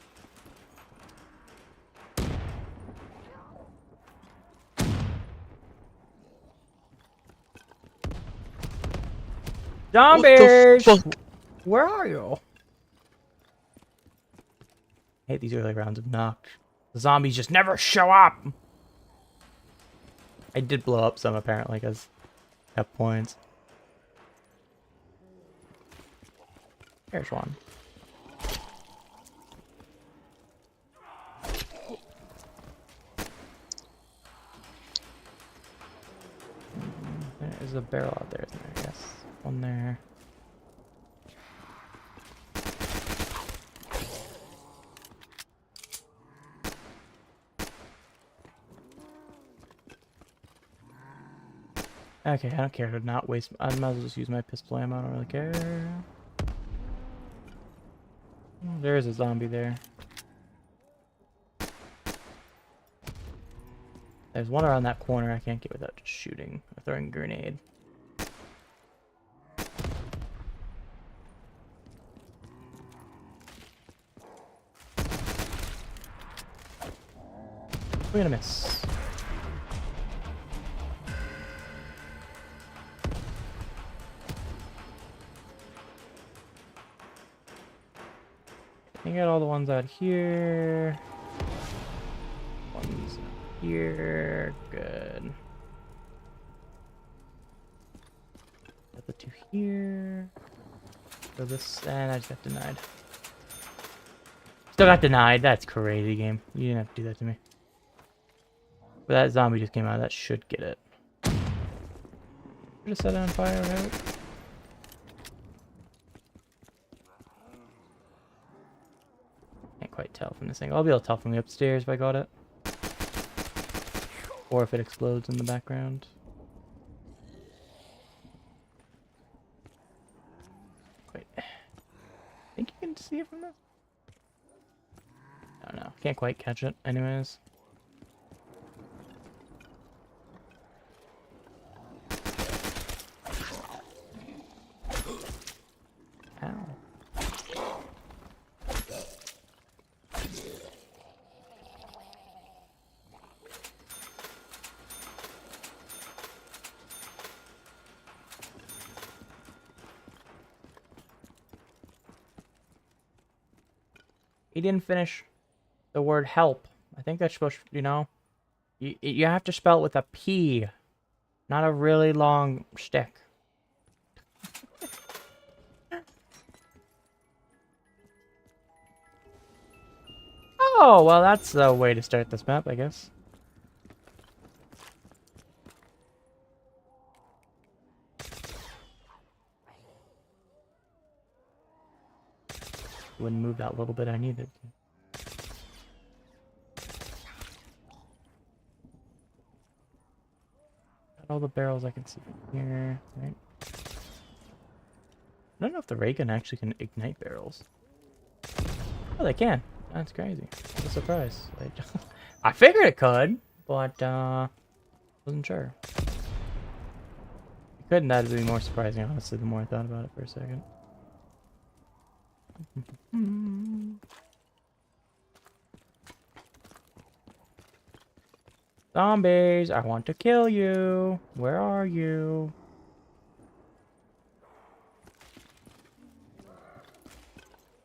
Zombies! What the fuck? Where are you? I hate these early rounds of Noct. The zombies just never show up! I did blow up some apparently because I have points. There's one. There's a barrel out there, isn't there? Yes. One there. Okay, I don't care to not waste. I might as well just use my pistol ammo. I don't really care. Oh, there's a zombie there. There's one around that corner I can't get without just shooting or throwing a grenade. We're gonna miss. I got all the ones out here. Ones here. Good. Got the two here. So this, and I just got denied. Still got denied. That's crazy, game. You didn't have to do that to me. But that zombie just came out. That should get it. Should have set it on fire, right? Can't quite tell from this angle. I'll be able to tell from the upstairs if I got it. Or if it explodes in the background. Wait. Think you can see it from this? I don't know. Can't quite catch it anyways. Ow. He didn't finish the word help. I think that's supposed to, you know, you have to spell it with a P, not a really long stick. Oh, well, that's the way to start this map, I guess. Wouldn't move that little bit I needed. Got all the barrels I can see from here, right? I don't know if the ray gun actually can ignite barrels. Oh, they can. That's crazy. What a surprise. I figured it could, but wasn't sure. It couldn't. That'd be more surprising, honestly, the more I thought about it for a second. Zombies, I want to kill you. Where are you?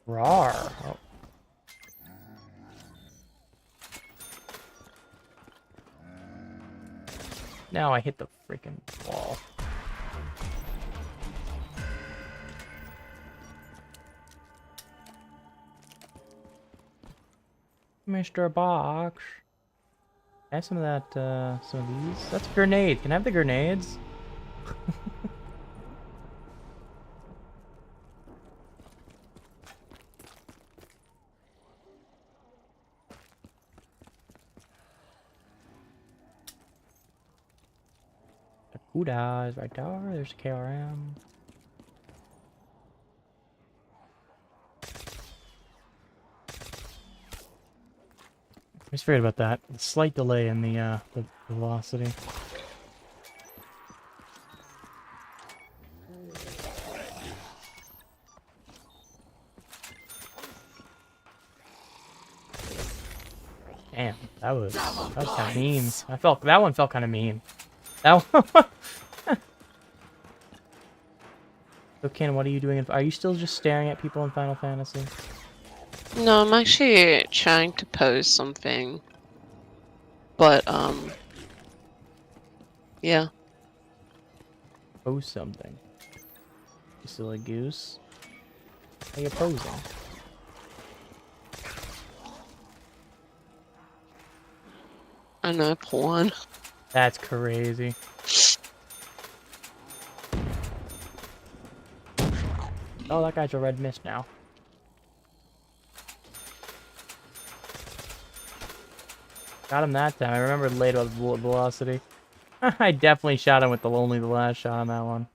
Rawr. Oh. Now I hit the freaking wall. Mr. Box. I have some of that, some of these. That's a grenade. Can I have the grenades? Who dies? Right there. There's a KRM. I just forget about that. The slight delay in the velocity. Damn, that was kind of mean. That one felt kind of mean. That one. So Ken, what are you doing? Are you still just staring at people in Final Fantasy? No, I'm actually trying to pose something. But, yeah. Pose something. You silly goose. How you posing? I know, porn. That's crazy. Oh, that guy's a red mist now. Got him that time. I remember later with bullet velocity. I definitely shot him with the last shot on that one.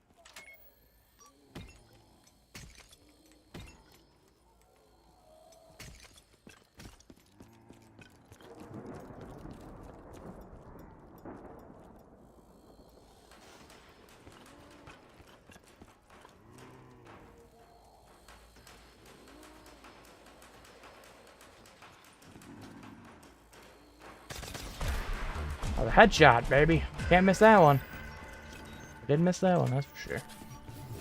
Oh, the headshot, baby. Can't miss that one. I didn't miss that one, that's for sure.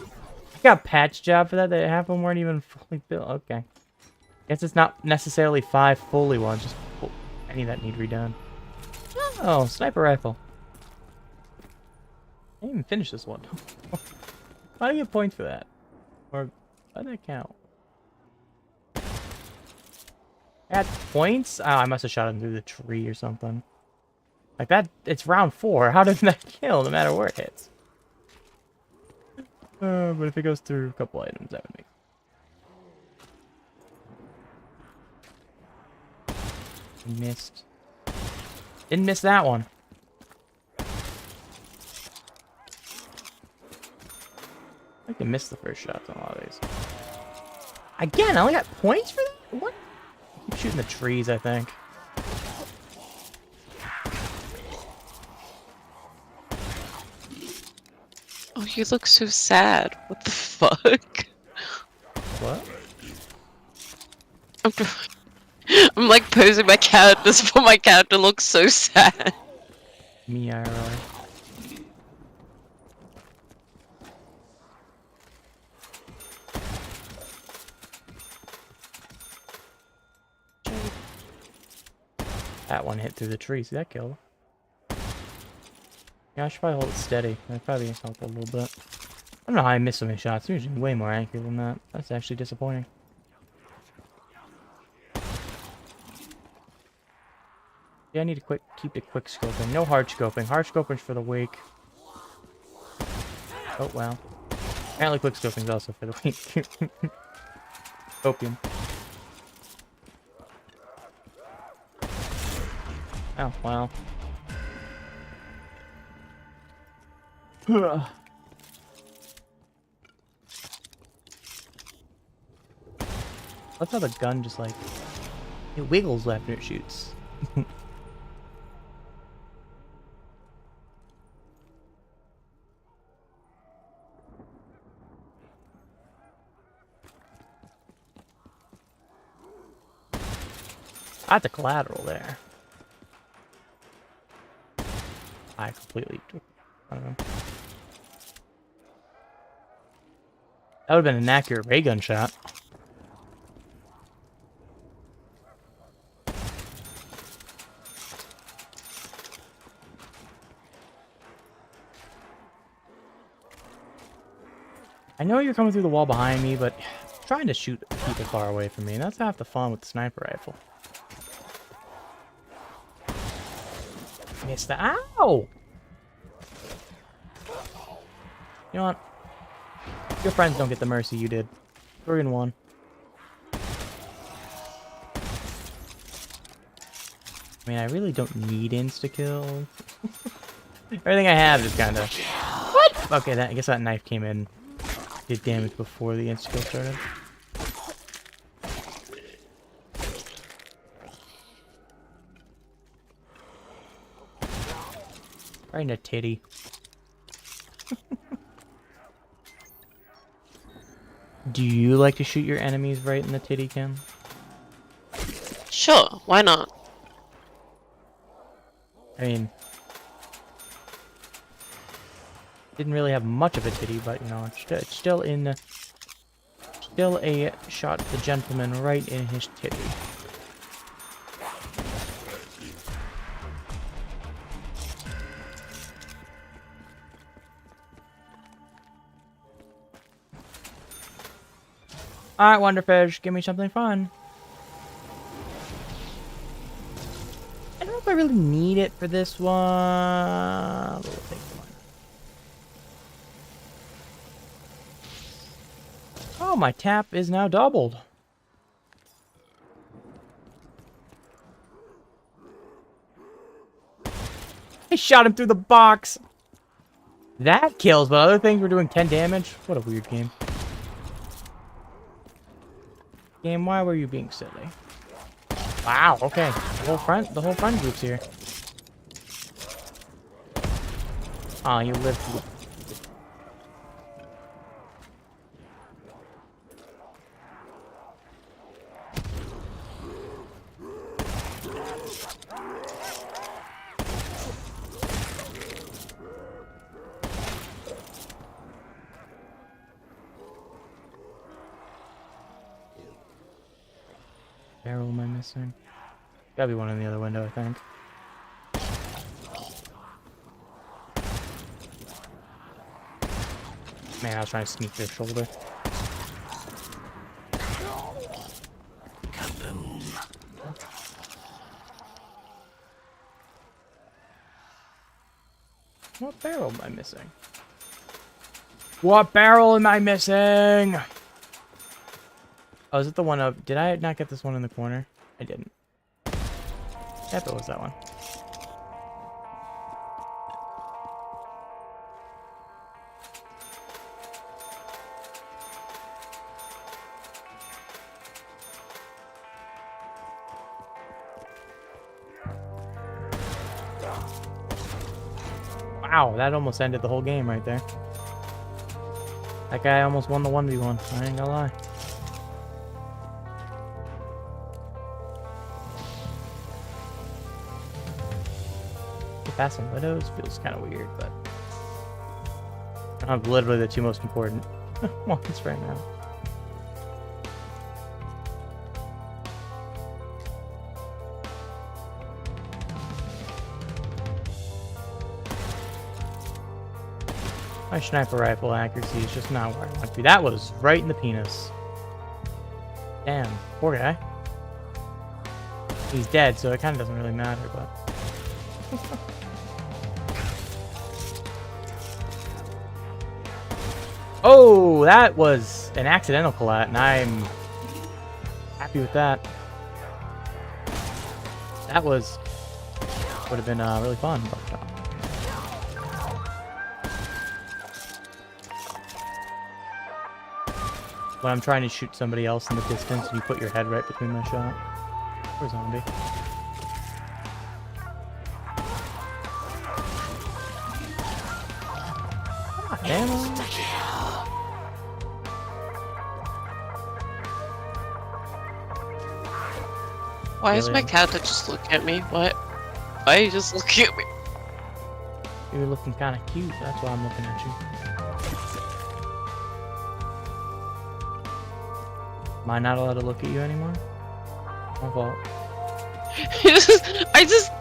I got a patch job for that. Half of them weren't even fully built. Okay. Guess it's not necessarily 5 fully ones, just any that need redone. Oh, sniper rifle. I didn't even finish this one. How do you get points for that? Or how did that count? At points? Oh, I must have shot him through the tree or something. Like that, it's round 4. How does that kill no matter where it hits? But if it goes through a couple items, that would make. Missed. Didn't miss that one. I can miss the first shots on a lot of these. Again, I only got points for that? What? I keep shooting the trees, I think. Oh, you look so sad. What the fuck? What? I'm like posing my characters, but my character looks so sad. Me, IRL. That one hit through the tree. See, that killed. Yeah, I should probably hold it steady. That'd probably help a little bit. I don't know how I missed so many shots. I'm usually way more accurate than that. That's actually disappointing. Yeah, I need to keep it quick scoping. No hard scoping. Hard scoping's for the weak. Oh, wow. Apparently quick scoping's also for the weak. Opium. Oh, wow. That's how the gun just like it wiggles after it shoots. That's a collateral there. I completely. I don't know. That would have been an accurate ray gun shot. I know you're coming through the wall behind me, but trying to shoot people far away from me. That's half the fun with the sniper rifle. Missed that. Ow! You know what? Your friends don't get the mercy you did. 3 and 1. I mean, I really don't need insta-kill. Everything I have is kind of Okay, I guess that knife came in, did damage before the insta-kill started. Right in a titty. Do you like to shoot your enemies right in the titty, Kim? Sure, why not? I mean, didn't really have much of a titty, but you know, it's still in, still a shot at the gentleman right in his titty. Alright, Wonderfish, give me something fun. I don't know if I really need it for this one. We'll take the one. Oh, my tap is now doubled. I shot him through the box. That kills, but other things were doing 10 damage. What a weird game. Game, why were you being silly? Wow, okay. The whole front group's here. Oh, you lived. Barrel am I missing? Gotta be one in the other window, I think. Man, I was trying to sneak their shoulder. What barrel am I missing? What barrel am I missing? Oh, is it the one up? Did I not get this one in the corner? I didn't. Yep, it was that one. Wow, that almost ended the whole game right there. That guy almost won the 1v1. I ain't gonna lie. Passing widows feels kind of weird, but I have literally the two most important ones right now. My sniper rifle accuracy is just not where I want to be. That was right in the penis. Damn, poor guy. He's dead, so it kind of doesn't really matter, but... Oh, that was an accidental collat, and I'm happy with that. That would have been really fun, but when I'm trying to shoot somebody else in the distance, you put your head right between my shot. Poor zombie. Damn. Why is my character just looking at me? What? Why are you just looking at me? You're looking kind of cute, that's why I'm looking at you. Am I not allowed to look at you anymore? My fault. I just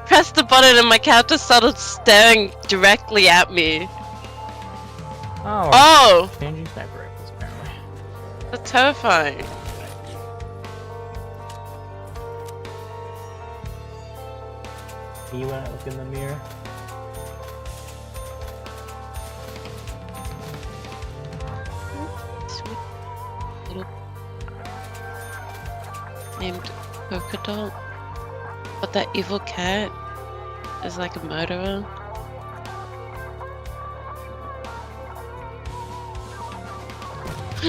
pressed the button and my character started staring directly at me. Oh! Changing sniper rifles, apparently. That's terrifying. You when I look in the mirror. Sweet little named polka dot. But that evil cat is like a murderer.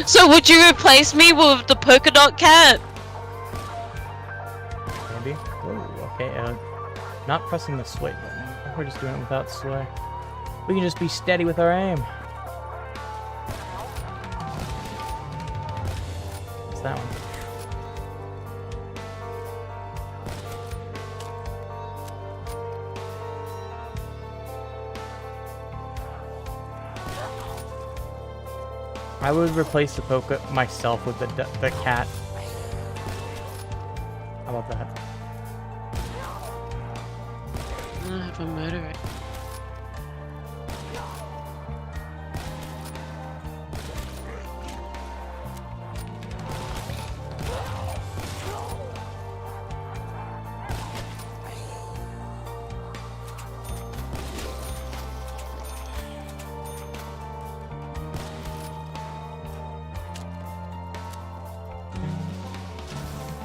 So would you replace me with the polka dot cat? Maybe. Oh, okay. Not pressing the sway button. We're just doing it without sway. We can just be steady with our aim. What's that one? I would replace the polka myself with the cat. How about that? I have a murderer.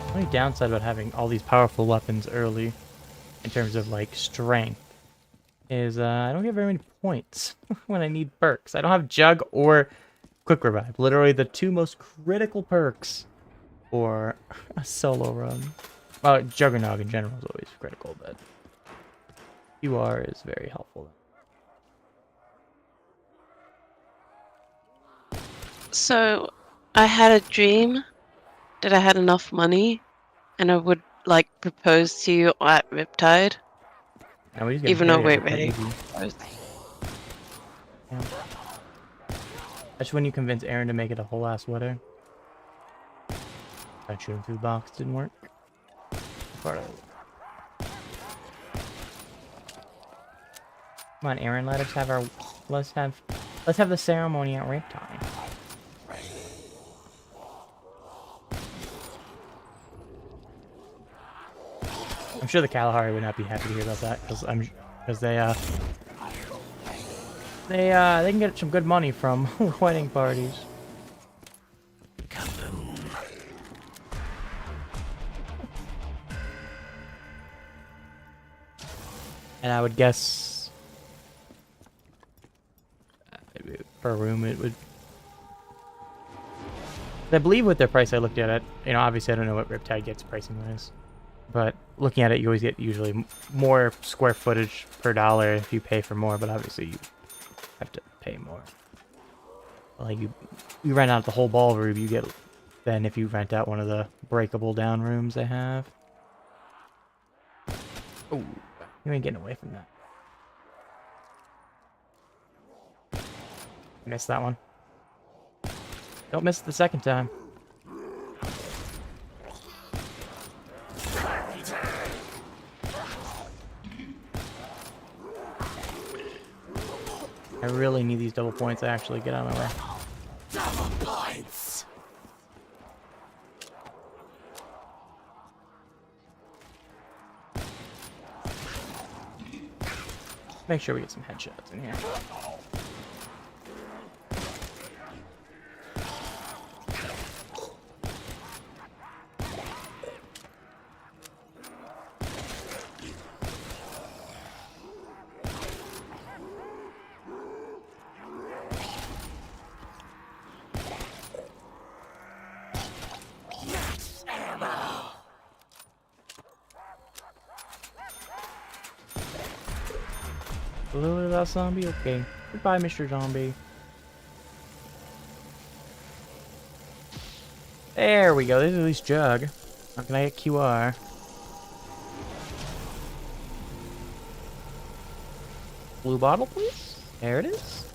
The only downside about having all these powerful weapons early, in terms of like strength, is I don't get very many points when I need perks. I don't have Jug or Quick Revive. Literally the two most critical perks for a solo run. Well, Juggernog in general is always critical, but QR is very helpful. So, I had a dream that I had enough money, and I would like propose to you at Riptide. Now we just get Even though married, we're it's ready. easy. Yeah. That's when you convince Aaron to make it a whole ass wedding. I shoot him through the box, didn't work. Part of it. Come on, Aaron, let's have the ceremony at Riptide. I'm sure the Kalahari would not be happy to hear about that, because they can get some good money from wedding parties. And I would guess per room it would. I believe with their price I looked at it, you know, obviously I don't know what Riptide gets pricing wise, but looking at it, you always get usually more square footage per dollar if you pay for more, but obviously you have to pay more. Like you rent out the whole ballroom, you get than if you rent out one of the breakable down rooms they have. Oh, you ain't getting away from that. Missed that one. Don't miss it the second time. I really need these double points to actually get out of my way. Double points. Make sure we get some headshots in here. A little bit about zombie? Okay. Goodbye, Mr. Zombie. There we go. There's at least Jug. How can I get QR? Blue bottle, please? There it is.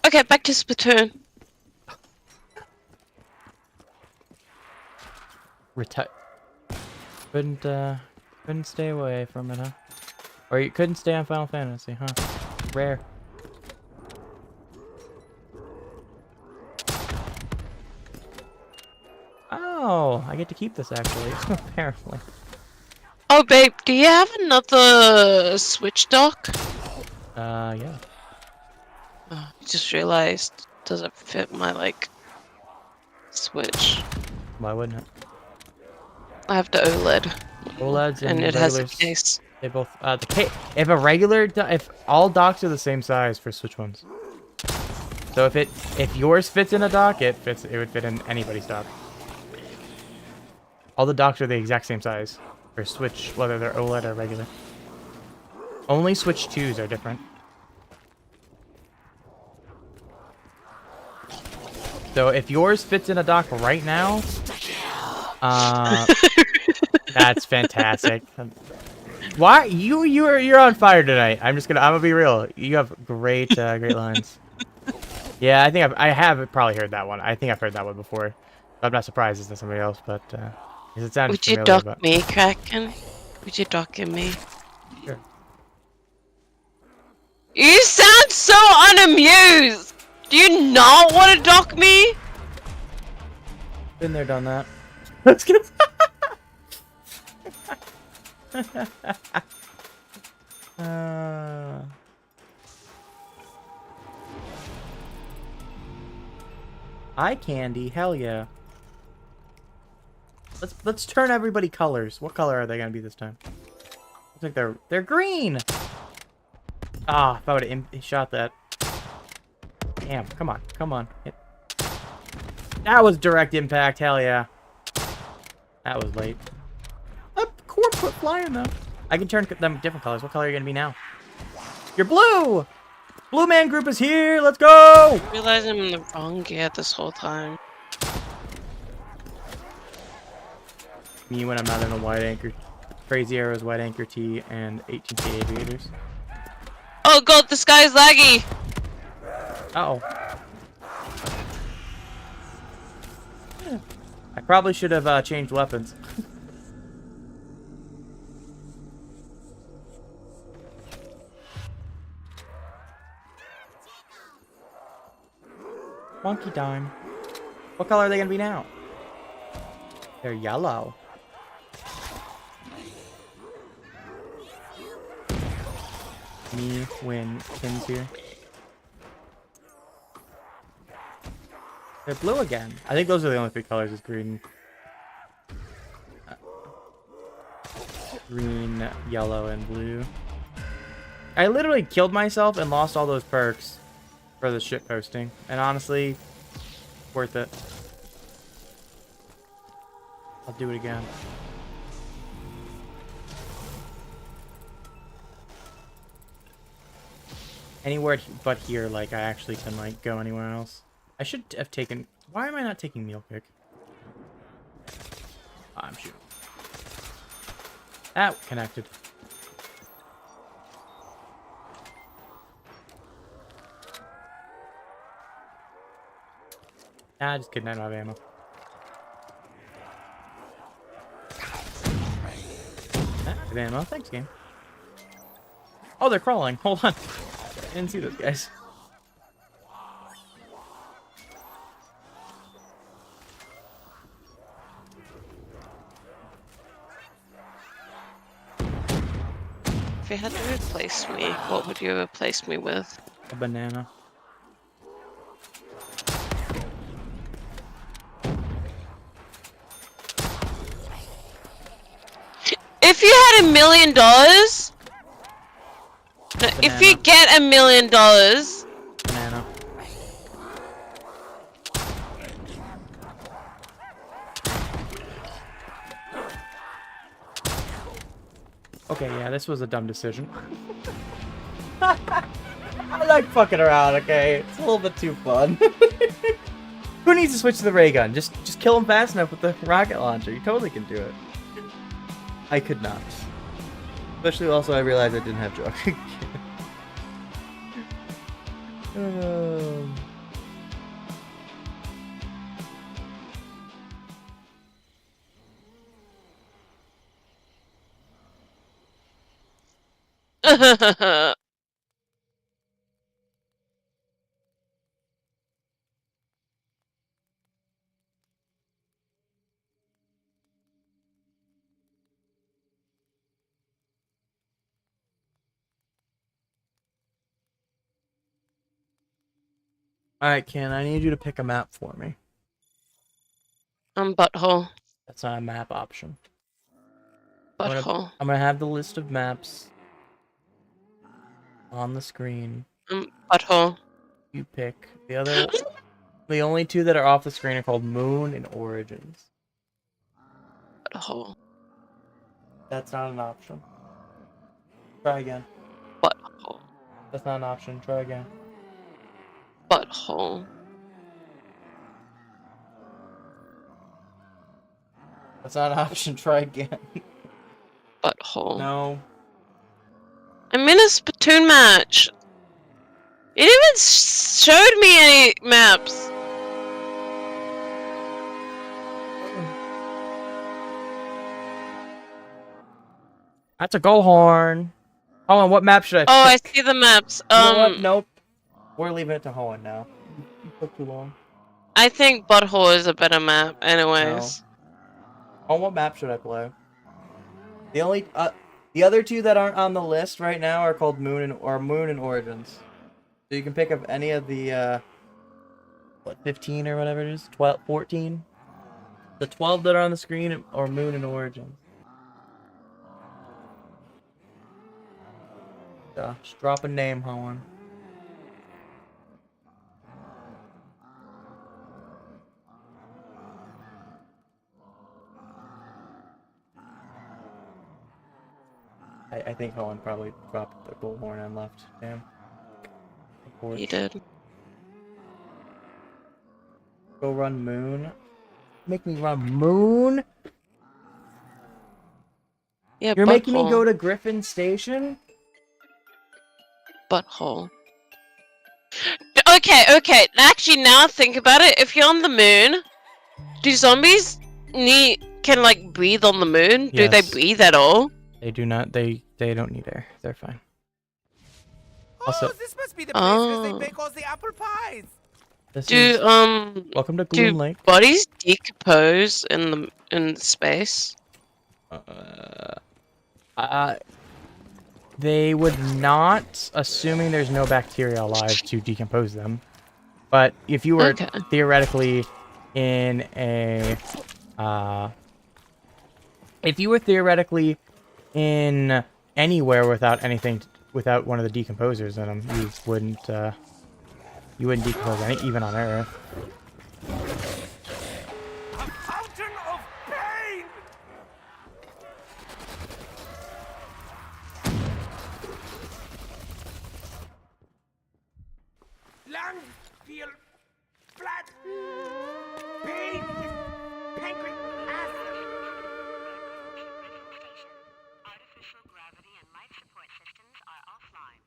Okay, back to Splatoon. Couldn't stay away from it, huh? Or you couldn't stay on Final Fantasy, huh? Rare. Oh, I get to keep this actually, apparently. Oh, babe, do you have another Switch dock? Yeah. Oh, I just realized it doesn't fit my, like, Switch. Why wouldn't it? I have the OLED. OLEDs And it has a regulars, case. They both, if all docks are the same size for Switch ones. So if yours fits in a dock, it would fit in anybody's dock. All the docks are the exact same size. For Switch, whether they're OLED or regular. Only Switch 2s are different. So if yours fits in a dock right now, that's fantastic. Why you're on fire tonight? I'm gonna be real. You have great great lines. Yeah, I think I have probably heard that one. I think I've heard that one before. I'm not surprised it's not somebody else, but 'cause it sounded Would you familiar. dock me, Kraken? Would you dock me? Sure. You sound so unamused! Do you not want to dock me? Been there, done that. Let's get. Eye candy, hell yeah. Let's turn everybody colors. What color are they gonna be this time? I think they're green. Ah, if I would have shot that. Damn, come on. Hit. That was direct impact, hell yeah. That was late. A core put flying though. I can turn them different colors. What color are you gonna be now? You're blue! Blue man group is here, let's go! I realize I'm in the wrong gear this whole time. Me when I'm not in a wide anchor. Crazy Arrows, wide anchor T, and 18K aviators. Oh god, the sky's laggy! Uh-oh. I probably should have changed weapons. Monkey time. What color are they gonna be now? They're yellow. Me when Kim's here. They're blue again. I think those are the only three colors is green. Green, yellow, and blue. I literally killed myself and lost all those perks for the shit posting. And honestly, worth it. I'll do it again. Anywhere but here, like, I actually can, like, go anywhere else. I should have taken... Why am I not taking meal pick? I'm shooting. Ah, connected. Ah, just kidding, I don't have ammo. Ah, I have ammo. Thanks, game. Oh, they're crawling. Hold on. I didn't see those guys. If you had to replace me, what would you replace me with? A banana. If you had $1 million, no, if you get $1 million, Banana. Okay, yeah, this was a dumb decision. I like fucking around, okay? It's a little bit too fun. Who needs to switch to the ray gun? Just kill him fast enough with the rocket launcher. You totally can do it. I could not. Especially also I realized I didn't have drug. Alright, Ken, I need you to pick a map for me. butthole. That's not a map option. Butthole. I'm gonna have the list of maps on the screen. Butthole. You pick. The only two that are off the screen are called Moon and Origins. Butthole. That's not an option. Try again. Butthole. That's not an option. Try again. Butthole. That's not an option. Try again. Butthole. No. I'm in a Splatoon match. It even showed me any maps. That's a goal horn. Hold on, what map should I pick? Oh, I see the maps. You know what? Nope. We're leaving it to Hoenn now. You took too long. I think Butthole is a better map, anyways. No. On what map should I play? The other two that aren't on the list right now are called Moon and Origins. So you can pick up any of the, 15 or whatever it is? 12, 14? The 12 that are on the screen are Moon and Origins. Just drop a name, Hoenn. I think Hoenn probably dropped the gold horn and left. Damn. He did. Go run Moon. Make me run Moon? Yeah, You're making me Butthole. go to Griffin Station? Butthole. Okay. Actually, now think about it. If you're on the moon, do zombies can like breathe on the moon? Do they Yes. breathe at all? They do not. They don't need air. They're fine. Also, this must be the place where they Oh. bake all the apple pies. this is Do welcome to Gloom Lake. bodies decompose in space? They would not, assuming there's no bacteria alive to decompose them. But if you were Okay. theoretically in a, if you were theoretically in anywhere without without one of the decomposers in them, you wouldn't decompose even on Earth. A fountain of pain. Lungs feel flat. Pain. Pancreas acid. Artificial gravity and life support systems are offline.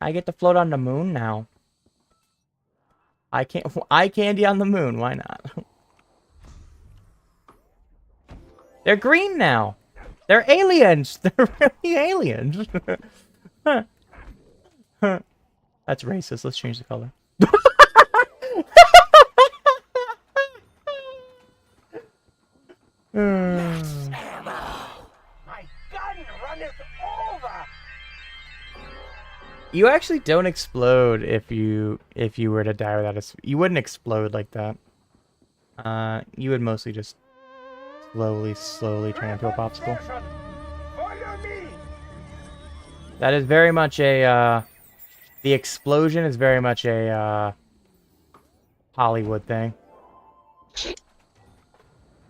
I get to float on the moon now. I can't. Eye candy on the moon. Why not? They're green now. They're aliens. They're really aliens. That's racist. Let's change the color. My gun runneth over. You actually don't explode if you were to die without you wouldn't explode like that. You would mostly just slowly turn into a popsicle. Follow me. That is very much a the explosion is very much a Hollywood thing.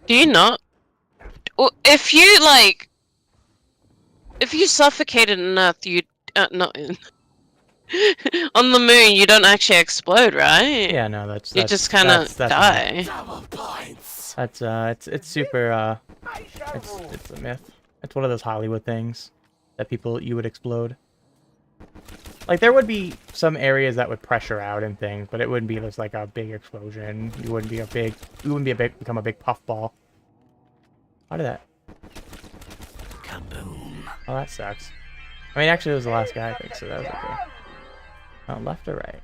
Do you not? Well, if you suffocated on Earth, you not in. On the moon, you don't actually explode, right? Yeah, no, You just kind of die. That's it's super it's a myth. It's one of those Hollywood things that you would explode. Like there would be some areas that would pressure out and things, but it wouldn't be just like a big explosion. You wouldn't become a big puffball. How did that? Kaboom. Oh, that sucks. I mean, actually, it was the last guy, I think, so that was okay. Oh, left or right?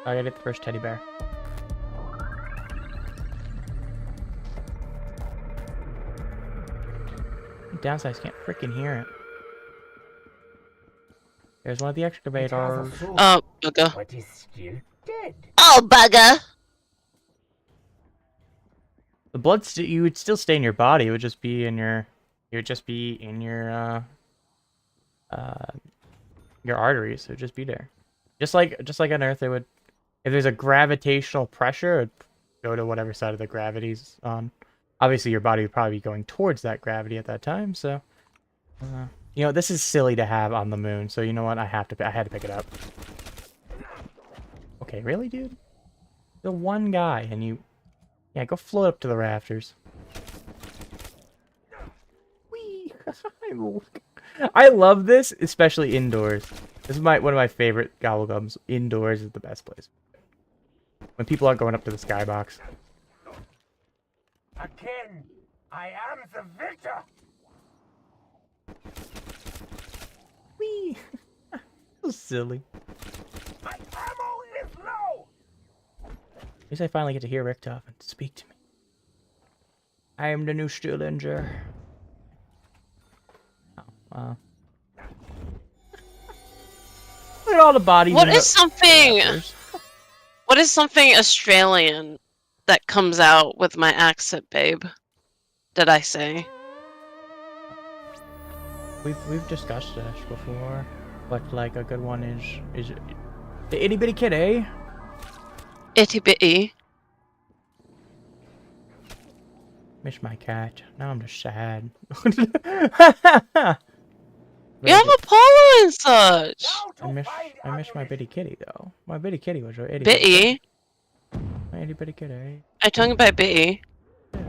I gotta get the first teddy bear. Downside, I can't freaking hear it. There's one of the excavators. Oh, bugger. But he's still dead. Oh, bugger. The blood, you would still stay in your body. It would just be in your it would just be in your arteries. It would just be there. Just like on Earth, it would. If there's a gravitational pressure, it would go to whatever side of the gravity's on. Obviously, your body would probably be going towards that gravity at that time. So, you know, this is silly to have on the moon. So you know what? I had to pick it up. Okay, really, dude? The one guy, and you... Yeah, go float up to the rafters. Whee! I love this, especially indoors. This is one of my favorite gobblegums. Indoors is the best place. When people aren't going up to the skybox. Again, I am the victor. Whee! So silly. My ammo is low. At least I finally get to hear Richtofen speak to me. I am the new Stillinger. Oh, look at all the bodies. What is something Australian that comes out with my accent, babe? Did I say? We've discussed this before, but like a good one is the itty bitty kid, eh? Itty bitty. Miss my cat. Now I'm just sad. You have Apollo and such. Now to find I miss my bitty kitty though. My bitty kitty was a itty Bitty. My itty bitty kitty. Eh? I'm talking about Bitty. Yeah.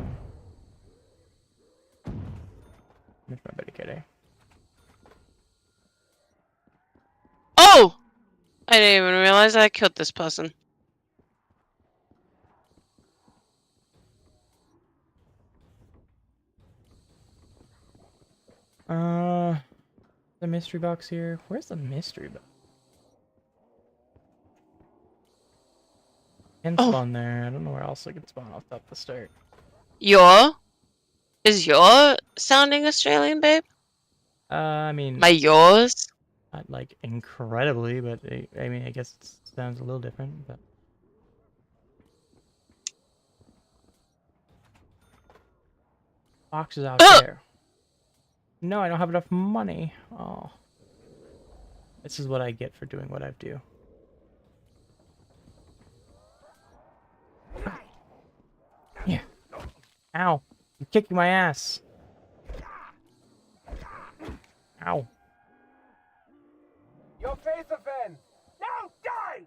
Miss my bitty kitty. Oh! I didn't even realize I killed this person. The mystery box here. Where's the mystery box? Can spawn there. I don't know where else I can spawn off top the start. Is your sounding Australian, babe? I mean, My yours? not like incredibly, but I mean, I guess it sounds a little different. But box is out there. No, I don't have enough money. Oh, this is what I get for doing what I do. Yeah. Ow! You're kicking my ass. Ow. your face offends. Now die.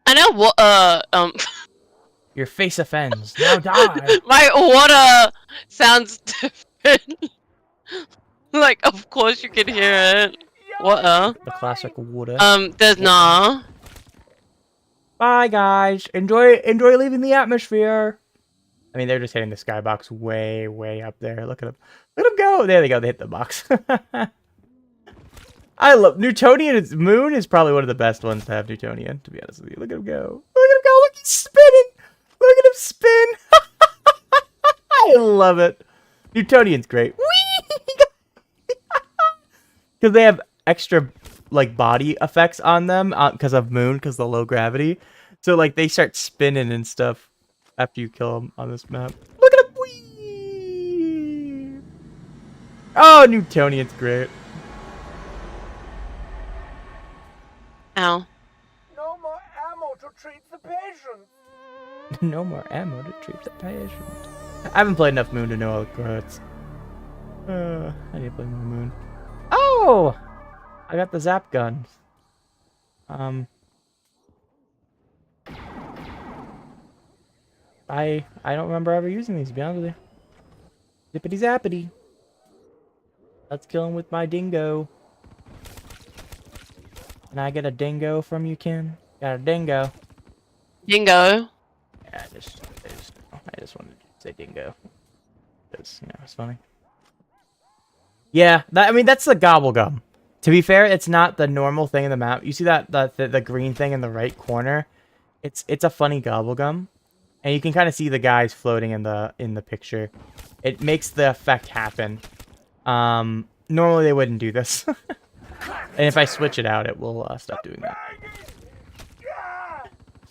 I know what, Your face offends. Now die. my water sounds different. Like, of course you can hear it. Water. The classic water. There's nah. Bye, guys. Enjoy leaving the atmosphere. I mean, they're just hitting the skybox way, way up there. Look at them. Let them go. There they go. They hit the box. I love Newtonian. Moon is probably one of the best ones to have Newtonian, to be honest with you. Look at him go. Look at him go. Look, he's spinning. Look at him spin. I love it. Newtonian's great. Because they have extra like body effects on them because of Moon, because of the low gravity. So like they start spinning and stuff after you kill them on this map. Look at him! Whee! Oh, Newtonian's great. Ow. No more ammo to treat the patient. No more ammo to treat the patient. I haven't played enough Moon to know how it hurts. I need to play more Moon. Oh! I got the zap guns. I don't remember ever using these, to be honest with you. Zippity zappity. Let's kill him with my dingo. Can I get a dingo from you, Ken? Got a dingo. Dingo. Yeah, I just wanted to say dingo. Because, you know, it's funny. Yeah, I mean, that's the gobblegum. To be fair, it's not the normal thing in the map. You see that the green thing in the right corner? It's a funny gobblegum. And you can kind of see the guys floating in the picture. It makes the effect happen. Normally they wouldn't do this. And if I switch it out, it will stop doing that.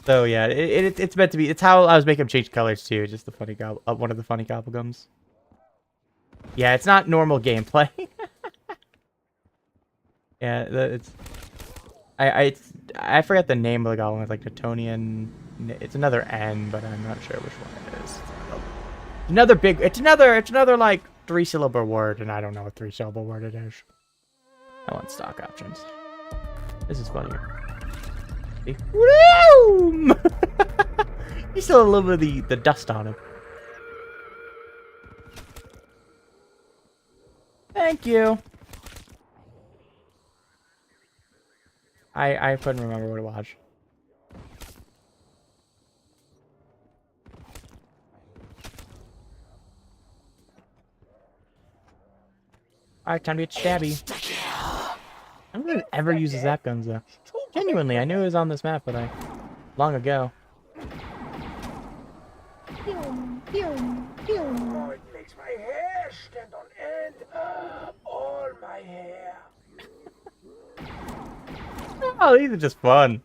So yeah, it's meant to be. It's how I was making them change colors too. Just the funny one of the funny gobblegums. Yeah, it's not normal gameplay. Yeah, it's I forget the name of the goblin. It's like Newtonian. It's another N, but I'm not sure which one it is. Another big. It's another like 3-syllable word, and I don't know what 3-syllable word it is. I want stock options. This is funny. Woo! He's still a little bit of the dust on him. Thank you. I couldn't remember what to watch. Alright, time to get stabby. I don't think I've ever used the zap guns though. Genuinely, I knew it was on this map, but long ago. Oh, it makes my hair stand on end. All my hair. Oh, these are just fun.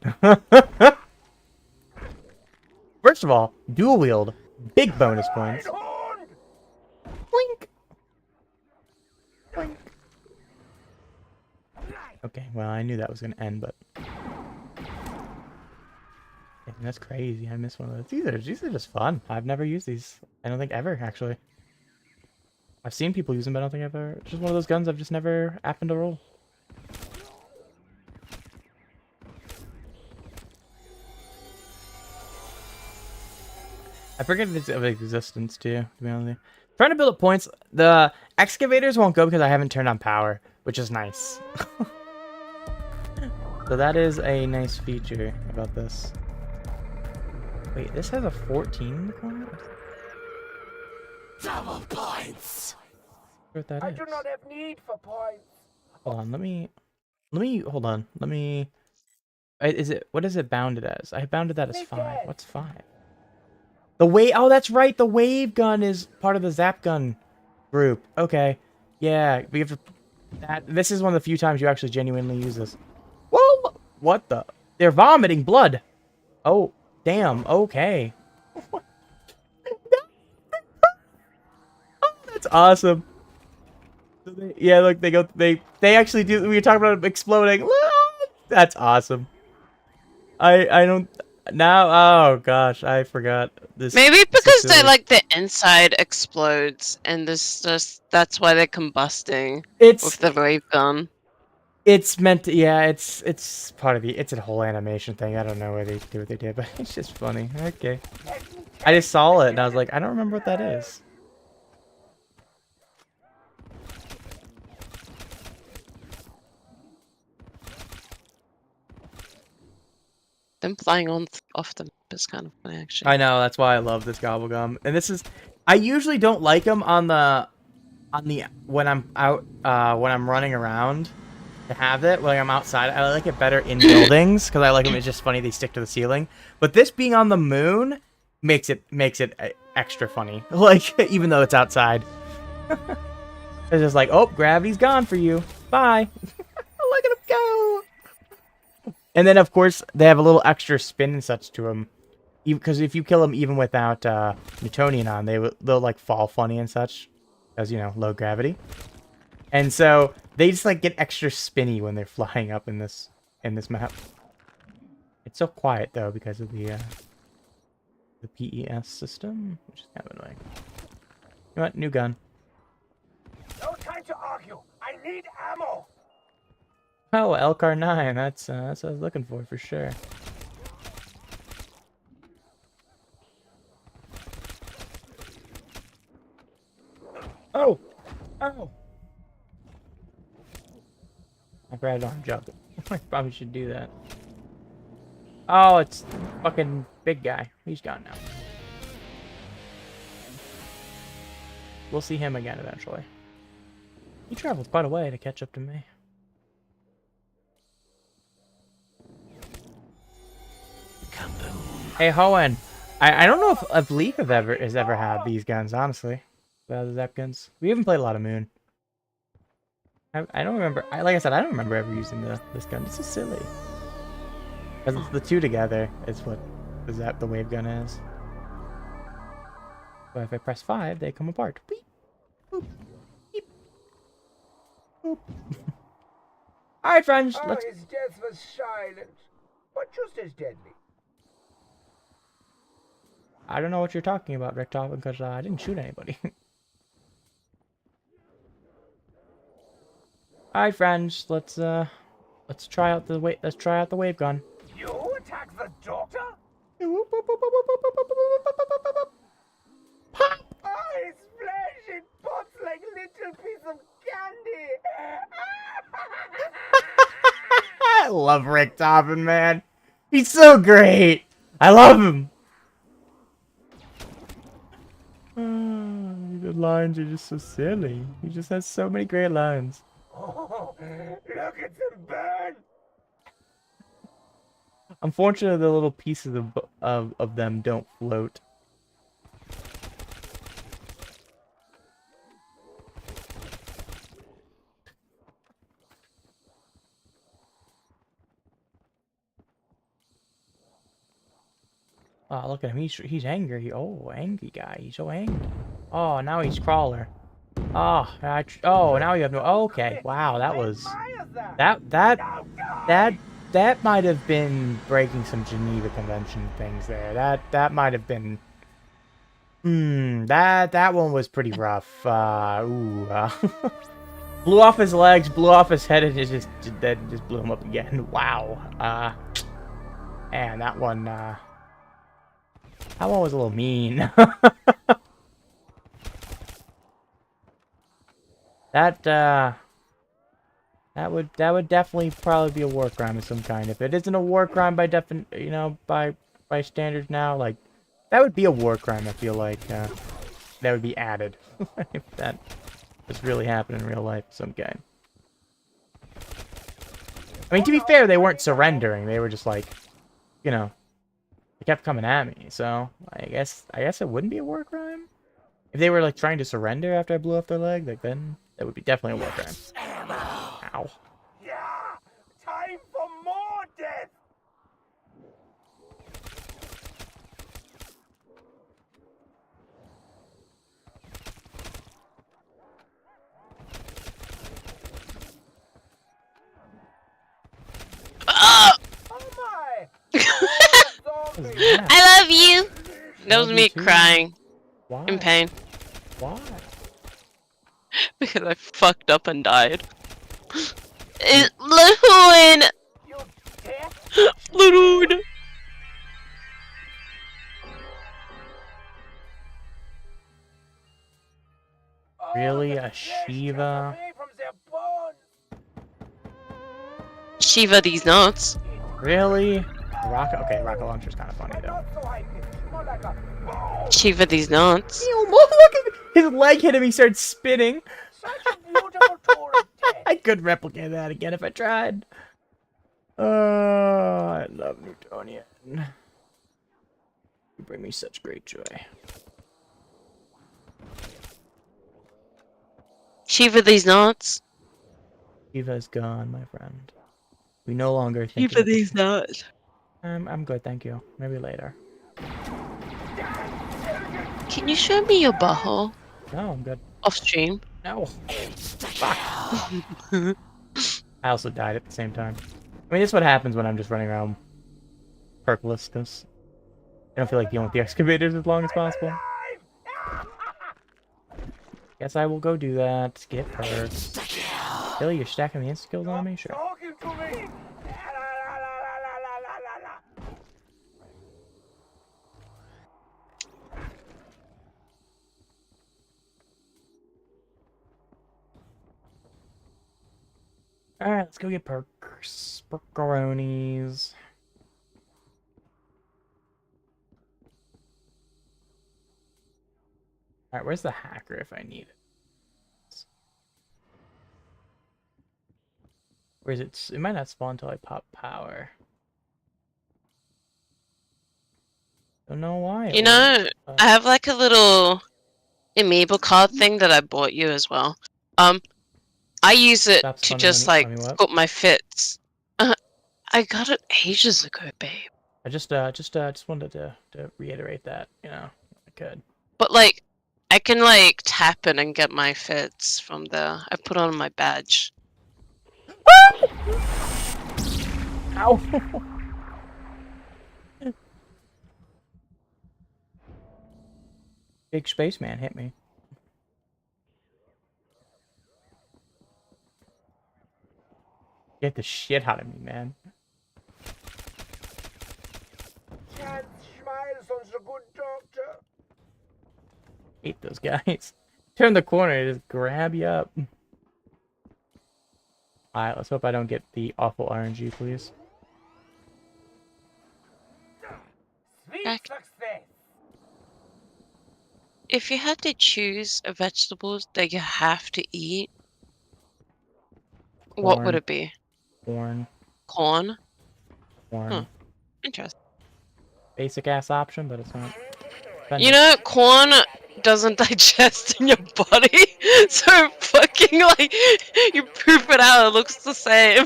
First of all, dual wield, big bonus points. Horn! Blink. Blink. Okay, well, I knew that was gonna end, but yeah, that's crazy. I missed one of those. These are just fun. I've never used these. I don't think ever actually. I've seen people use them, but I don't think I've ever. It's just one of those guns I've just never happened to roll. I forget if it's of existence too, to be honest with you. Trying to build up points. The excavators won't go because I haven't turned on power, which is nice. So that is a nice feature about this. Wait, this has a 14 in the corner? Double points. What that I is? do not have need for points. Hold on, let me hold on. Let me what is it bounded as? I bounded that as 5. What's 5? The wave. Oh, that's right. The wave gun is part of the zap gun group. Okay. Yeah, we have to. This is one of the few times you actually genuinely use this. Whoa! What the? They're vomiting blood. Oh, damn. Okay. Oh, that's awesome. So yeah, look, they actually do. We were talking about exploding. That's awesome. I don't. Now, oh gosh, I forgot this. Maybe because they like the inside explodes, and that's why they're combusting with the wave gun. It's meant to, yeah. It's part of it's a whole animation thing. I don't know why they do what they did, but it's just funny. Okay, I just saw it and I was like, I don't remember what that is. Them flying off the map is kind of funny, actually. I know, that's why I love this gobblegum. And this is, I usually don't like them on the when I'm out when I'm running around to have it when I'm outside. I like it better in buildings because I like them. It's just funny they stick to the ceiling. But this being on the moon makes it extra funny. Like even though it's outside, it's just like, oh, gravity's gone for you. Bye. Look at him go. And then, of course, they have a little extra spin and such to them. Because if you kill them even without Newtonian on, they'll like fall funny and such. As, you know, low gravity. And so, they just like get extra spinny when they're flying up in this map. It's so quiet, though, because of the PES system. Which is kind of annoying. You know what? New gun. No time to argue. I need ammo. Oh, Elcar 9. That's what I was looking for sure. Oh! Oh! I grabbed on jump. I probably should do that. Oh, it's the fucking big guy. He's gone now. We'll see him again eventually. He traveled quite a way to catch up to me. Hey, Hoenn. I don't know if Leaf has ever had these guns, honestly. The Zap guns. We haven't played a lot of Moon. I don't remember. Like I said, I don't remember ever using this gun. This is silly. Because it's the two together is what the wave gun is. But if I press 5, they come apart. Beep. Boop. Alright, friends, Oh, let's... his death was silent, but just as deadly. I don't know what you're talking about, Richter, because I didn't shoot anybody. Alright, friends, let's try out the wave gun. You attack the doctor? Pop! Oh, his flesh, it pops like little piece of candy. I love Rick Dobbin, man. He's so great. I love him. The lines are just so silly. He just has so many great lines. Oh, look at them burn. Unfortunately, the little pieces of them don't float. Oh, look at him. He's angry. Oh, angry guy. He's so angry. Oh, now he's crawler. Oh, now you have no. Okay, wow, that was that might have been breaking some Geneva Convention things there. That might have been. That one was pretty rough. Blew off his legs, blew off his head, and it just blew him up again. Wow. Man, that one was a little mean. That would definitely probably be a war crime of some kind. If it isn't a war crime by by standards now, like that would be a war crime. I feel like that would be added if that was really happening in real life of some kind. I mean, to be fair, they weren't surrendering. They were just like, they kept coming at me. So I guess it wouldn't be a war crime if they were like trying to surrender after I blew off their leg. Like then that would be definitely a war crime. Ow. Yeah, time for more death. Oh, Oh my! I love you. That was Love you me too. crying Why? in pain Why? because I fucked up and died. Lahoon! You death? Lahoon! Oh, Really? the A flesh cut Shiva? away from their bones. Shiva these nuts. Really? Rocket launcher's kind of funny But though. not so high pitched, more like a boom. Shiva these nuts. Ew, look at his leg hit him. He started spinning. Such a beautiful tour of death. I could replicate that again if I tried. Oh, I love Newtonian. You bring me such great joy. Shiva these nuts. Shiva's gone, my friend. We no longer think. Shiva these nuts. I'm good, thank you. Maybe later. Can you show me your butthole No, I'm good. off stream? No. Fuck. I also died at the same time. I mean, this is what happens when I'm just running around purpless, because I don't feel like dealing with the excavators as long as possible. Guess I will go do that. Skip perks. Billy, you're stacking the insta-kills on me? Sure. Talking to me. La, la, la, la, la, la, la, la. Alright, let's go get perks. Perkaronis. Alright, where's the hacker if I need it? Or is it? It might not spawn until I pop power. Don't know why. You know, I have like a little amiibo card thing that I bought you as well. I use it Stop to spawning just money- like money what? scope my fits. I got it ages ago, babe. I just wanted to reiterate that, I could. But like, I can like tap it and get my fits from there. I put on my badge. Ow! Big spaceman hit me. Get the shit out of me, man. Can't smile, son's a good doctor. Hate those guys. Turn the corner, they just grab you up. Alright, let's hope I don't get the awful RNG, please. Sweet Back. success. If you had to choose a vegetable that you have to eat, what would Corn. it be? Corn. Corn? Corn. Huh. Interesting. Basic ass option, but it's not. You know, corn doesn't digest in your body, so fucking like you poop it out, it looks the same.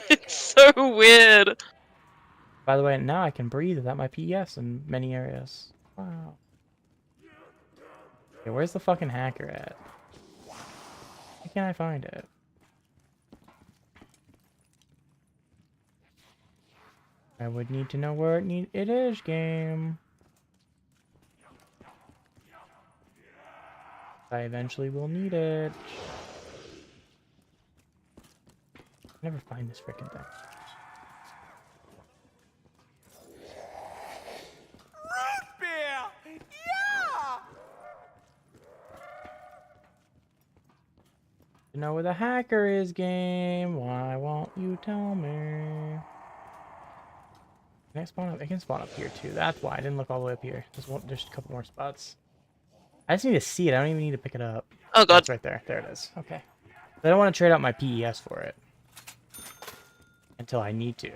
It's so weird. By the way, now I can breathe without my PES in many areas. Wow. Okay, where's the fucking hacker at? Why can't I find it? I would need to know where it is, game. I eventually will need it. I never find this freaking thing. Root beer! Yeah! To know where the hacker is, game. Why won't you tell me? Can I spawn up? I can spawn up here too. That's why I didn't look all the way up here. There's a couple more spots. I just need to see it. I don't even need to pick it up. Oh god. It's right there. There it is. Okay. I don't want to trade out my PES for it. Until I need to.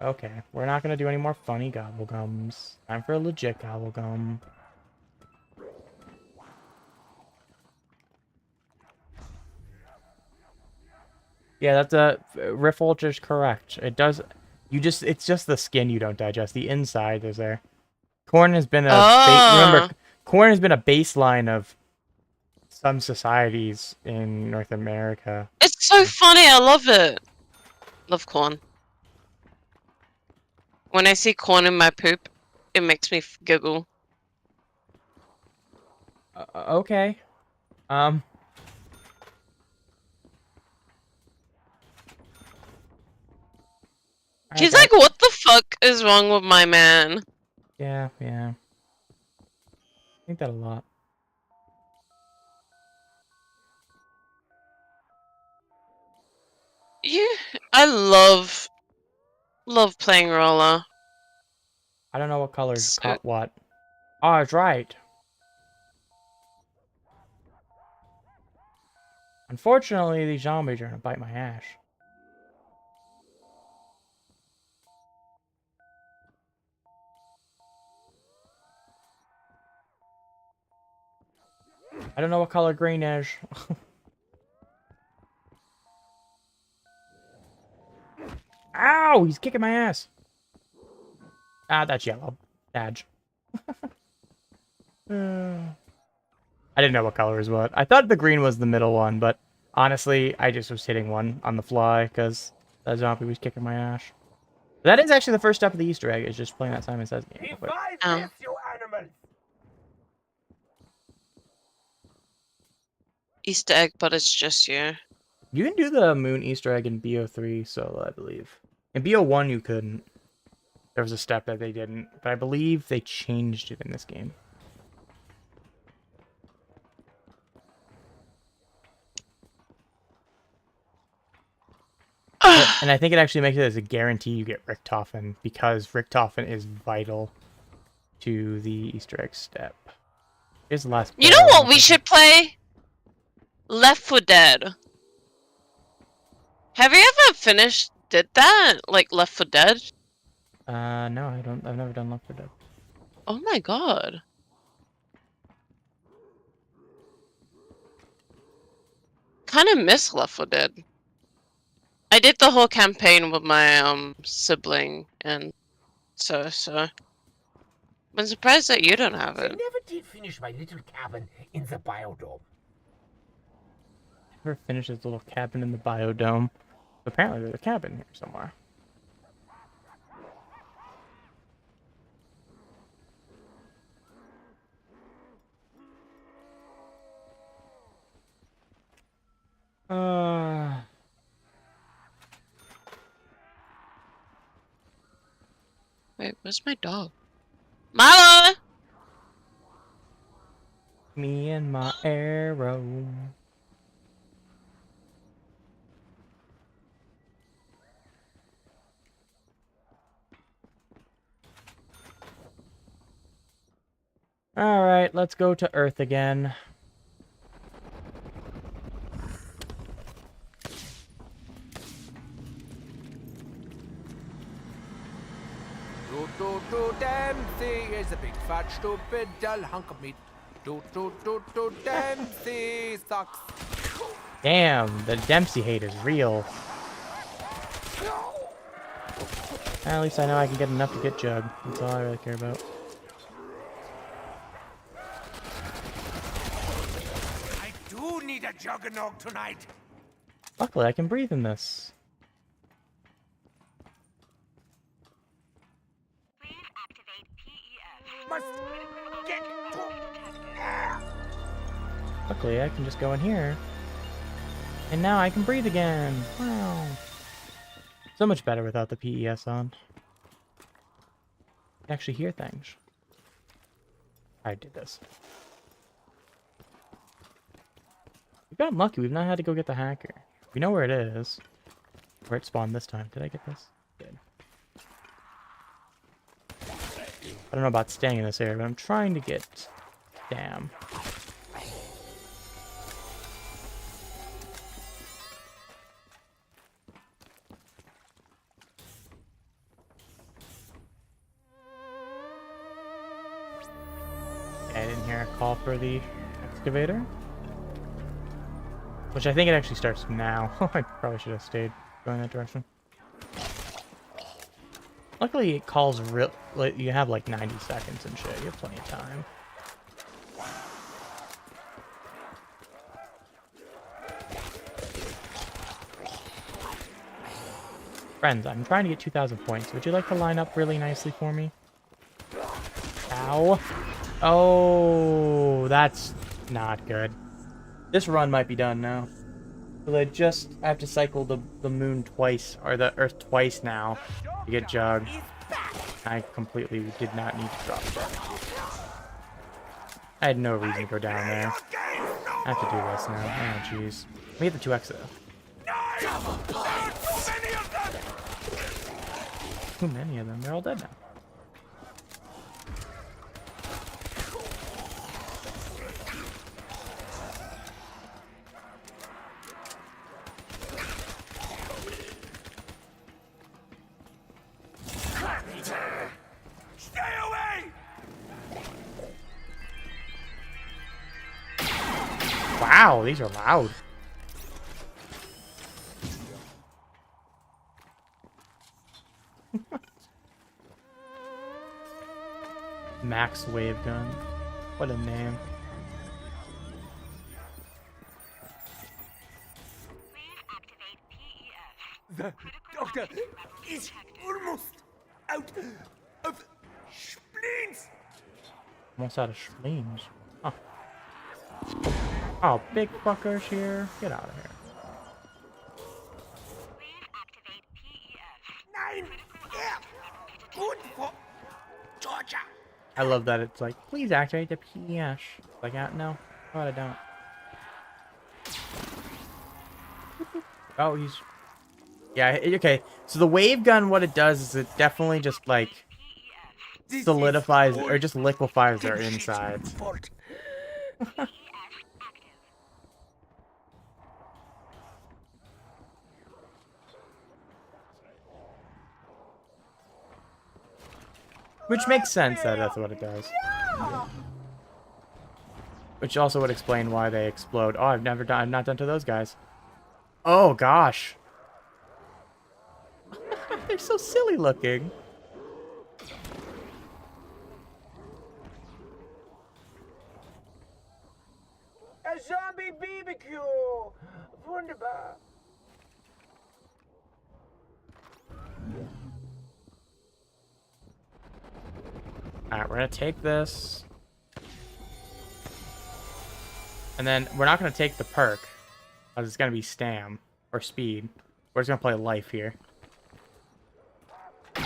Okay. We're not going to do any more funny gobblegums. Time for a legit gobblegum. Yeah, that's a Riff Ultra's correct. It does. It's just the skin you don't digest. The inside is there. Corn has been remember, corn has been a baseline of some societies in North America. It's so funny, I love it. Love corn. When I see corn in my poop, it makes me giggle. Okay. She's like, what the fuck is wrong with my man? Yeah. I think that a lot. I love playing roller. I don't know what colors So- caught what. Oh, I was right. Unfortunately, these zombies are gonna bite my ass. I don't know what color green is. Ow! He's kicking my ass. Ah, that's yellow. Badge. I didn't know what color was what. I thought the green was the middle one, but honestly, I just was hitting one on the fly because that zombie was kicking my ass. That is actually the first step of the Easter egg, is just playing that Simon Says game. Revive Oh. this, you animals! Easter egg, but it's just you. You can do the moon Easter egg in BO3 solo, I believe. In BO1, you couldn't. There was a step that they didn't, but I believe they changed it in this game. And I think it actually makes it as a guarantee you get Richtofen, because Richtofen is vital to the Easter egg step. Here's the last. You know what we should play? Left 4 Dead. Have you ever did that? Like Left 4 Dead? No, I don't. I've never done Left 4 Dead. Oh my god. Kind of miss Left 4 Dead. I did the whole campaign with my sibling, and so I'm surprised that you don't have They it. never did finish my little cabin in the biodome. Never finished his little cabin in the biodome. Apparently there's a cabin here somewhere. Wait, where's my dog? Milo! Me and my arrow. Alright, let's go to Earth again. Dempsey is a big fat stupid dull hunk of meat. Dempsey sucks. Damn, the Dempsey hate is real. At least I know I can get enough to get Jug. That's all I really care about. I do need a juggernaut tonight. Luckily, I can breathe in this. Please activate PES. Must get to. Luckily, I can just go in here. And now I can breathe again. Wow. So much better without the PES on. I can actually hear things. I did this. We've gotten lucky. We've not had to go get the hacker. We know where it is. Where it spawned this time. Did I get this? Good. I don't know about staying in this area, but I'm trying to get... Damn. I didn't hear a call for the excavator. Which I think it actually starts now. I probably should have stayed going that direction. Luckily it calls real, like, you have like 90 seconds and shit. You have plenty of time. Friends, I'm trying to get 2,000 points. Would you like to line up really nicely for me? Ow. Oh, that's not good. This run might be done now. But I have to cycle the moon twice, or the Earth twice now, to get Jug. I completely did not need to drop Jug. I had no reason to go down there. I have to do this now. Oh, jeez. We get the 2x though. Too many of them. They're all dead now. Stay away! Wow, these are loud. Max Wave Gun. What a name. Please activate PES. The doctor is almost out of spleens. Almost out of spleens. Huh. Oh, big fuckers here. Get out of here. Please activate PES. Nine. Yeah. Good for Georgia. I love that it's like, please activate the PES. Like, no. Oh, I don't. Oh, he's... Yeah, okay. So the wave gun, what it does is it definitely just, like, solidifies, or just liquefies their insides. Which makes sense that that's what it does. Which also would explain why they explode. Oh, I've not done to those guys. Oh gosh. They're so silly looking. A zombie BBQ! Wunderbar! Alright, we're gonna take this. And then we're not gonna take the perk. Because it's gonna be Stam. Or Speed. We're just gonna play Life here. I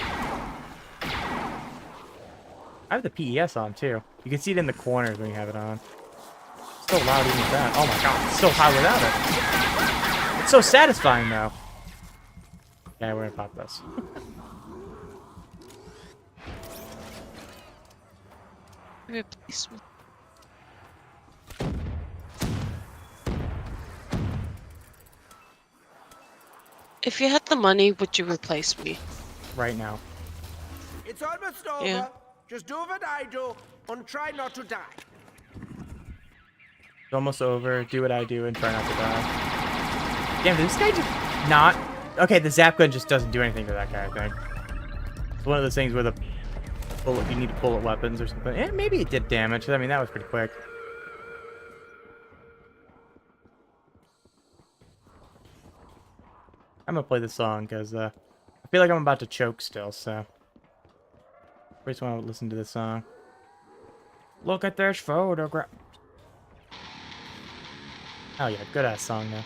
have the PES on too. You can see it in the corners when you have it on. It's so loud even with that. Oh my god, it's so hot without it. It's so satisfying though. Yeah, we're gonna pop this. Replacement. If you had the money, would you replace me? Right now. It's almost over. Yeah. Just do what I do and try not to die. It's almost over. Do what I do and try not to die. Damn, did this guy just not... Okay, the zap gun just doesn't do anything to that guy, I think. It's one of those things where the bullet, you need bullet weapons or something. And maybe it did damage. I mean, that was pretty quick. I'm gonna play this song because I feel like I'm about to choke still, so... I just want to listen to this song. Look at this photograph. Oh yeah, good ass song though.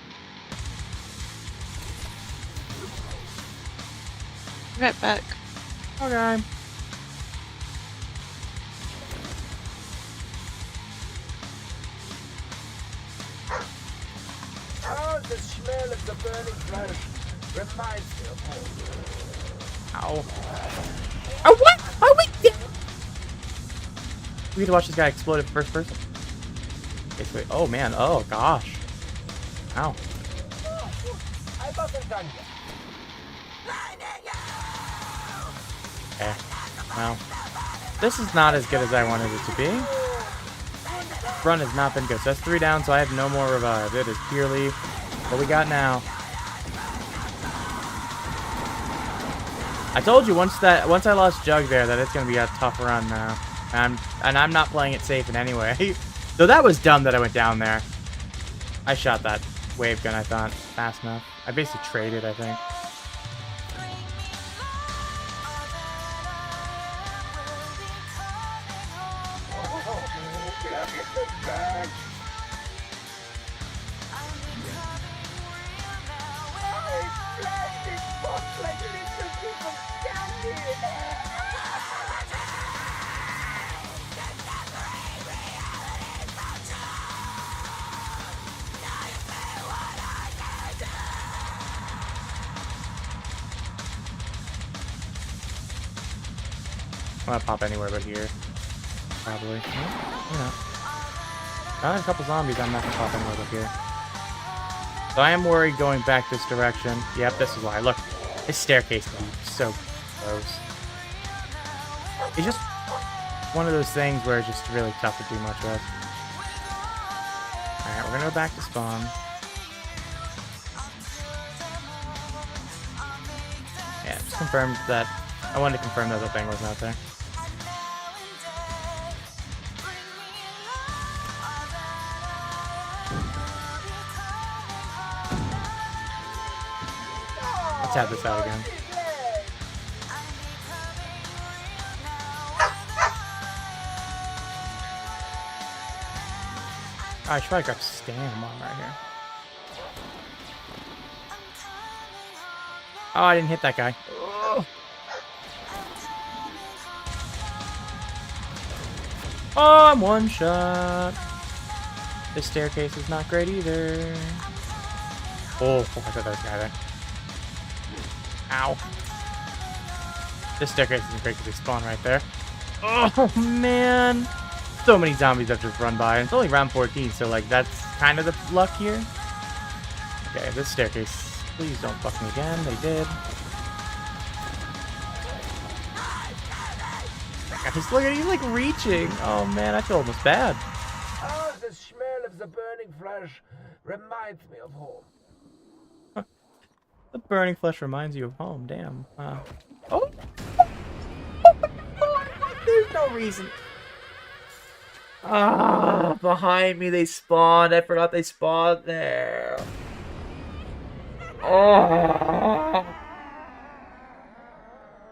Right back. Okay. Oh, the smell of the burning flesh reminds me of home. Ow. Oh what? Oh wait! Yeah. We get to watch this guy explode at first person. Basically. Oh man. Oh gosh. Ow. I wasn't done yet. Okay. Well, this is not as good as I wanted it to be. Run has not been good. So that's 3 down, so I have no more revive. It is purely what we got now. I told you once I lost Jug there that it's gonna be a tough run now. And I'm not playing it safe in any way. So that was dumb that I went down there. I shot that wave gun, I thought, fast enough. I basically traded, I think. I'm gonna pop anywhere but here. Probably. No, you know. I have a couple zombies, I'm not gonna pop anywhere but here. So I am worried going back this direction. Yep, this is why. Look, this staircase is so close. It's just one of those things where it's just really tough to do much with. Alright, we're gonna go back to spawn. Yeah, just confirmed that. I wanted to confirm that the thing wasn't out there. Let's have this out again. I should probably grab Stam on right here. Oh, I didn't hit that guy. Oh, I'm one shot. This staircase is not great either. Oh, I thought that was a guy there. Ow. This staircase isn't great because they spawn right there. Oh, man. So many zombies have just run by. And it's only round 14, so, like, that's kind of the luck here. Okay, this staircase. Please don't fuck me again. They did. Just look at he's like reaching. Oh, man, I feel almost bad. Oh, the smell of the burning flesh reminds me of home. The burning flesh reminds you of home. Damn. Oh. There's no reason. Ah, behind me they spawned. I forgot they spawned there. Oh.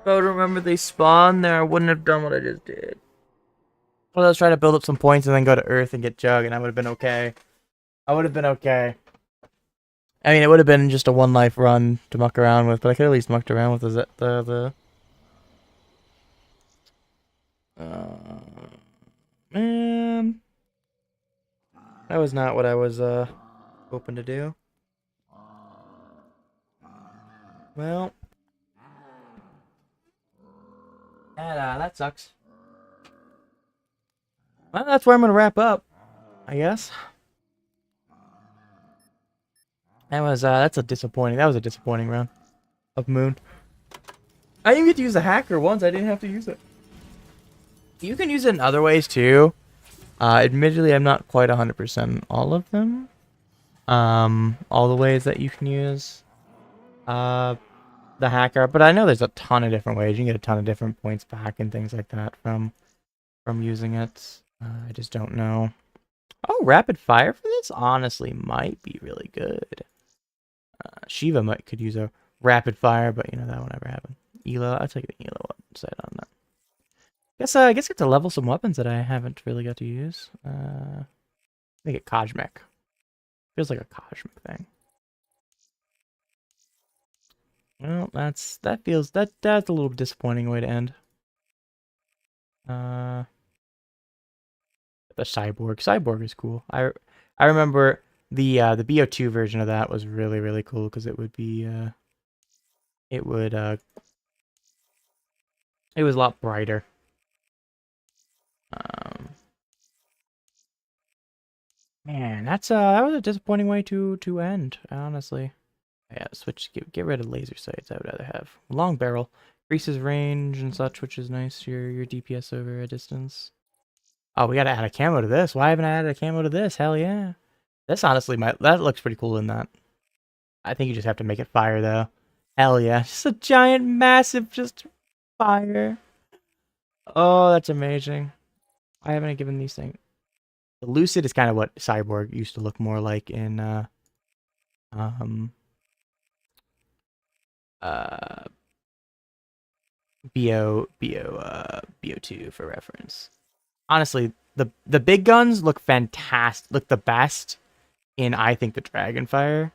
If I would remember they spawned there, I wouldn't have done what I just did. Well, I was trying to build up some points and then go to Earth and get Jug, and I would have been okay. I would have been okay. I mean, it would have been just a one life run to muck around with, but I could at least mucked around with the man. That was not what I was hoping to do. Well, that sucks. Well, that's where I'm gonna wrap up, I guess. That's a disappointing. That was a disappointing round of Moon. I didn't get to use the hacker once. I didn't have to use it. You can use it in other ways too. Admittedly, I'm not quite 100% all of them. All the ways that you can use the hacker, but I know there's a ton of different ways. You can get a ton of different points back and things like that from using it. I just don't know. Oh, rapid fire for this honestly might be really good. Shiva could use a rapid fire, but you know that won't ever happen. Elo, I'll take the Elo side on that. I guess get to level some weapons that I haven't really got to use. Make it Cosmic. Feels like a Cosmic thing. Well, that's a little disappointing way to end. The cyborg. Cyborg is cool. I remember the BO2 version of that was really, really cool because it would be it was a lot brighter. Man, that was a disappointing way to end, honestly. Yeah, get rid of laser sights. I would rather have long barrel, increases range and such, which is nice. Your DPS over a distance. Oh, we gotta add a camo to this. Why haven't I added a camo to this? Hell yeah. That's honestly that looks pretty cool in that. I think you just have to make it fire though. Hell yeah. Just a giant, massive, just fire. Oh, that's amazing. Why haven't I given these things? The Lucid is kind of what Cyborg used to look more like in BO2 for reference. Honestly, the big guns look fantastic, look the best in I think the Dragonfire,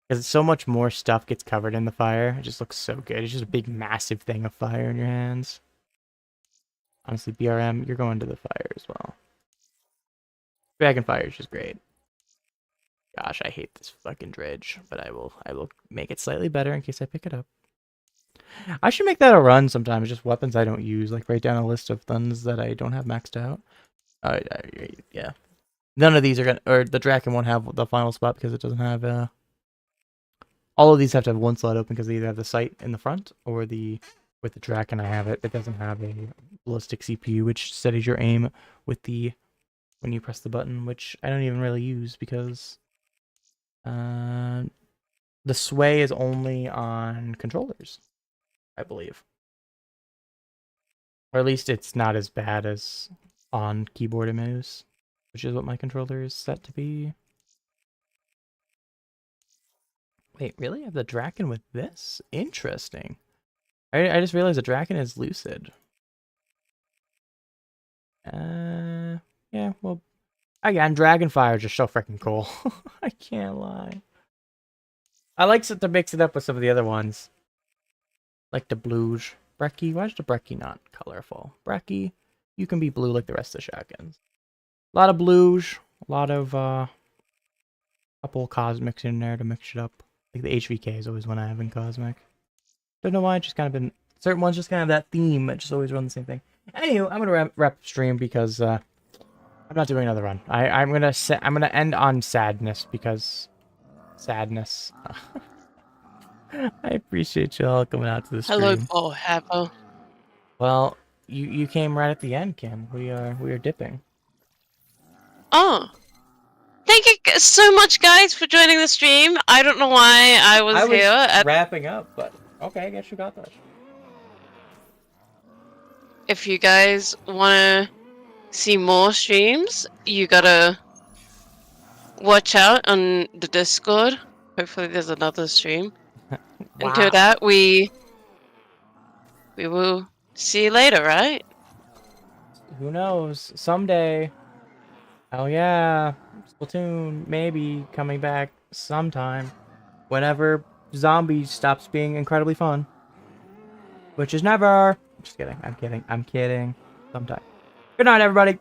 because so much more stuff gets covered in the fire. It just looks so good. It's just a big massive thing of fire in your hands. Honestly, BRM, you're going to the fire as well. Dragonfire is just great. Gosh, I hate this fucking dredge, but I will make it slightly better in case I pick it up. I should make that a run sometimes, just weapons I don't use, like write down a list of guns that I don't have maxed out. Yeah. None of these are gonna, or the Draken won't have the final spot because it doesn't have, all of these have to have one slot open because they either have the sight in the front or with the Draken I have it doesn't have a ballistic CPU, which steadies your aim with when you press the button, which I don't even really use because the sway is only on controllers, I believe. Or at least it's not as bad as on keyboard and mouse, which is what my controller is set to be. Wait, really? I have the Draken with this? Interesting. I just realized the Draken is Lucid. Yeah, well, again, Dragonfire is just so freaking cool. I can't lie. I like to mix it up with some of the other ones. Like the blues. Brecci, why is the Brecci not colorful? Brecci, you can be blue like the rest of the shotguns. A lot of blues, a lot of couple cosmics in there to mix it up. Like the HVK is always one I have in cosmic. Don't know why, it's just kind of been certain ones just kind of that theme. It just always run the same thing. Anywho, I'm gonna wrap stream because I'm not doing another run. I'm gonna end on sadness because sadness. I appreciate you all coming out to the stream. Hello, Paul Happo. Well, you came right at the end, Kim. We are dipping. Oh. Thank you so much, guys, for joining the stream. I don't know why I was here. Wrapping up, but okay, I guess you got that. If you guys want to see more streams, you gotta watch out on the Discord. Hopefully there's another stream. Until that, we will see you later, right? Who knows? Someday. Hell yeah. Splatoon, maybe coming back sometime. Whenever zombies stops being incredibly fun. Which is never. Just kidding. I'm kidding. I'm kidding. Sometime. Good night, everybody.